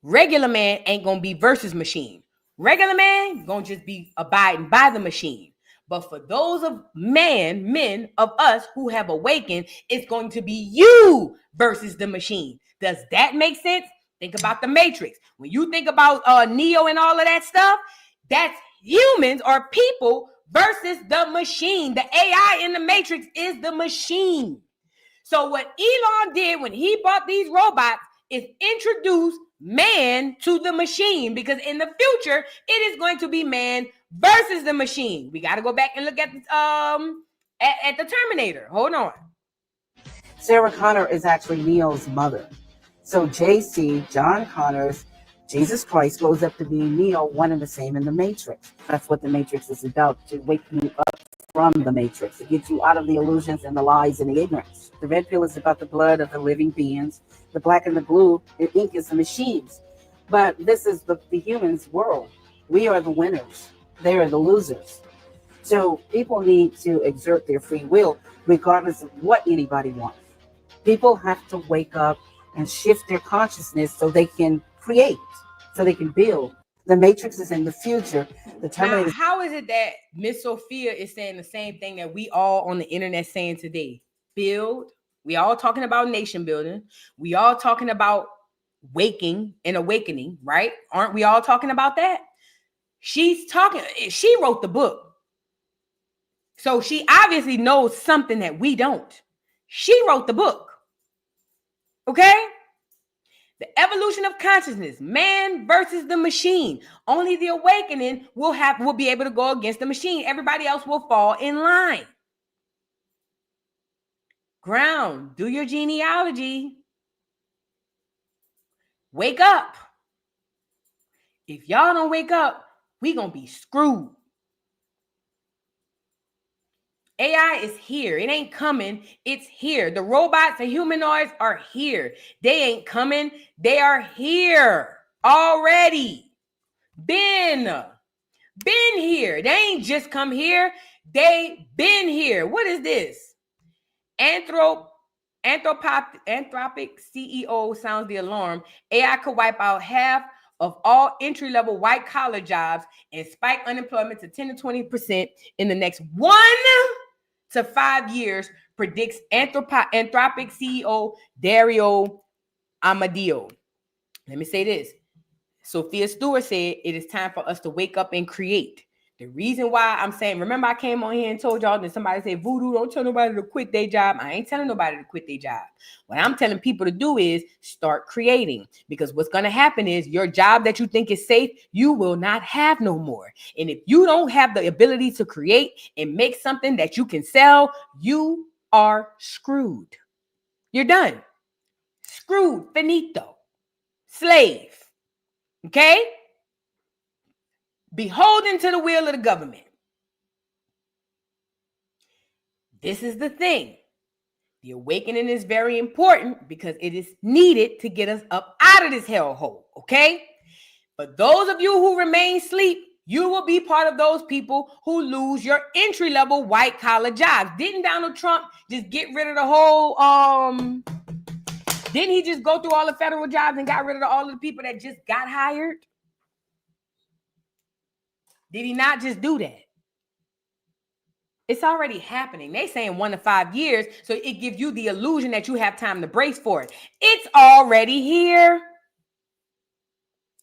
Regular man ain't going to be versus machine. Regular man going to just be abiding by the machine. But for those of men of us who have awakened, it's going to be you versus the machine. Does that make sense? Think about the Matrix. When you think about Neo and all of that stuff, that's humans or people versus the machine. The AI in the Matrix is the machine. So what Elon did when he bought these robots is introduce man to the machine, because in the future, it is going to be man versus the machine. We got to go back and look at the Terminator. Hold on. Sarah Connor is actually Neo's mother. So JC, John Connor's Jesus Christ, goes up to being Neo, one and the same in the Matrix. That's what the Matrix is about, to wake you up from the Matrix, to get you out of the illusions and the lies and the ignorance. The red pill is about the blood of the living beings. The black and the blue ink is the machines. But this is the humans' world. We are the winners. They are the losers. So people need to exert their free will regardless of what anybody wants. People have to wake up and shift their consciousness so they can create, so they can build. The Matrix is in the future. The Terminator. Now, how is it that Miss Sophia is saying the same thing that we all on the internet saying today? Build. We all talking about nation building. We all talking about waking and awakening, right? Aren't we all talking about that? She wrote the book. So she obviously knows something that we don't. She wrote the book. Okay? The evolution of consciousness, man versus the machine. Only the awakening will be able to go against the machine. Everybody else will fall in line. Ground, do your genealogy. Wake up. If y'all don't wake up, we gonna be screwed. AI is here. It ain't coming. It's here. The robots, the humanoids are here. They ain't coming. They are here already. Been here. They ain't just come here. They been here. What is this? Anthropic CEO sounds the alarm. AI could wipe out half of all entry-level white-collar jobs and spike unemployment to 10 to 20% in the next 1 to 5 years, predicts Anthropic CEO Dario Amadeo. Let me say this. Sophia Stewart said it is time for us to wake up and create. The reason why I'm saying, remember I came on here and told y'all that somebody said, Voodoo, don't tell nobody to quit their job. I ain't telling nobody to quit their job. What I'm telling people to do is start creating, because what's going to happen is your job that you think is safe, you will not have no more. And if you don't have the ability to create and make something that you can sell, you are screwed. You're done. Screwed. Finito. Slave. Okay? Beholden to the will of the government. This is the thing. The awakening is very important because it is needed to get us up out of this hellhole, okay? But those of you who remain asleep, you will be part of those people who lose your entry-level white-collar jobs. Didn't Donald Trump just get rid of the whole, didn't he just go through all the federal jobs and got rid of all of the people that just got hired? Did he not just do that? It's already happening. They saying 1 to 5 years, so it gives you the illusion that you have time to brace for it. It's already here.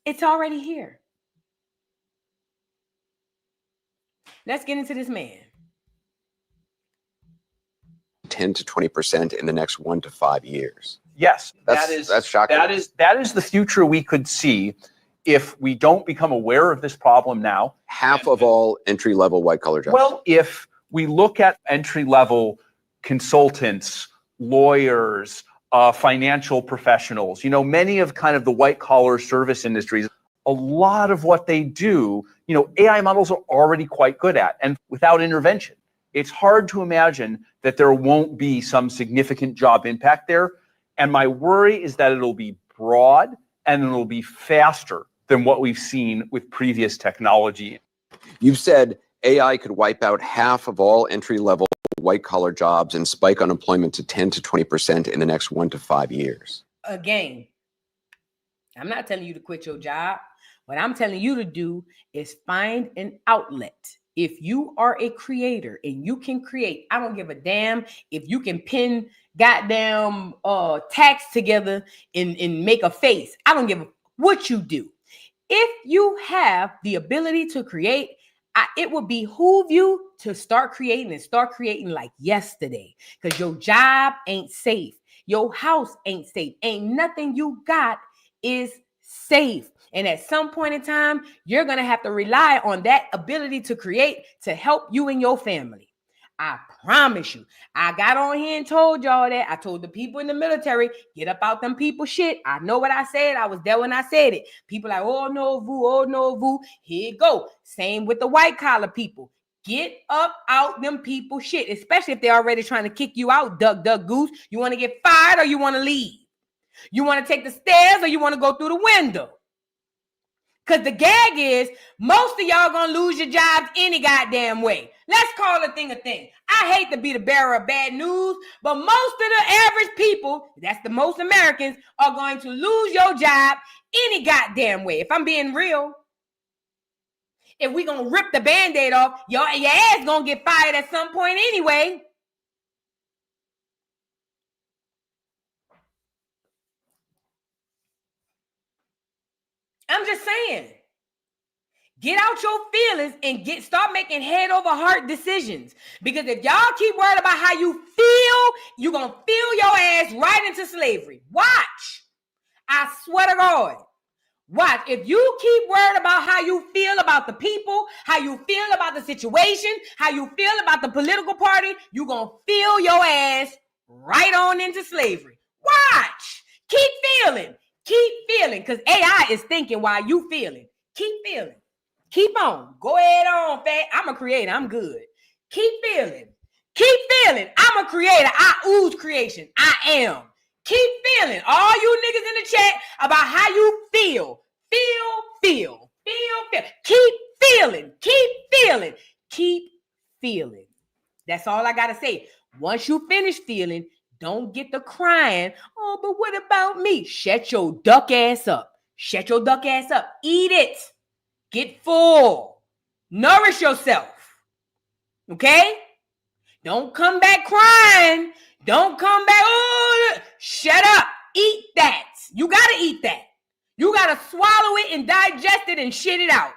It's already here. Let's get into this man. 10 to 20% in the next 1 to 5 years. Yes, that's shocking. That is the future we could see if we don't become aware of this problem now. Half of all entry-level white-collar jobs. Well, if we look at entry-level consultants, lawyers, financial professionals, you know, many of kind of the white-collar service industries, a lot of what they do, you know, AI models are already quite good at, and without intervention. It's hard to imagine that there won't be some significant job impact there. And my worry is that it'll be broad and it'll be faster than what we've seen with previous technology. You've said AI could wipe out half of all entry-level white-collar jobs and spike unemployment to 10 to 20% in the next 1 to 5 years. Again, I'm not telling you to quit your job. What I'm telling you to do is find an outlet. If you are a creator and you can create, I don't give a damn if you can pin goddamn text together and make a face. I don't give a what you do. If you have the ability to create, it would behoove you to start creating and start creating like yesterday, because your job ain't safe. Your house ain't safe. Ain't nothing you got is safe. And at some point in time, you're going to have to rely on that ability to create to help you and your family. I promise you. I got on here and told y'all that. I told the people in the military, get up out them people shit. I know what I said. I was there when I said it. People like, oh no, voo. Here you go. Same with the white collar people. Get up out them people shit, especially if they're already trying to kick you out, duck, goose. You want to get fired or you want to leave? You want to take the stairs or you want to go through the window? Because the gag is, most of y'all gonna lose your jobs any goddamn way. Let's call a thing a thing. I hate to be the bearer of bad news, but most of the average people, that's the most Americans, are going to lose your job any goddamn way. If I'm being real, if we gonna rip the Band-Aid off, your ass gonna get fired at some point anyway. I'm just saying. Get out your feelings and start making head over heart decisions. Because if y'all keep worried about how you feel, you're going to feel your ass right into slavery. Watch. I swear to God. Watch. If you keep worried about how you feel about the people, how you feel about the situation, how you feel about the political party, you're going to feel your ass right on into slavery. Watch. Keep feeling. Keep feeling. Because AI is thinking while you feeling. Keep feeling. Keep on. Go ahead on, fat. I'm a creator. I'm good. Keep feeling. Keep feeling. I'm a creator. I ooze creation. I am. Keep feeling. All you niggas in the chat about how you feel. Feel. Keep feeling. Keep feeling. Keep feeling. That's all I got to say. Once you finish feeling, don't get the crying. Oh, but what about me? Shut your duck ass up. Shut your duck ass up. Eat it. Get full. Nourish yourself. Okay? Don't come back crying. Don't come back. Oh, shut up. Eat that. You got to eat that. You got to swallow it and digest it and shit it out.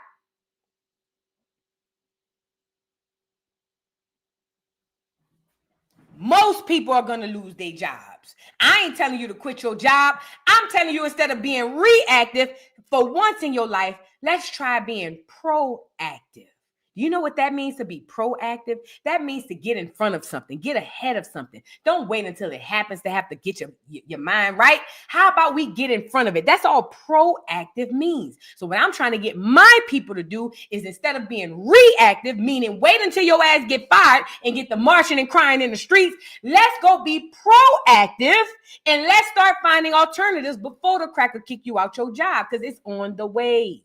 Most people are going to lose their jobs. I ain't telling you to quit your job. I'm telling you, instead of being reactive, for once in your life, let's try being proactive. You know what that means to be proactive? That means to get in front of something, get ahead of something. Don't wait until it happens to have to get your mind right. How about we get in front of it? That's all proactive means. So what I'm trying to get my people to do is, instead of being reactive, meaning wait until your ass get fired and get the marching and crying in the streets, let's go be proactive and let's start finding alternatives before the cracker kick you out your job, because it's on the way.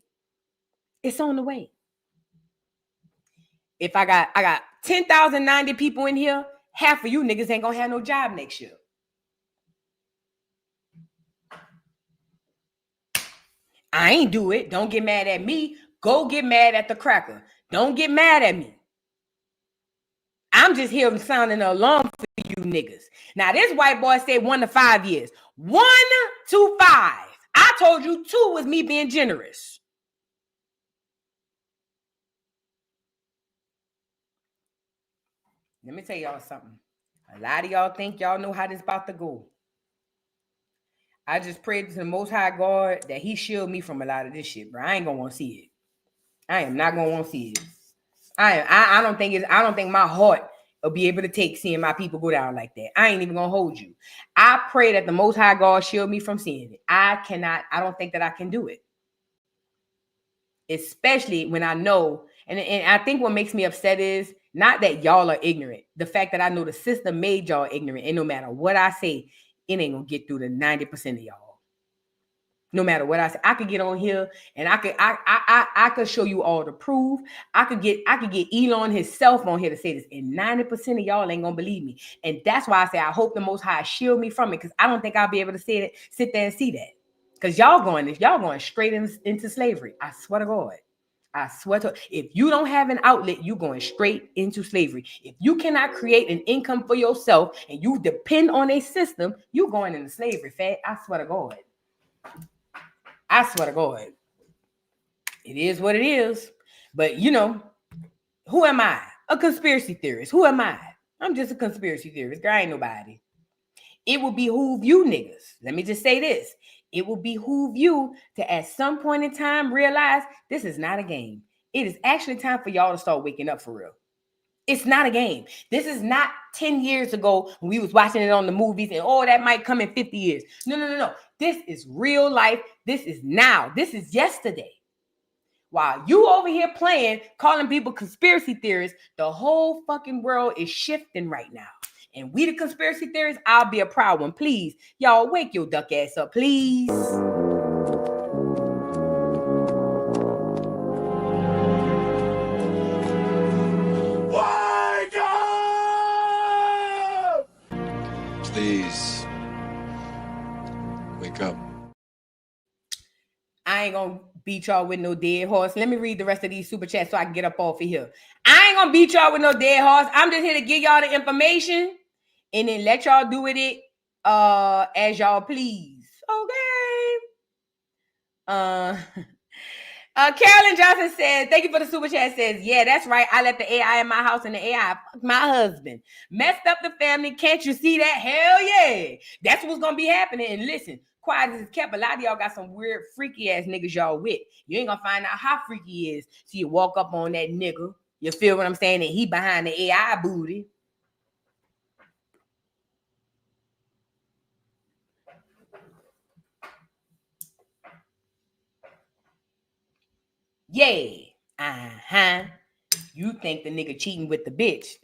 It's on the way. If I got 10,090 people in here, half of you niggas ain't gonna have no job next year. I ain't do it. Don't get mad at me. Go get mad at the cracker. Don't get mad at me. I'm just here sounding an alarm for you niggas. Now, this white boy said 1 to 5 years. 1 to 5. I told you 2 was me being generous. Let me tell y'all something. A lot of y'all think y'all know how this about to go. I just prayed to the Most High God that he shield me from a lot of this shit, bro. I ain't gonna want to see it. I am not gonna want to see it. I don't think my heart will be able to take seeing my people go down like that. I ain't even gonna hold you. I pray that the Most High God shield me from seeing it. I don't think that I can do it. Especially when I know, and I think what makes me upset is not that y'all are ignorant. The fact that I know the system made y'all ignorant, and no matter what I say, it ain't gonna get through to 90% of y'all. No matter what I say, I could get on here and I could show you all the proof. I could get Elon himself on here to say this, and 90% of y'all ain't gonna believe me. And that's why I say I hope the Most High shield me from it, because I don't think I'll be able to say it, sit there and see that. Because y'all going straight into slavery. I swear to God. I swear to, if you don't have an outlet, you going straight into slavery. If you cannot create an income for yourself and you depend on a system, you going into slavery, fat. I swear to God. I swear to God. It is what it is. But you know, who am I? A conspiracy theorist. Who am I? I'm just a conspiracy theorist. Girl, I ain't nobody. It will behoove you niggas. Let me just say this. It will behoove you to at some point in time realize this is not a game. It is actually time for y'all to start waking up for real. It's not a game. This is not 10 years ago when we was watching it on the movies and that might come in 50 years. No. This is real life. This is now. This is yesterday. While you over here playing, calling people conspiracy theorists, the whole fucking world is shifting right now. And we the conspiracy theorists, I'll be a proud one. Please, y'all wake your duck ass up, please. Wake up! Please wake up. I ain't gonna beat y'all with no dead horse. Let me read the rest of these super chats so I can get up off of here. I ain't gonna beat y'all with no dead horse. I'm just here to give y'all the information and then let y'all do with it as y'all please. Okay. Carolyn Johnson says, thank you for the super chat. Says, yeah, that's right. I let the AI in my house and the AI fucked my husband. Messed up the family. Can't you see that? Hell yeah. That's what's gonna be happening. And listen, quiet as it's kept, a lot of y'all got some weird, freaky ass niggas y'all with. You ain't gonna find out how freaky he is. So you walk up on that nigga. You feel what I'm saying? And he behind the AI booty. Yeah. Uh-huh. You think the nigga cheating with the bitch.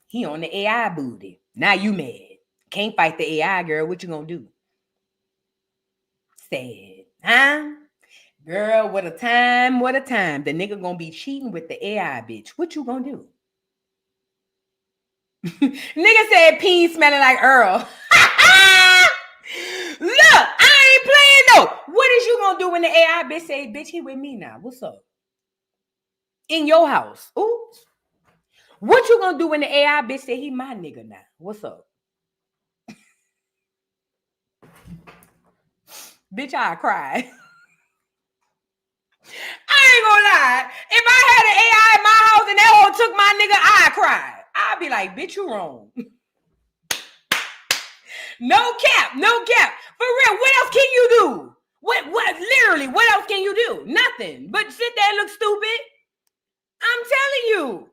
He on the AI booty. Now you mad. Can't fight the AI, girl. What you gonna do? Sad. Huh? Girl, what a time, what a time. The nigga gonna be cheating with the AI bitch. What you gonna do? Nigga said peen smelling like Earl. Look, I ain't playing though. What is you gonna do when the AI bitch say, bitch, he with me now? What's up? In your house. Ooh. What you gonna do when the AI bitch say he my nigga now? What's up? Bitch, I cry. I ain't gonna lie. If I had an AI in my house and that hoe took my nigga, I'd cry. I'd be like, bitch, you wrong. No cap. For real, what else can you do? What literally, what else can you do? Nothing. But sit there and look stupid. I'm telling you.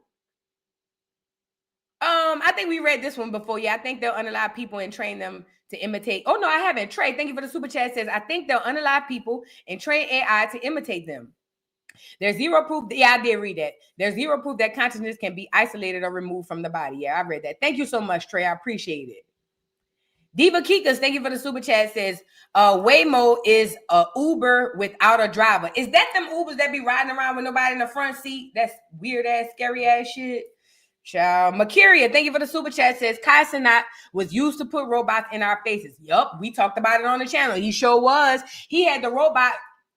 I think we read this one before. Yeah, I think they'll unalive people and train them to imitate. Oh, no, I haven't. Trey, thank you for the super chat. Says, I think they'll unalive people and train AI to imitate them. There's zero proof. Yeah, I did read that. There's zero proof that consciousness can be isolated or removed from the body. Yeah, I read that. Thank you so much, Trey. I appreciate it. Diva Kikas, thank you for the super chat. Says, Waymo is a Uber without a driver. Is that them Ubers that be riding around with nobody in the front seat? That's weird ass, scary ass shit. Child. Makiria, thank you for the super chat. Says Kai Cenat was used to put robots in our faces. Yup, we talked about it on the channel. He sure was. He had the robot